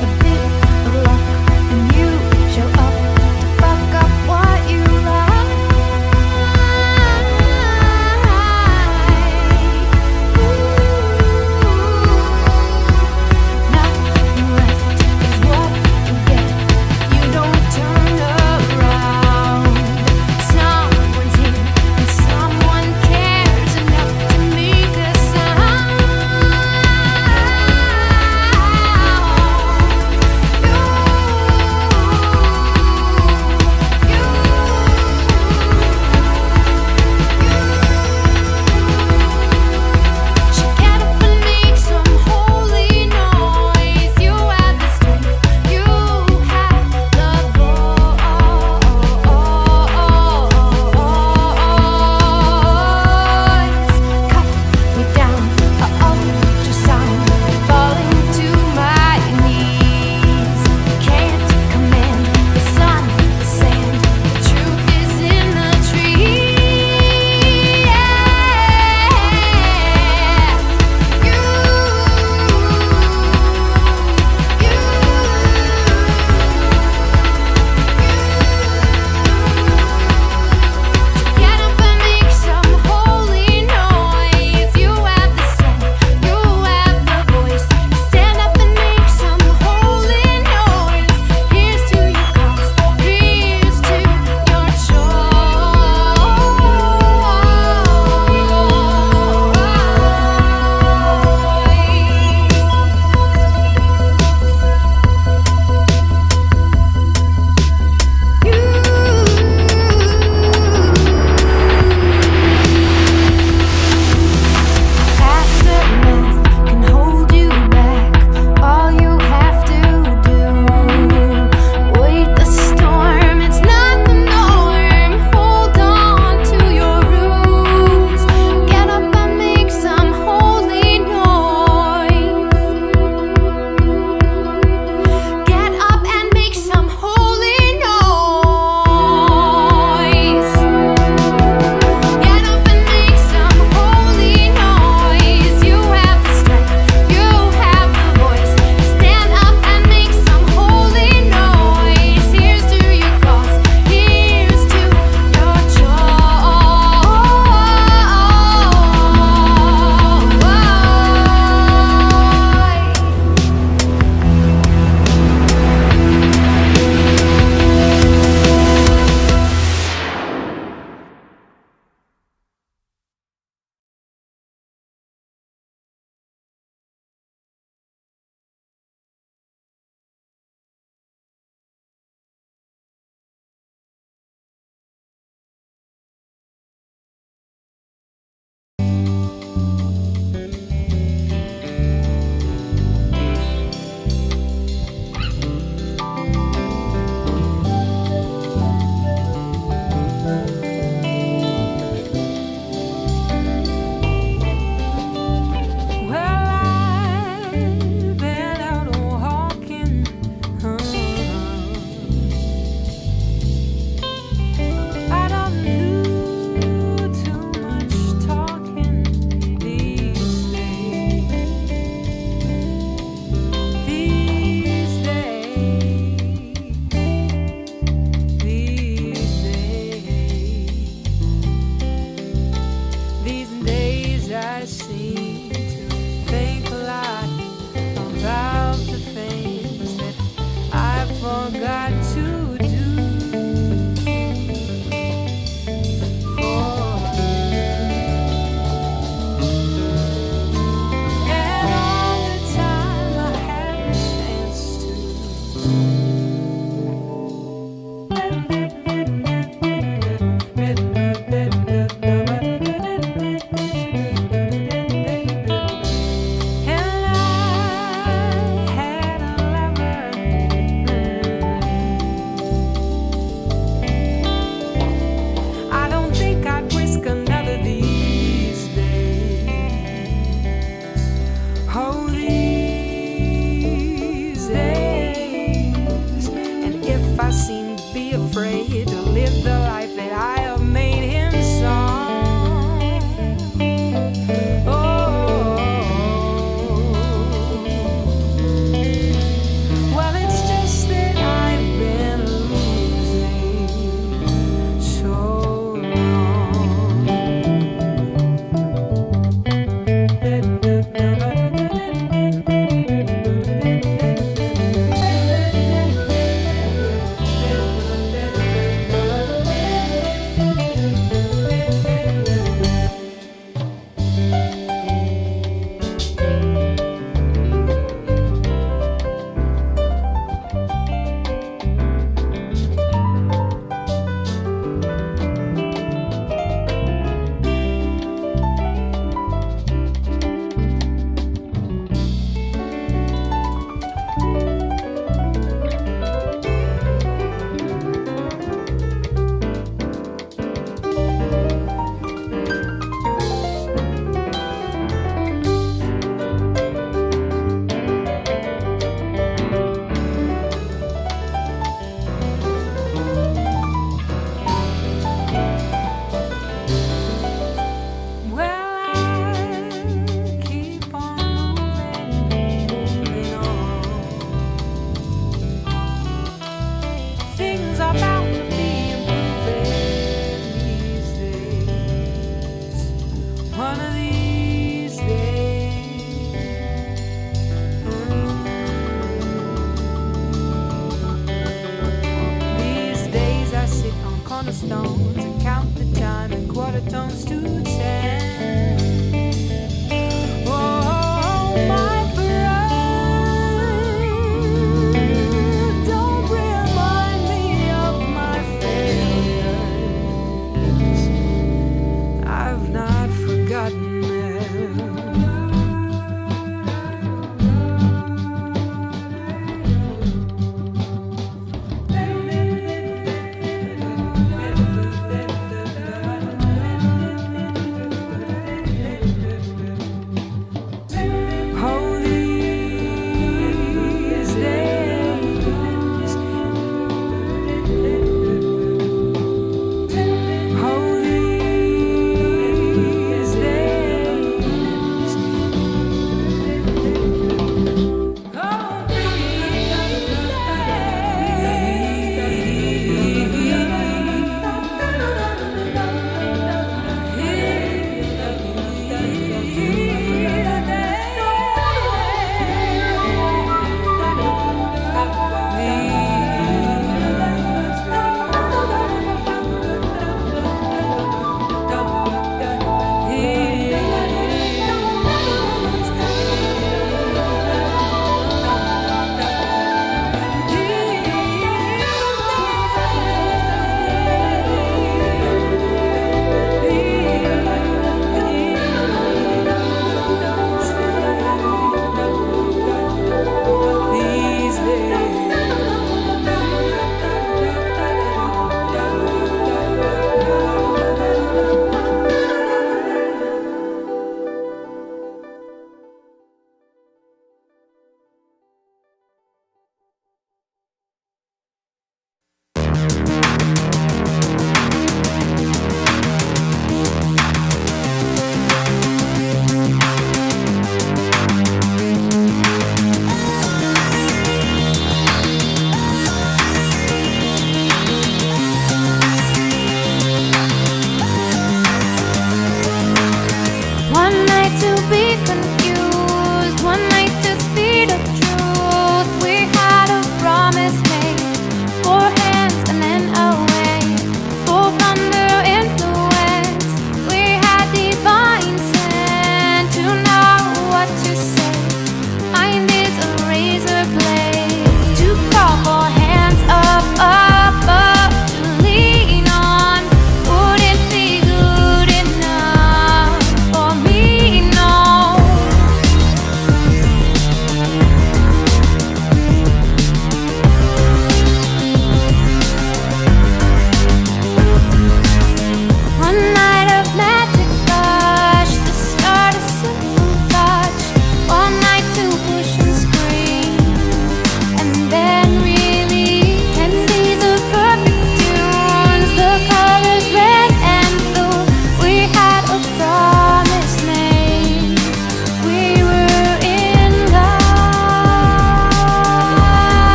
A bit of luck, and you show up to fuck up what you like. Nothing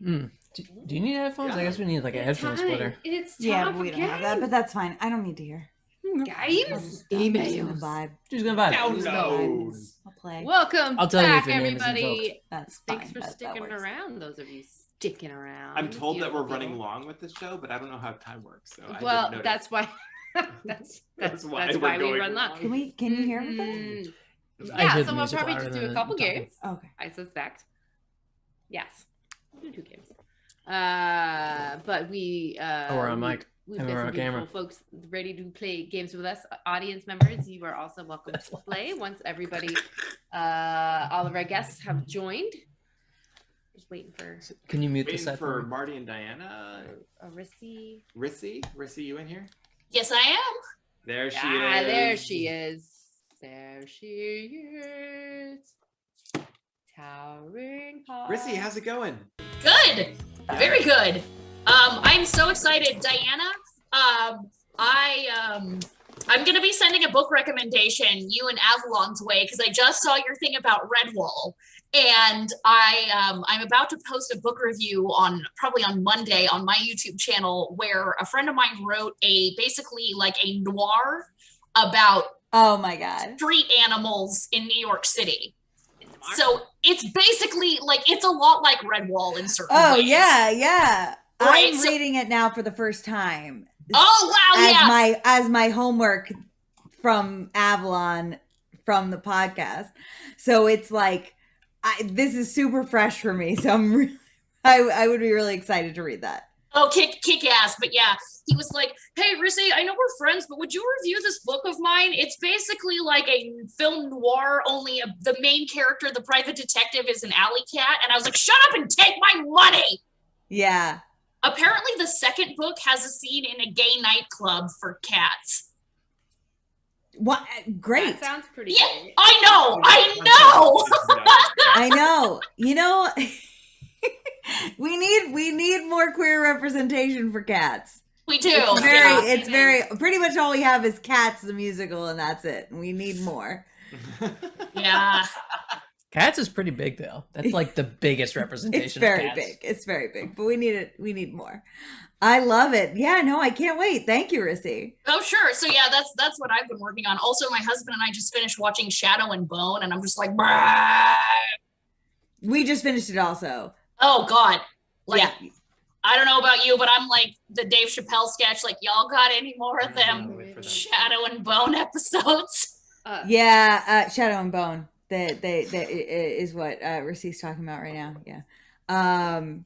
Do you need headphones? I guess we need like a headphone splitter. It's time Yeah, for but we don't have that, but that's fine. I don't need to hear. Games? I'm just gonna vibe. She's gonna vibe. I'll play. Welcome I'll tell you back, if your name is everybody. invoked. That's fine. Thanks for that sticking works. around, those of you sticking around. I'm told that we're Beautiful running people. long with this show, but I don't know how time works. So I Well, didn't notice. that's why. that's why why we're we going run long. long. Can you hear everything? I Yeah, hear so the we'll music probably louder just do a than couple talking. games. Okay. I suspect. Yes. We'll do 2 games. But we we're on mic. We've And got we're some on beautiful camera. folks ready to play games with us. Audience members, you are also welcome to play once everybody, all of our guests have joined. Just waiting for Can you mute the Waiting set for for me? Marty and Diana. Rissy. Rissy, you in here? Yes, I am. There she is. There she is. There she is. Towering high. Rissy, how's it going? Good. Very good. I'm so excited, Diana. I'm gonna be sending a book recommendation you and Avalon's way because I just saw your thing about Redwall, and I'm about to post a book review probably on Monday on my YouTube channel where a friend of mine wrote basically like a noir about Oh my god. street animals in New York City. So it's basically like it's a lot like Redwall in certain Oh ways. yeah. Right, I'm so- reading it now for the first time. Oh wow! As my homework from Avalon from the podcast. So it's like this is super fresh for me. So I would be really excited to read that. Oh, kick ass. But yeah, he was like, hey, Rissy, I know we're friends, but would you review this book of mine? It's basically like a film noir, only the main character, the private detective, is an alley cat. And I was like, shut up and take my money. Yeah. Apparently the second book has a scene in a gay nightclub for cats. What? Great. That sounds pretty Yeah, great. I know. You know, we need more queer representation for Cats. We do. It's very pretty much all we have is Cats the musical, and that's it. We need more. Yeah. Cats is pretty big though. That's like the biggest representation. It's very of cats. big. It's very big, but we need it. We need more. I love it. Yeah, no, I can't wait. Thank you, Rissy. Oh, sure. So yeah, that's what I've been working on. Also, my husband and I just finished watching Shadow and Bone, and I'm just like, "Brah." We just finished it also. Oh God. Like, Yeah. I don't know about you, but I'm like the Dave Chappelle sketch. Like, y'all got any more of them Shadow and Bone episodes? Shadow and Bone. That is what Rissy's talking about right now. Yeah. God,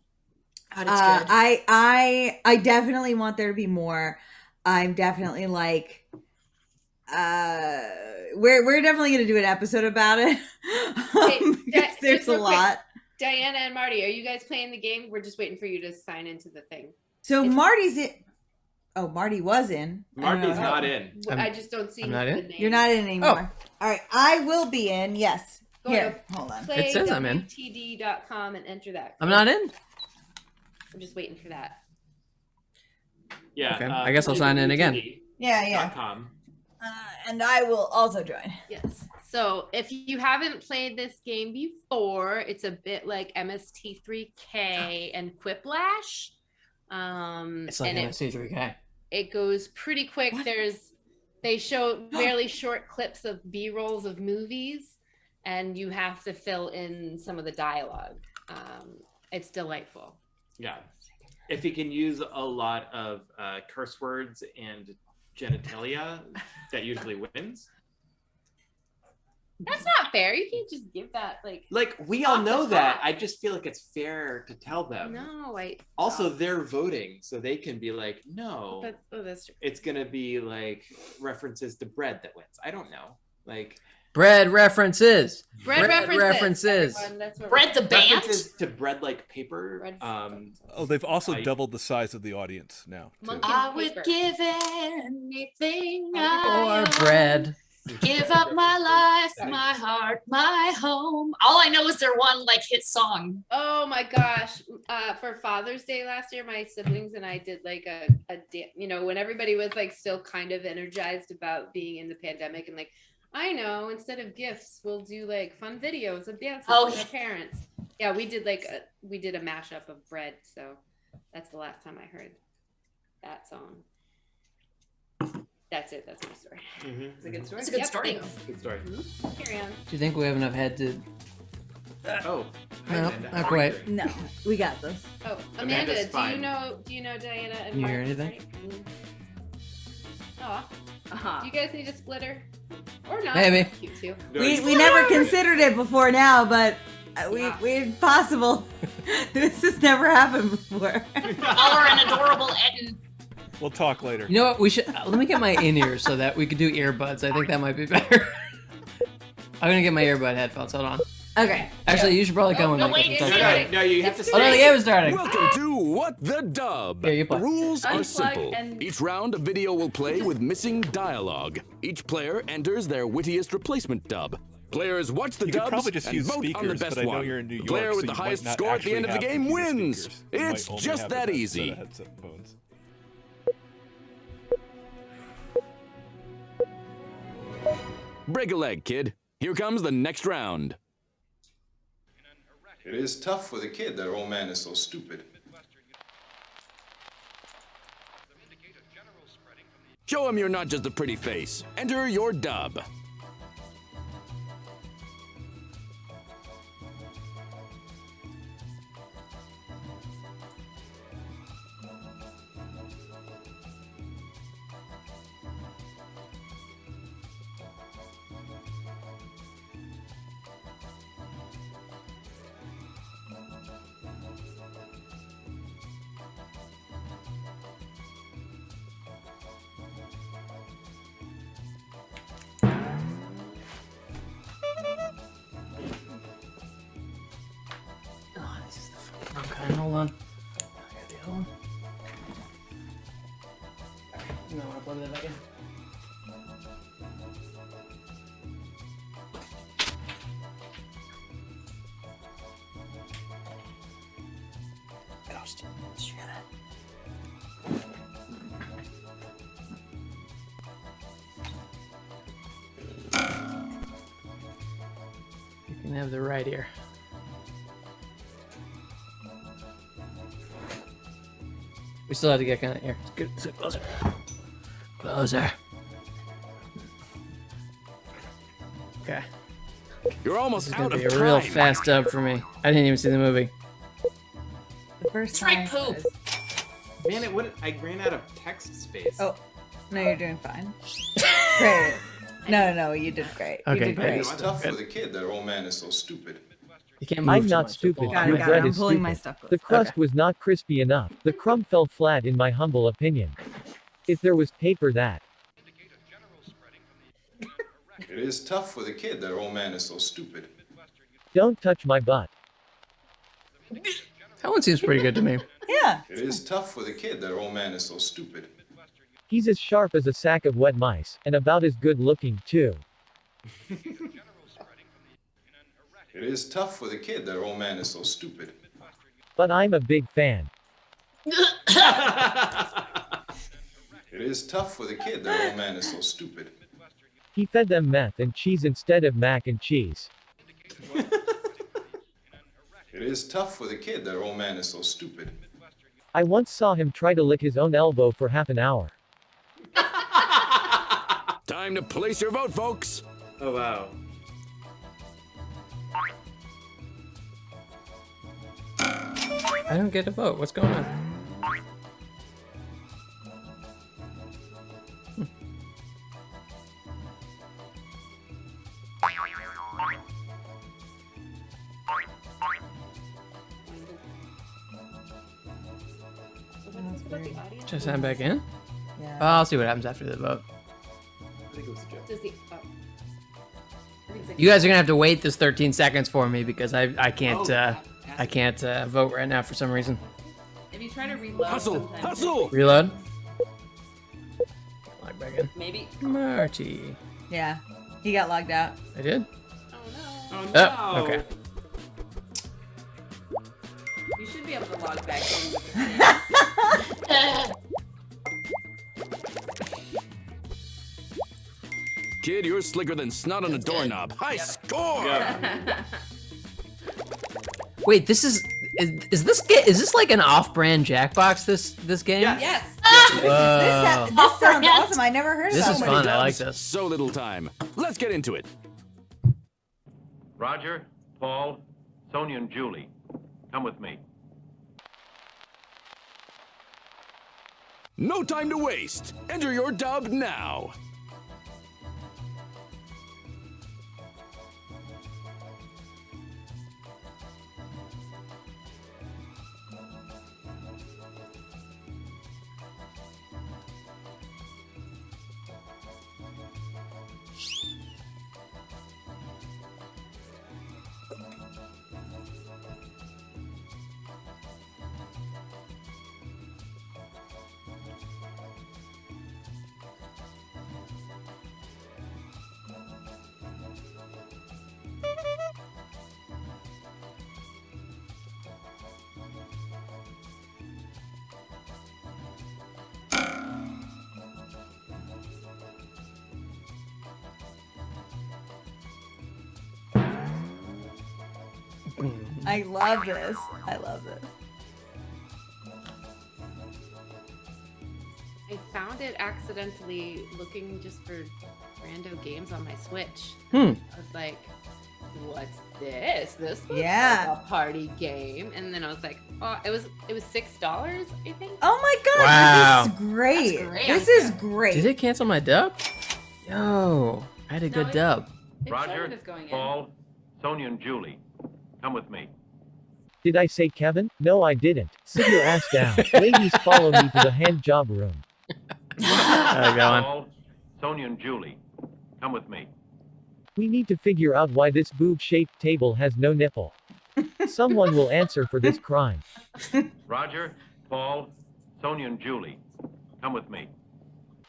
it's good. I definitely want there to be more. I'm definitely like we're definitely gonna do an episode about it. Because there's Just a real quick, lot. Diana and Marty, are you guys playing the game? We're just waiting for you to sign into the thing. So Marty's in. Oh, Marty was in. I don't know Marty's what not happened. in. I just don't see I'm not the in? name. You're not in anymore. All right, I will be in. Yes. Go Here, to hold on. It says I'm in. playwtd.com and enter that. I'm not in. I'm just waiting for that. Yeah. Okay, I guess I'll sign in again. Yeah. .com. And I will also join. Yes. So if you haven't played this game before, it's a bit like MST3K and Quiplash. It's like and MST3K. it goes pretty quick. They show fairly short clips of B-rolls of movies, and you have to fill in some of the dialogue. It's delightful. Yeah. If you can use a lot of curse words and genitalia, that usually wins. That's not fair. You can't just give that Like we all off the know that. top. I just feel like it's fair to tell them. No, Also, they're voting, so they can be like, no, that's true. it's gonna be like references to bread that wins. I don't know. Like Bread references. Bread references. Everyone, that's what Bread the band? references to bread like paper. Bread- Oh, they've also doubled the size of the audience now. Too. Monkey I paper. would give anything Or I own. bread. Give up my life, my heart, my home. All I know is their one like hit song. Oh my gosh. For Father's Day last year, my siblings and I did like a when everybody was like still kind of energized about being in the pandemic and like, I know, instead of gifts, we'll do like fun videos of dances Oh, with our parents. Yeah, we did a mashup of Bread, so that's the last time I heard that song. That's it. That's my story. It's a good story. It's a good story. Thanks. Good story. Carry on. Do you think we have enough head to? Oh, hi, No, Amanda. not quite. No, we got this. Oh, Amanda's Amanda, fine. do you know Diana and Can you hear Mark, anything? right? Oh, do you guys need a splitter or not? Maybe. Cute too. We never considered it before now, but we possible. This has never happened before. Or an adorable Eden. We'll talk later. You know what? We should. Let me get my in-ears so that we could do earbuds. I think that might be better. I'm gonna get my earbud headphones. Hold on. Okay. Actually, you should probably come with no, me. wait, It's it's okay. No, you have to. Oh no, the game is starting. Welcome to What the Dub. Here, you play. The rules are Unplug simple. and- Each round, a video will play with missing dialogue. Each player enters their wittiest replacement dub. Players watch the You could dubs probably just and use vote on the speakers, best but I know one. you're in New The York, player so with the you might highest not score at the actually end of the have game computer wins. speakers. You might It's only just have that the easy. headset phones. Break a leg, kid. Here comes the next round. It is tough for the kid that old man is so stupid. Show him you're not just a pretty face. Enter your dub. Oh, this is the fucking wrong kind. Hold on. I got the other one. You might want to plug that back in. Ghost. Did you hear that? You can have the right ear. We still have to get kind of here. It's good. Sit closer. Closer. Okay. You're almost This is out gonna of be a real time. fast dub for me. I didn't even see the movie. The first Try time. poop. Man, I ran out of text space. Oh, no, you're doing fine. Great. No, you did great. You Okay, did great. It great. is tough for the kid that old man is so stupid. You can't move I'm too not much. stupid. Got Your it. bread I'm is pulling stupid. my stuff. The crust was not crispy enough. The crumb fell flat in my humble opinion. If there was paper that. It is tough for the kid that old man is so stupid. Don't touch my butt. That one seems pretty good to me. Yeah. It is tough for the kid that old man is so stupid. He's as sharp as a sack of wet mice, and about as good looking, too. It is tough for the kid that old man is so stupid. But I'm a big fan. It is tough for the kid that old man is so stupid. He fed them meth and cheese instead of mac and cheese. It is tough for the kid that old man is so stupid. I once saw him try to lick his own elbow for half an hour. Time to place your vote, folks. Oh, wow. I don't get a vote. What's going on? Should I sign back in? Yeah. I'll see what happens after the vote. I think it was a joke. Does the You guys are gonna have to wait this 13 seconds for me because I can't Oh, I can't vote right now for some reason. if you try to reload, Hustle, sometimes hustle. Reload. Log back in. maybe. Marty. Yeah. He got logged out. I did. Oh no. Oh, okay. You should be able to log back in. With the Kid, you're slicker than snot on a doorknob. High score! same. Wait, is this like an off-brand Jackbox? This game? Yes. This sounds awesome. I never heard of This that is one. fun. I like this. So little time. Let's get into it. Roger, Paul, Sonia, and Julie, come with me. No time to waste. Enter your dub now. I love this. I love this. I found it accidentally looking just for rando games on my Switch. Hmm. I was like, what's this? This looks Yeah. like a party game. And then I was like, oh, it was $6, I think. Oh my god, Wow. this is great. That's great. This is great. Did it cancel my dub? Yo, I had a good dub. Roger, Paul, Sonia, and Julie, come with me. Did I say Kevin? No, I didn't. Sit your ass down. Ladies, follow me to the hand job room. Paul, Sonia, and Julie, come with me. We need to figure out why this boob-shaped table has no nipple. Someone will answer for this crime. Roger, Paul, Sonia, and Julie, come with me.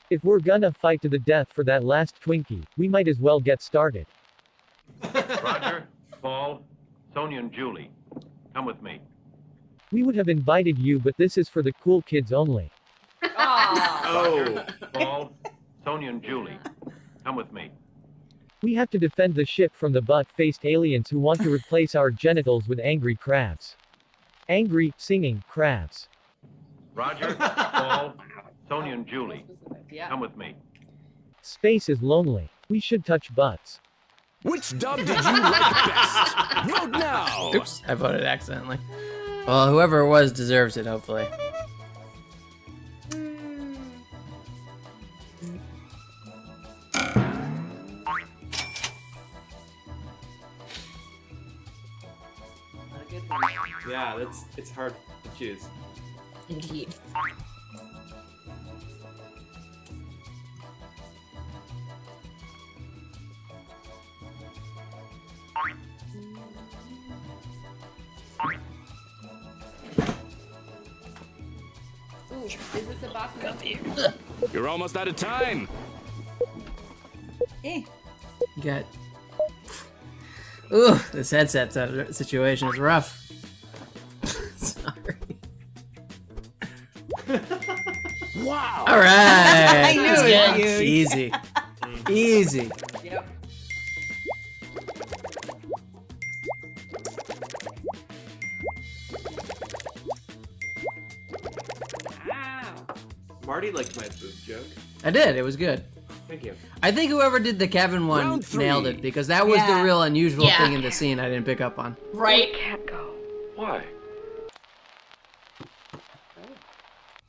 If we're gonna fight to the death for that last Twinkie, we might as well get started. Roger, Paul, Sonia, and Julie, come with me. We would have invited you, but this is for the cool kids only. Roger, Paul, Sonia, and Julie, come with me. We have to defend the ship from the butt-faced aliens who want to replace our genitals with angry crabs. Angry, singing crabs. Roger, Paul, Sonia, and Julie, come with me. Space is lonely. We should touch butts. Which dub did you like best? Vote now! Oops, I voted accidentally. Well, whoever it was deserves it, hopefully. Yeah, it's hard to choose. Indeed. Ooh, is this a box? You're almost out of time. Eh. You got. Ooh, this headset situation is rough. Sorry. Wow. All right. I knew it was you. Easy. Easy. Yep. Wow. Marty liked my boob joke. I did. It was good. Thank you. I think whoever did the Kevin one Round three. nailed it because that was Yeah. the real unusual Yeah. thing in the scene I didn't pick up on. Right? Why?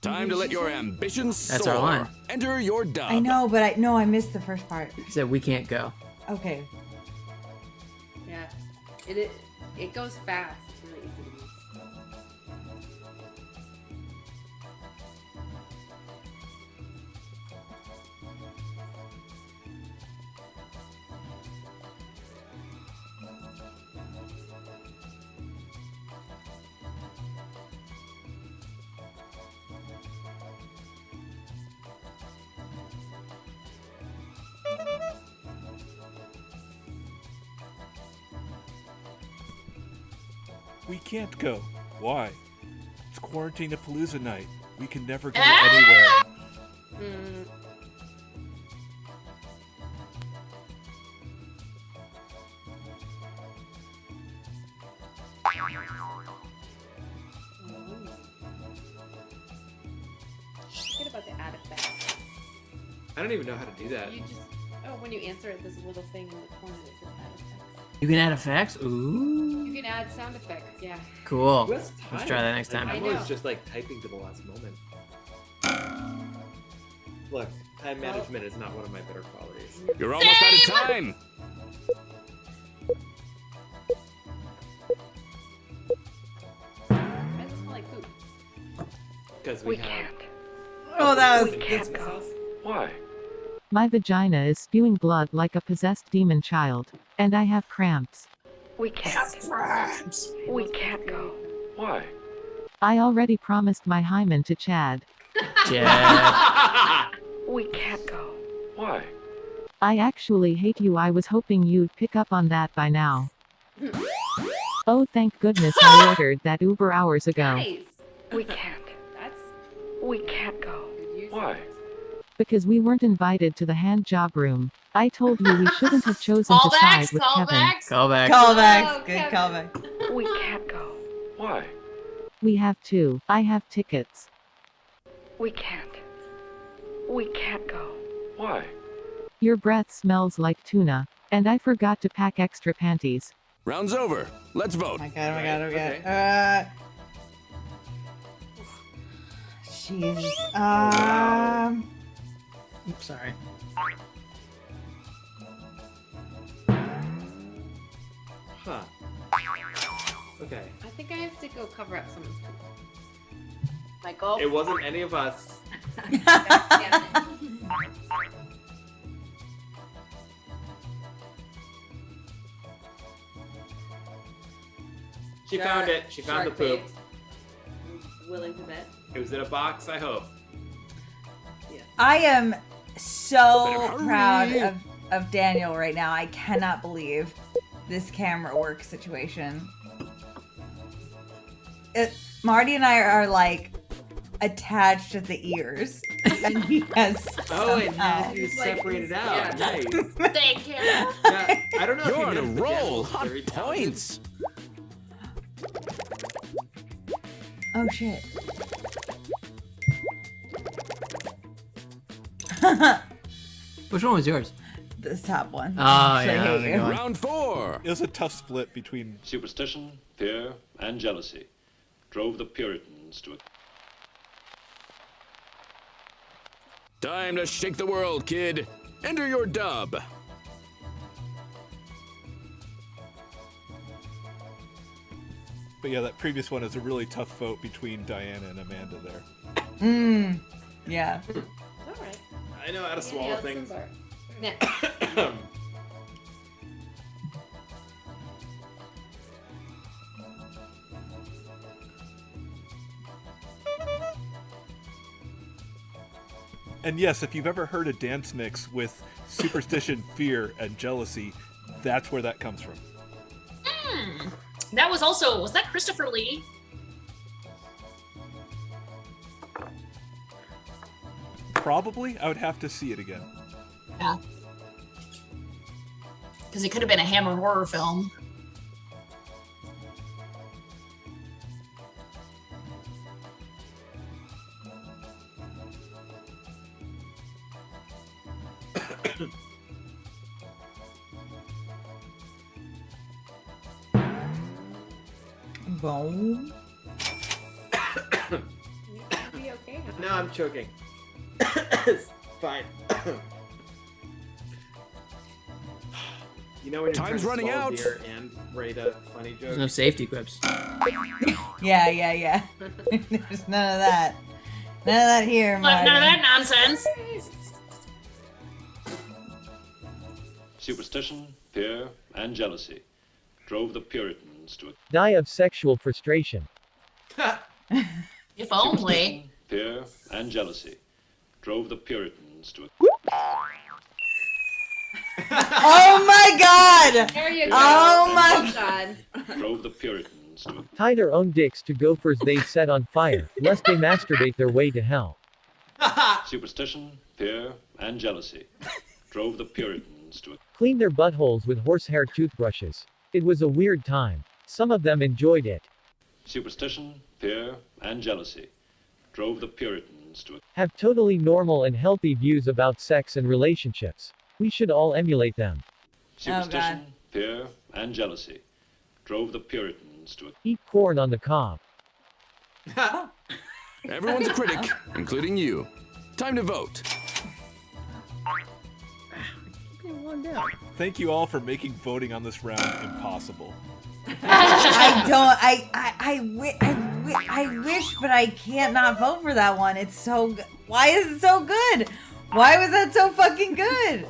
Time to let your ambitions soar. That's our line. Enter your dub. I know, but I missed the first part. He said we can't go. Okay. Yeah. It goes fast. It's really easy to miss. We can't go. Why? It's Quarantinapalooza night. We can never go anywhere. Mm, Forget about the add effect. I don't even know how to do that. You just when you answer it, there's a little thing in the corner that says add effects. You can add effects? Ooh. You can add sound effects, yeah. Cool. What's Let's time? try that next Like, time. I'm always just like typing to the last moment. Look, time management is not one of my better qualities. You're almost out of time. Why does it smell like poop? Because we have. Can't. Oh, that was. That's Why? My vagina is spewing blood like a possessed demon child, and I have cramps. We can't. We can't go. Why? I already promised my hymen to Chad. Chad. We can't go. Why? I actually hate you. I was hoping you'd pick up on that by now. Oh, thank goodness I ordered that Uber hours ago. Nice. We can't. That's We can't go. good use. Why? Because we weren't invited to the hand job room. I told you we shouldn't have chosen to side Callbacks, with Kevin. callbacks. Callback. Callbacks. Oh, Good Kevin. callback. We can't go. Why? We have two. I have tickets. We can't. We can't go. Why? Your breath smells like tuna, and I forgot to pack extra panties. Round's over. Let's vote. Oh my god, oh my god, oh my god. Okay. Jeez. Oops, sorry. Huh. Okay. I think I have to go cover up someone's poop. Michael? It wasn't any of us. She found it. She found the poop. Willing to bet. It was in a box, I hope. I am so Better proud hurry. of Daniel right now. I cannot believe this camera work situation. Marty and I are like attached at the ears, and he has Oh, and somehow- you like- separated out. yeah. Nice. Thank you. Yeah, I don't know. You're if on you a noticed, but roll. Daniel's Hot very talented. points. Oh shit. Which one was yours? This top one. Oh, Actually, yeah, I hate there you. you go. Round 4. It was a tough split between. Superstition, fear, and jealousy drove the Puritans to a... Time to shake the world, kid. Enter your dub. But yeah, that previous one is a really tough vote between Diana and Amanda there. Yeah. It's all right. I know how to swallow Yeah, things. Nah. And yes, if you've ever heard a dance mix with superstition, fear, and jealousy, that's where that comes from. That was also, was that Christopher Lee? Probably, I would have to see it again. Yeah. Because it could have been a Hammer horror film. Boom. Be okay now. No, I'm choking. It's fine. You know when you're Time's trying to running swallow out. beer and write a funny joke? There's no safety clips. Yeah. There's none of that. None of that here, Marty. None of that nonsense. Superstition, fear, and jealousy drove the Puritans to a... Die of sexual frustration. If only. Fear and jealousy drove the Puritans to a... Oh my god! There you go. Oh Well my done. drove the Puritans to a... Tie their own dicks to gophers they set on fire, lest they masturbate their way to hell. Superstition, fear, and jealousy drove the Puritans to a... Clean their buttholes with horsehair toothbrushes. It was a weird time. Some of them enjoyed it. Superstition, fear, and jealousy drove the Puritans to Have totally normal and healthy views about sex and relationships. We should all emulate them. Superstition, fear, and jealousy drove the Puritans to Eat corn on the cob. Everyone's a critic, including you. Time to vote. Thank you all for making voting on this round impossible. I wish, but I can't not vote for that one. It's so good. Why is it so good? Why was that so fucking good?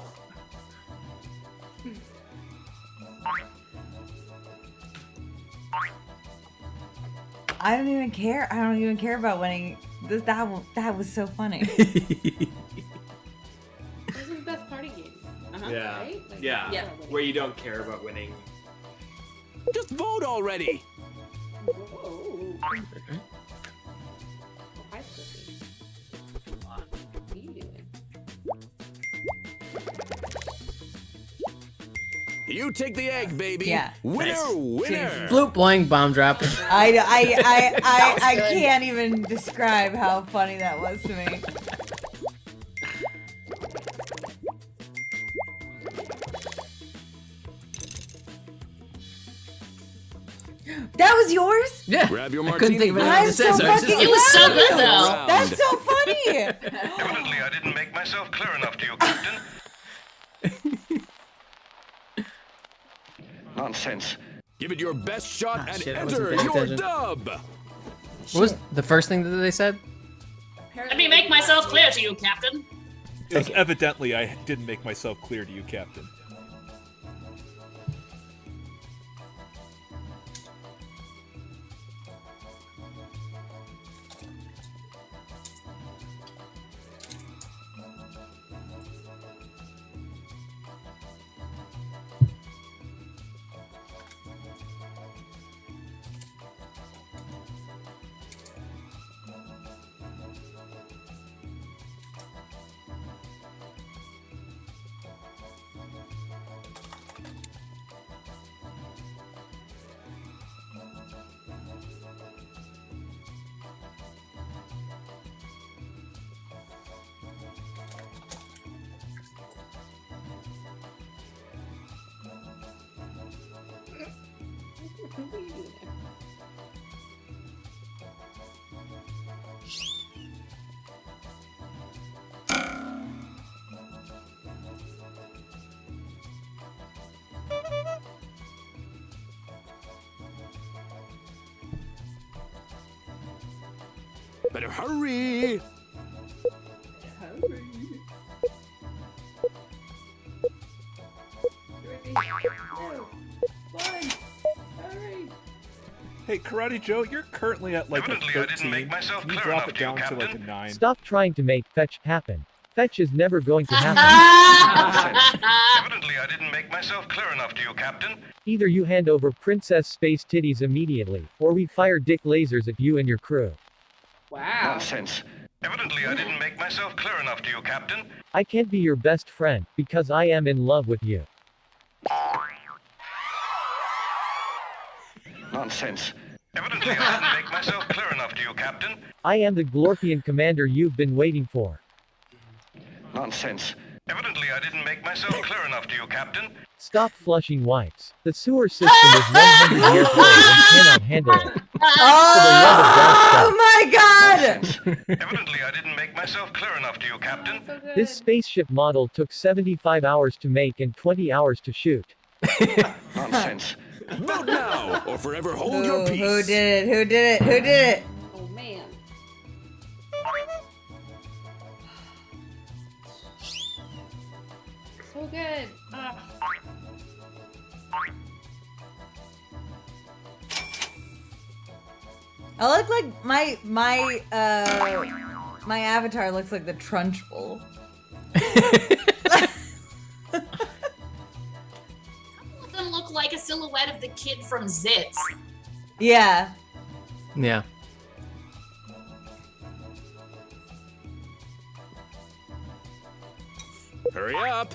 I don't even care. I don't even care about winning. That was so funny. Those are the best party games. Yeah. Right? Like, Yeah. Where you don't care about winning. Just vote already. Whoa. Hi, Slippy. What are you doing? You take the egg, baby. Yeah. Winner, Nice. winner. Bloop, boing, bomb drop. I can't even describe how funny that was to me. That was yours? Yeah. Grab your I couldn't think of martini. anything to I'm say, so so I fucking just- It was so proud of good, you. though. That's so funny. Evidently, I didn't make myself clear enough to you, Captain. Nonsense. Give it your best shot and shit, I wasn't enter paying your attention. dub. What was the first thing that they said? Let me make myself clear to you, Captain. It was evidently I didn't make myself clear to you, Captain. What are you doing there? Better hurry. Hey, Karate Joe, you're currently at like a Evidently, I 13. didn't make myself Can you clear drop enough it to you, down to like a Captain. 9? Stop trying to make fetch happen. Fetch is never going to happen. Nonsense. Evidently, I didn't make myself clear enough to you, Captain. Either you hand over Princess Space Titties immediately, or we fire dick lasers at you and your crew. Wow. Nonsense. Evidently, I didn't make myself clear enough to you, Captain. I can't be your best friend, because I am in love with you. Nonsense. Evidently, I didn't make myself clear enough to you, Captain. I am the Glorpian commander you've been waiting for. Nonsense. Evidently, I didn't make myself clear enough to you, Captain. Stop flushing wipes. The sewer system is 100 years old and cannot handle it. Oh my god! Evidently, I didn't make myself clear enough to you, Captain. This spaceship model took 75 hours to make and 20 hours to shoot. Nonsense. Vote now, or forever hold your peace. Who did it? Who did it? Who did it? Oh man. So good. I look like my avatar looks like the Trunchbull. Them look like a silhouette of the kid from Zits. Yeah. Yeah. Hurry up.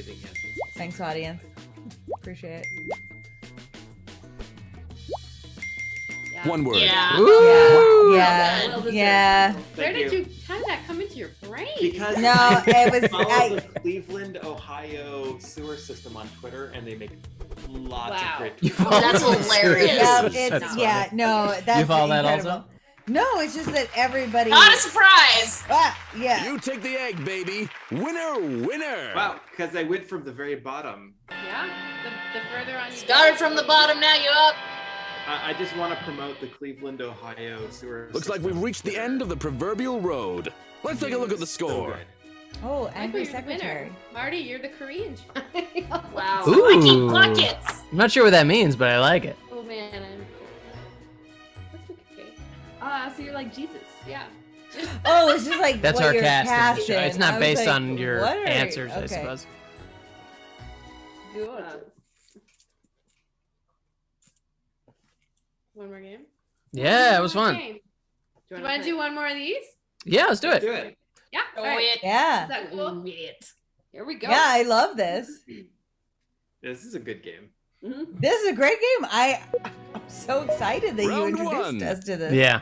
amazing answers. Thanks, audience. Appreciate it. One word. Yeah. Yeah. Where did you? How did that come into your brain? Because No, it was- follow the Cleveland, Ohio sewer system on Twitter, and they make lots of great tweets. That's hilarious. Yeah, it's, yeah, no, that's You follow that incredible. also? No, it's just that everybody. Not a surprise. Yeah. You take the egg, baby. Winner, winner. Wow, because I went from the very bottom. Yeah. The further on you Started from the bottom, now you're up. I just want to promote the Cleveland, Ohio sewer Looks like we've reached the end of the proverbial road. Let's take a look at the score. Oh, Michael, angry you're the winner. secretary. Marty, you're the Korean child. Wow. Ooh. Buckets. I'm not sure what that means, but I like it. Oh man, that's okay. So you're like Jesus. Yeah. Oh, it's just like That's what our you're casting. casting. It's I not was based like, on your what are- answers, I okay. suppose. One more game. Yeah, it was One more fun. game. Do you want to do one more of these? Yeah, let's do it. Yeah. Do all right. it. Yeah. Is that cool? Here we go. Yeah, I love this. This is a good game. This is a great game. I'm so excited that you Round introduced one. us to this. Yeah.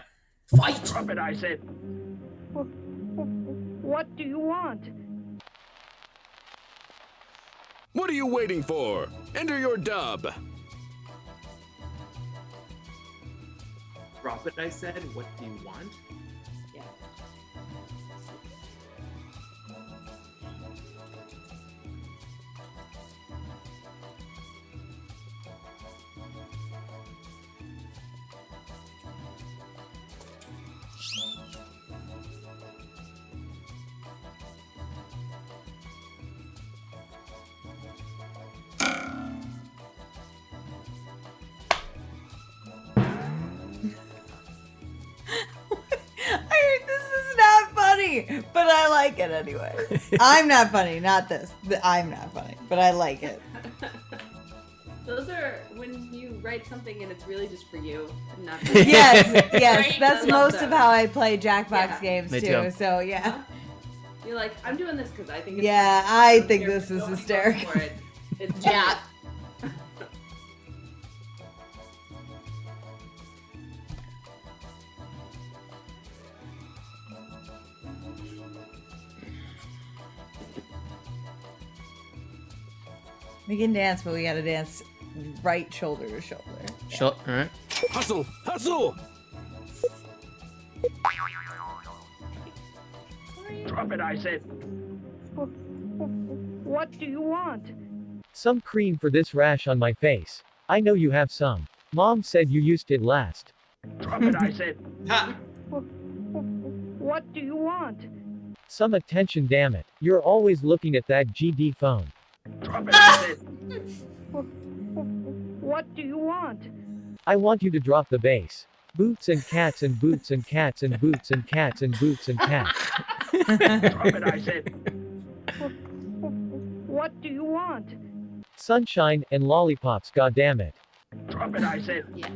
Fight. Trumpet, I said. What do you want? What are you waiting for? Enter your dub. Drop it, I said. What do you want? Yeah. This is not funny, but I like it anyway. I'm not funny, not this. I'm not funny, but I like it. Those are when you write something and it's really just for you, and not Yes, yes, Right? that's I love most of those. how I play Jackbox Yeah. games Me too. too. So yeah, You're like, I'm doing this because I think it's yeah, fun. I don't think care this if is nobody votes hysterical. for it. It's Yeah. We can dance, but we gotta dance right shoulder to shoulder. All right. Hustle, hustle. Trumpet, I said. What do you want? Some cream for this rash on my face. I know you have some. Mom said you used it last. Trumpet, I said. Ha! What do you want? Some attention, damn it. You're always looking at that GD phone. Trumpet, I said. What do you want? I want you to drop the bass. Boots and cats and boots and cats and boots and cats and boots and cats. Trumpet, I said. What do you want? Sunshine and lollipops, goddammit. Trumpet, I said. Yeah.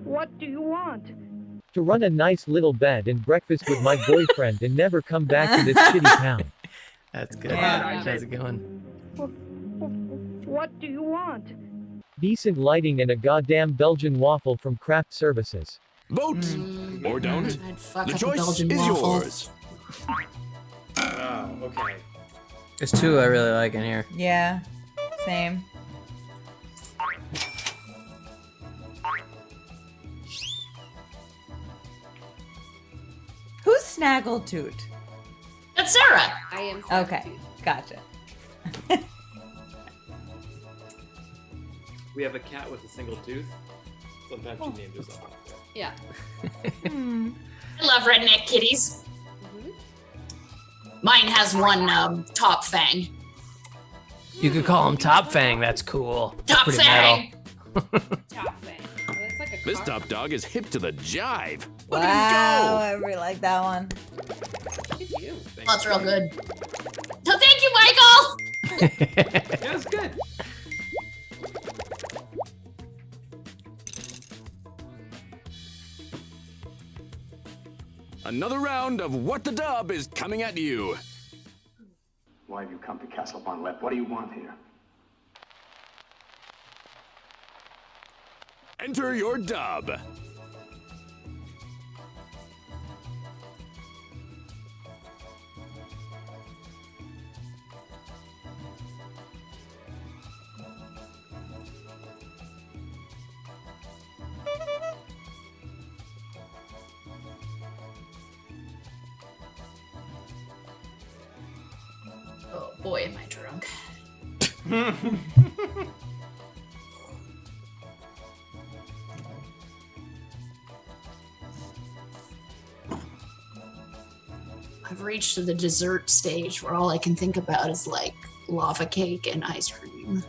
What do you want? To run a nice little bed and breakfast with my boyfriend and never come back to this shitty town. That's good. Yeah. That's a good one. What do you want? Decent lighting and a goddamn Belgian waffle from Craft Services. Vote or don't. I'd fuck The up a choice Belgian is waffle. yours. Wow, okay. There's two I really like in here. Yeah, same. Who's Snaggletooth? That's Sarah. I am. Okay, gotcha. We have a cat with a single tooth. Sometimes she named herself after it. Yeah. I love redneck kitties. Mine has one top fang. You could call him Top Fang. That's cool. That's Top pretty Fang. metal. Top thing. Oh, that's like a This car. top dog is hip to the jive. Look Wow, at I really like that one. Look at you. That's real good. So thank you, Michael. That was good. Another round of What the Dub is coming at you. Why have you come to Castle Von Lepp? What do you want here? Enter your dub. Oh boy, am I drunk. I've reached the dessert stage where all I can think about is like lava cake and ice cream.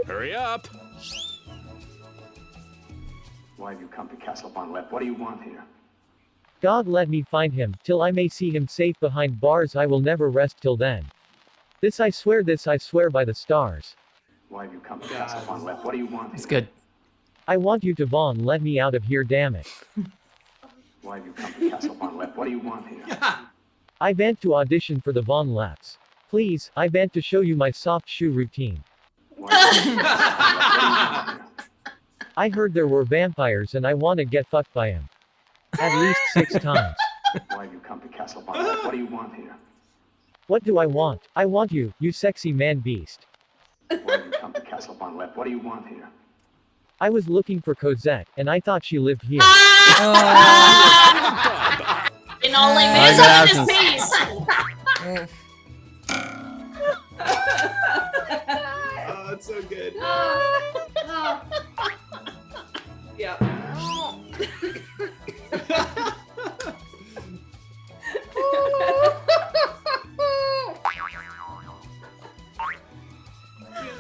Hurry up. Why have you come to Castle Von Lepp? What do you want here? God let me find him, till I may see him safe behind bars. I will never rest till then. This I swear by the stars. Why have you come to Castle Von Lepp? What do you want here? It's good. I want you to Vaughn, let me out of here, damn it. Why have you come to Castle Von Lepp? What do you want here? I want to audition for the Von Lepps. Please, I want to show you my soft shoe routine. I heard there were vampires and I want to get fucked by him. At least 6 times. Why have you come to Castle Von Lepp? What do you want here? What do I want? I want you, you sexy man beast. Why have you come to Castle Von Lepp? What do you want here? I was looking for Cosette, and I thought she lived here. And all I miss on his face. Oh, it's so good. Yeah.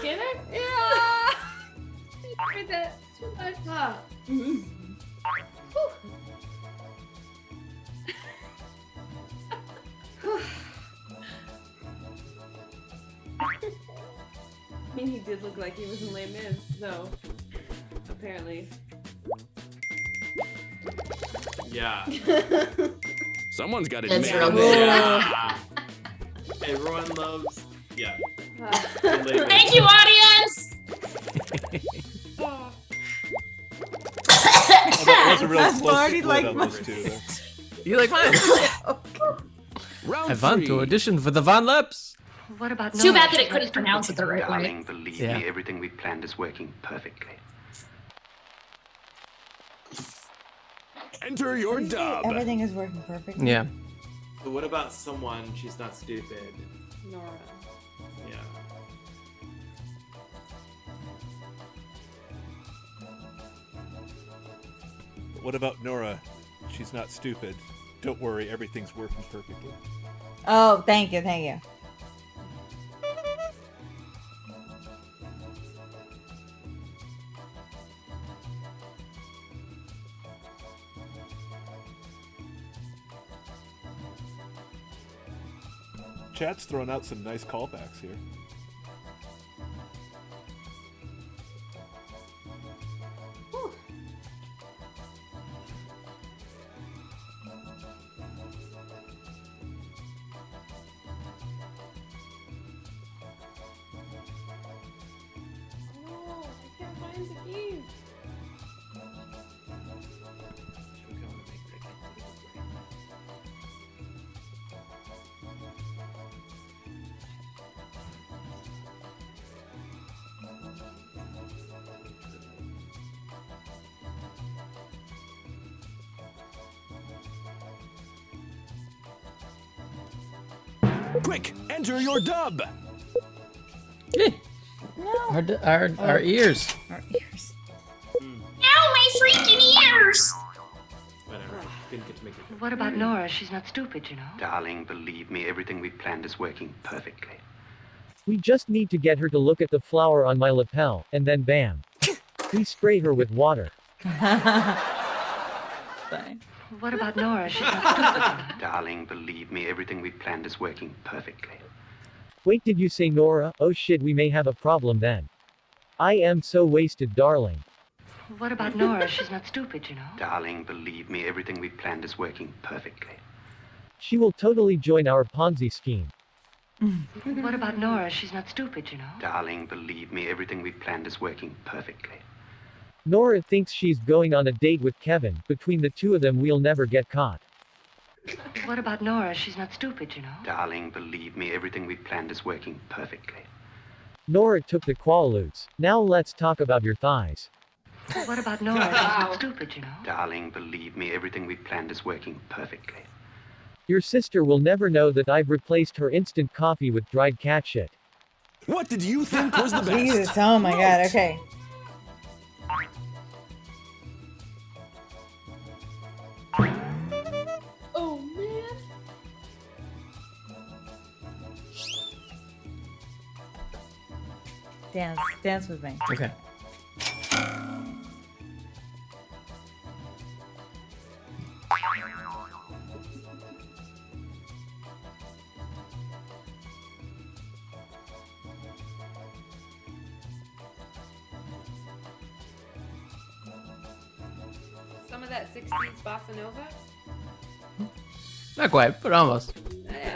Get it? Yeah. With that too much. I mean, he did look like he was in Les Mis, so apparently. Yeah. Someone's got it That's made. real good. Yeah. Everyone loves. Yeah. Thank you, audience. That was a real close Marty split like on those two. Though. You like mine? I want to audition for the Von Lepps. What about Too bad that it couldn't pronounce it the right way. Darling, believe Yeah. me, everything we planned is working perfectly. Enter your dub. Everything is working perfectly. Yeah. So what about someone she's not stupid? Nora. Yeah. What about Nora? She's not stupid. Don't worry, everything's working perfectly. Oh, thank you, thank you. Chat's throwing out some nice callbacks here. Oh, I can't find the key. Quick, enter your dub. Our ears. Our ears. Ow, my freaking What about Nora? She's not stupid, you know. Darling, believe me, everything we planned is working perfectly. We just need to get her to look at the flower on my lapel, and then bam. We spray her with water. What about Nora? She's not stupid, you know. Darling, believe me, everything we planned is working perfectly. Wait, did you say Nora? Oh shit, we may have a problem then. I am so wasted, darling. What about Nora? She's not stupid, you know. Darling, believe me, everything we planned is working perfectly. She will totally join our Ponzi scheme. What about Nora? She's not stupid, you know. Darling, believe me, everything we planned is working perfectly. Nora thinks she's going on a date with Kevin. Between the two of them, we'll never get caught. What about Nora? She's not stupid, you know. Darling, believe me, everything we planned is working perfectly. Nora took the Quaaludes. Now let's talk about your thighs. What about Nora? She's not stupid, you know. Darling, believe me, everything we planned is working perfectly. Your sister will never know that I've replaced her instant coffee with dried cat shit. What did you think was the best? Jesus, oh my god, okay. Oh man. Dance with me. Okay. Some of that 60s bossa nova. Not quite, but almost.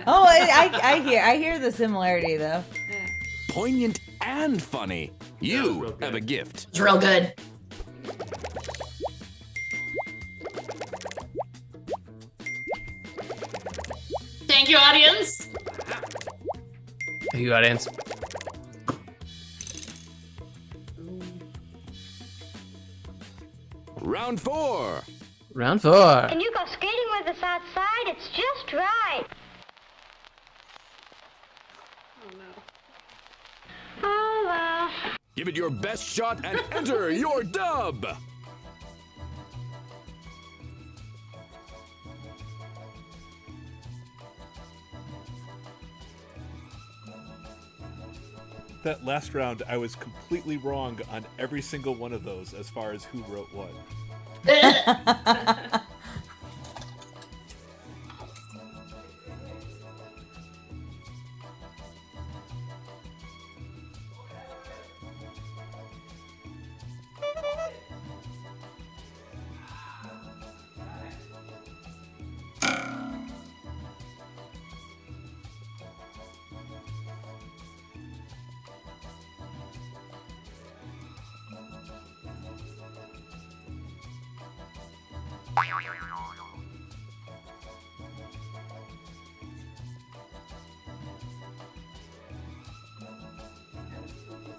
Oh, I hear the similarity though. Poignant and funny. You have a gift. It's real good. Thank you, audience. Thank you, audience. Round 4. Round 4. Can you go skating with us outside? It's just right. Oh, well. Give it your best shot and enter your dub. That last round, I was completely wrong on every single one of those as far as who wrote what.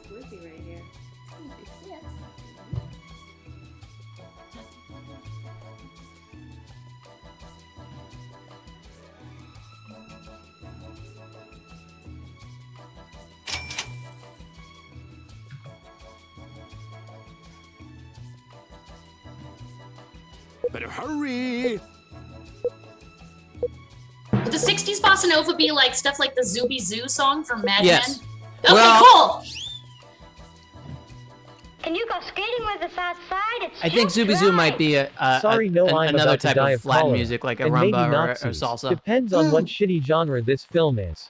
Swoopy right here. Yes. Better hurry. Would the 60s bossa nova be like stuff like the Zooby Zoo song from Mad Yes. Men? Okay, Well- cool. Can you go skating with us outside? It's I think just Zuby Zoo right. might be Sorry, no, I'm another about to type die of of Latin cholera. music, like a And maybe rumba or Nazis. salsa. Depends on what shitty genre this film is.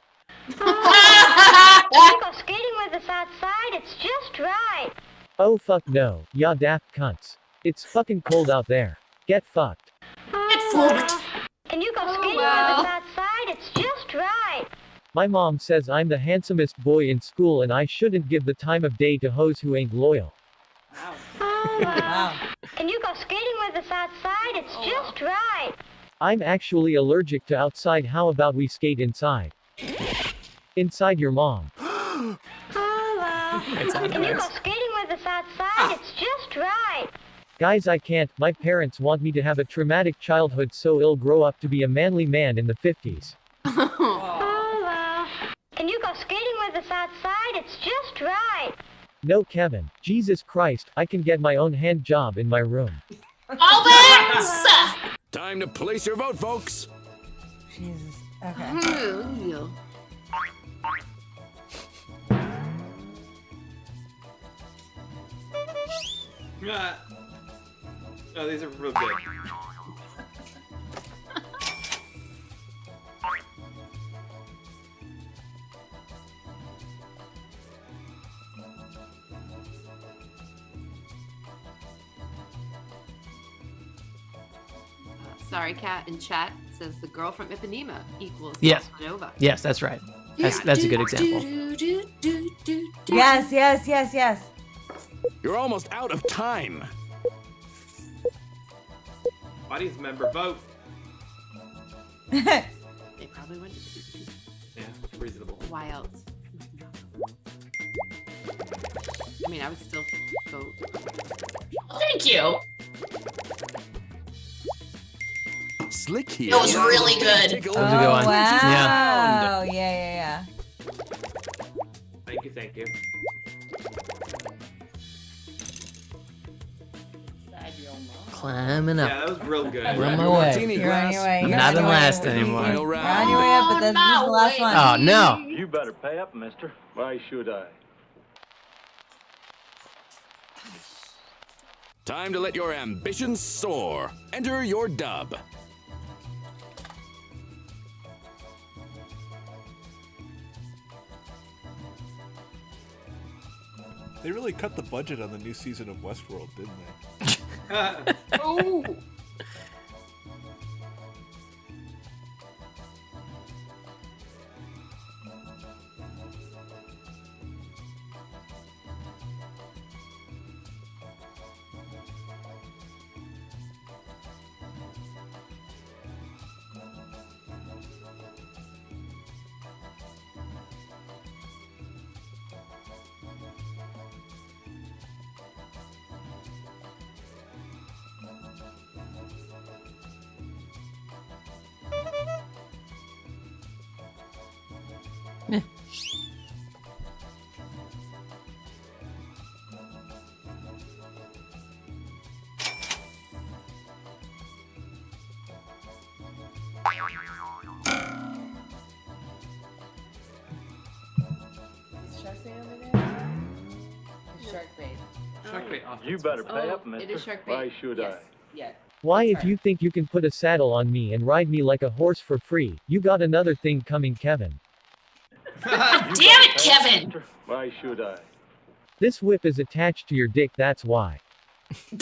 Can you go skating with us outside? It's just right. Oh fuck no, ya daft cunts. It's fucking cold out there. Get fucked. Get fucked. Can you go skating wow. with us outside? It's just right. My mom says I'm the handsomest boy in school and I shouldn't give the time of day to hoes who ain't loyal. Wow. Can you go skating with us outside? It's just right. I'm actually allergic to outside. How about we skate inside? Inside your mom. Can you outdoors. go skating with us outside? It's just right. Guys, I can't. My parents want me to have a traumatic childhood so I'll grow up to be a manly man in the 50s. Can you go skating with us outside? It's just right. No, Kevin. Jesus Christ, I can get my own hand job in my room. Albans! Time to place your vote, folks. Jesus. Okay. Oh, these are real good. Sorry, Cat in chat says the girl from Ipanema equals Yes. Nova. Yes, that's right. That's a good example. Yes, yes, yes, yes. You're almost out of time. Audience member vote. They probably went Yeah, reasonable. Why else? I mean, I would still vote. Thank you. Slick here. That was really good. That was a good one. Wow. Yeah. Thank you, thank you. Climbing up. Yeah, that was real good. We're on my way. You're on your way. I'm You're not on in your last way. anymore. You're on your way up, but this is the last one. Oh, no. You better pay up, mister. Why should I? Time to let your ambitions soar. Enter your dub. They really cut the budget on the new season of Westworld, didn't they? Oh. You better pay up, it mister. is shark bait. Why should Yes. I? Yeah. Why, if you think you can put a saddle on me and ride me like a horse for free, you got another thing coming, Kevin. Damn it, Kevin! Why should I? This whip is attached to your dick, that's why. You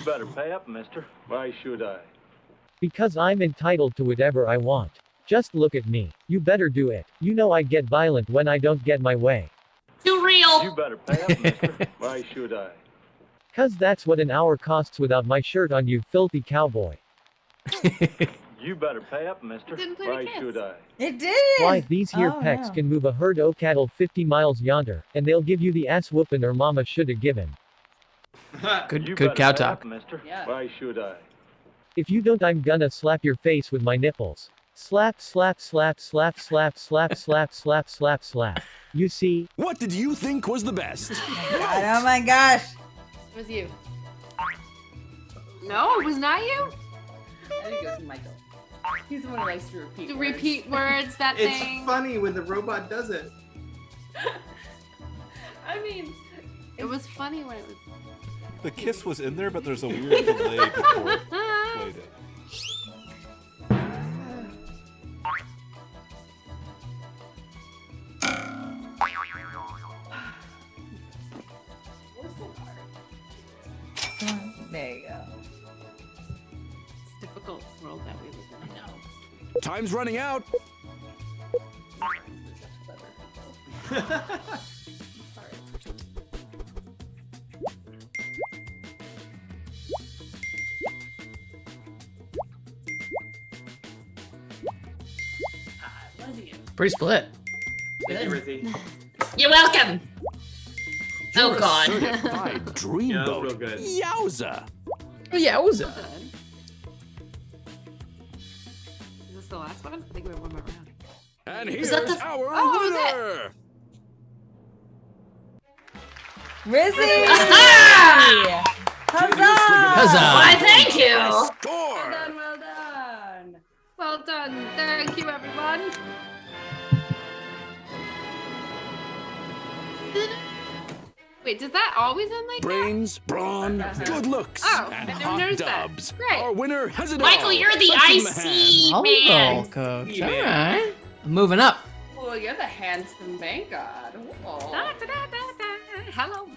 better pay up, mister. Why should I? Because I'm entitled to whatever I want. Just look at me. You better do it. You know I get violent when I don't get my way. Too real. You better pay up, mister. Why should I? 'Cause that's what an hour costs without my shirt on, you filthy cowboy. You better pay up, mister. Why should I? It did. Why, these here pecs can move a herd o' cattle 50 miles yonder, and they'll give you the ass whoopin' or mama shoulda given. You Good better cow pay talk. up, mister. Why should I? If you don't, I'm gonna slap your face with my nipples. Slap, slap, slap, slap, slap, slap, slap, slap, slap, slap. You see? What did you think was the best? God, oh my gosh. It was you. No, it was not you. I think it was Michael. He's the one who likes to repeat. Repeat words. That It's thing. funny when the robot does it. I mean, it was funny when it was. The kiss was in there, but there's a weird delay before it played it. There you go. It's a difficult world that we live in. No. Time's running out. Pretty split. Thank you, Rizzy. You're welcome. Oh You're a God. certified dreamboat. Yeah, that was real good. Yowza. Yowza. Is this the last one? I think we have one more round. And Is here's that the- our Oh, was winner. Rizzy! Aha! Huzzah! Huzzah! Why, thank you. Score. everyone. Wait, does that always end like Brains, brawn, good looks, Oh, and I never hot noticed that. dubs. Great. Our winner has it Michael, all. you're the Let's give him a hand. IC man. Volleyball coach. All right. Moving up. Oh, you're the handsome bank god. Oh. Hello.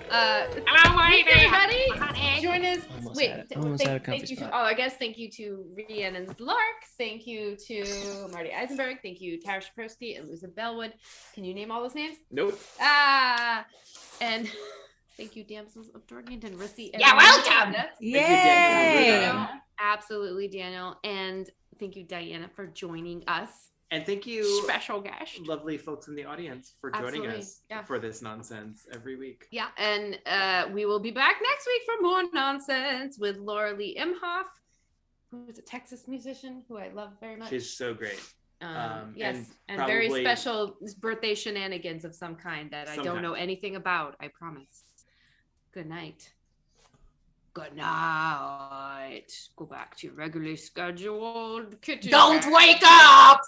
Hello, Hey, lady. everybody. Join us. Almost Wait, had it. Almost had a comfy thank you to, spot. I guess thank you to Rhiannon's Lark. Thank you to Marty Isenberg. Thank you, Tara Shepersky and Lisa Bellwood. Can you name all those names? Nope. And thank you, Damsels of Dorkington, Rissy. and Yeah, welcome. Amanda. Yay! Absolutely, Daniel. And thank you, Diana, for joining us. And thank you, Special guest. lovely folks in the audience, for joining Absolutely, us yeah. for this nonsense every week. Yeah, and we will be back next week for more nonsense with Laura Lee Imhoff, who is a Texas musician who I love very much. She's so great. Yes, and probably- very special birthday shenanigans of some kind that I don't Sometime. know anything about, I promise. Good night. Good night. Go back to your regularly scheduled kitchen. Don't wake up!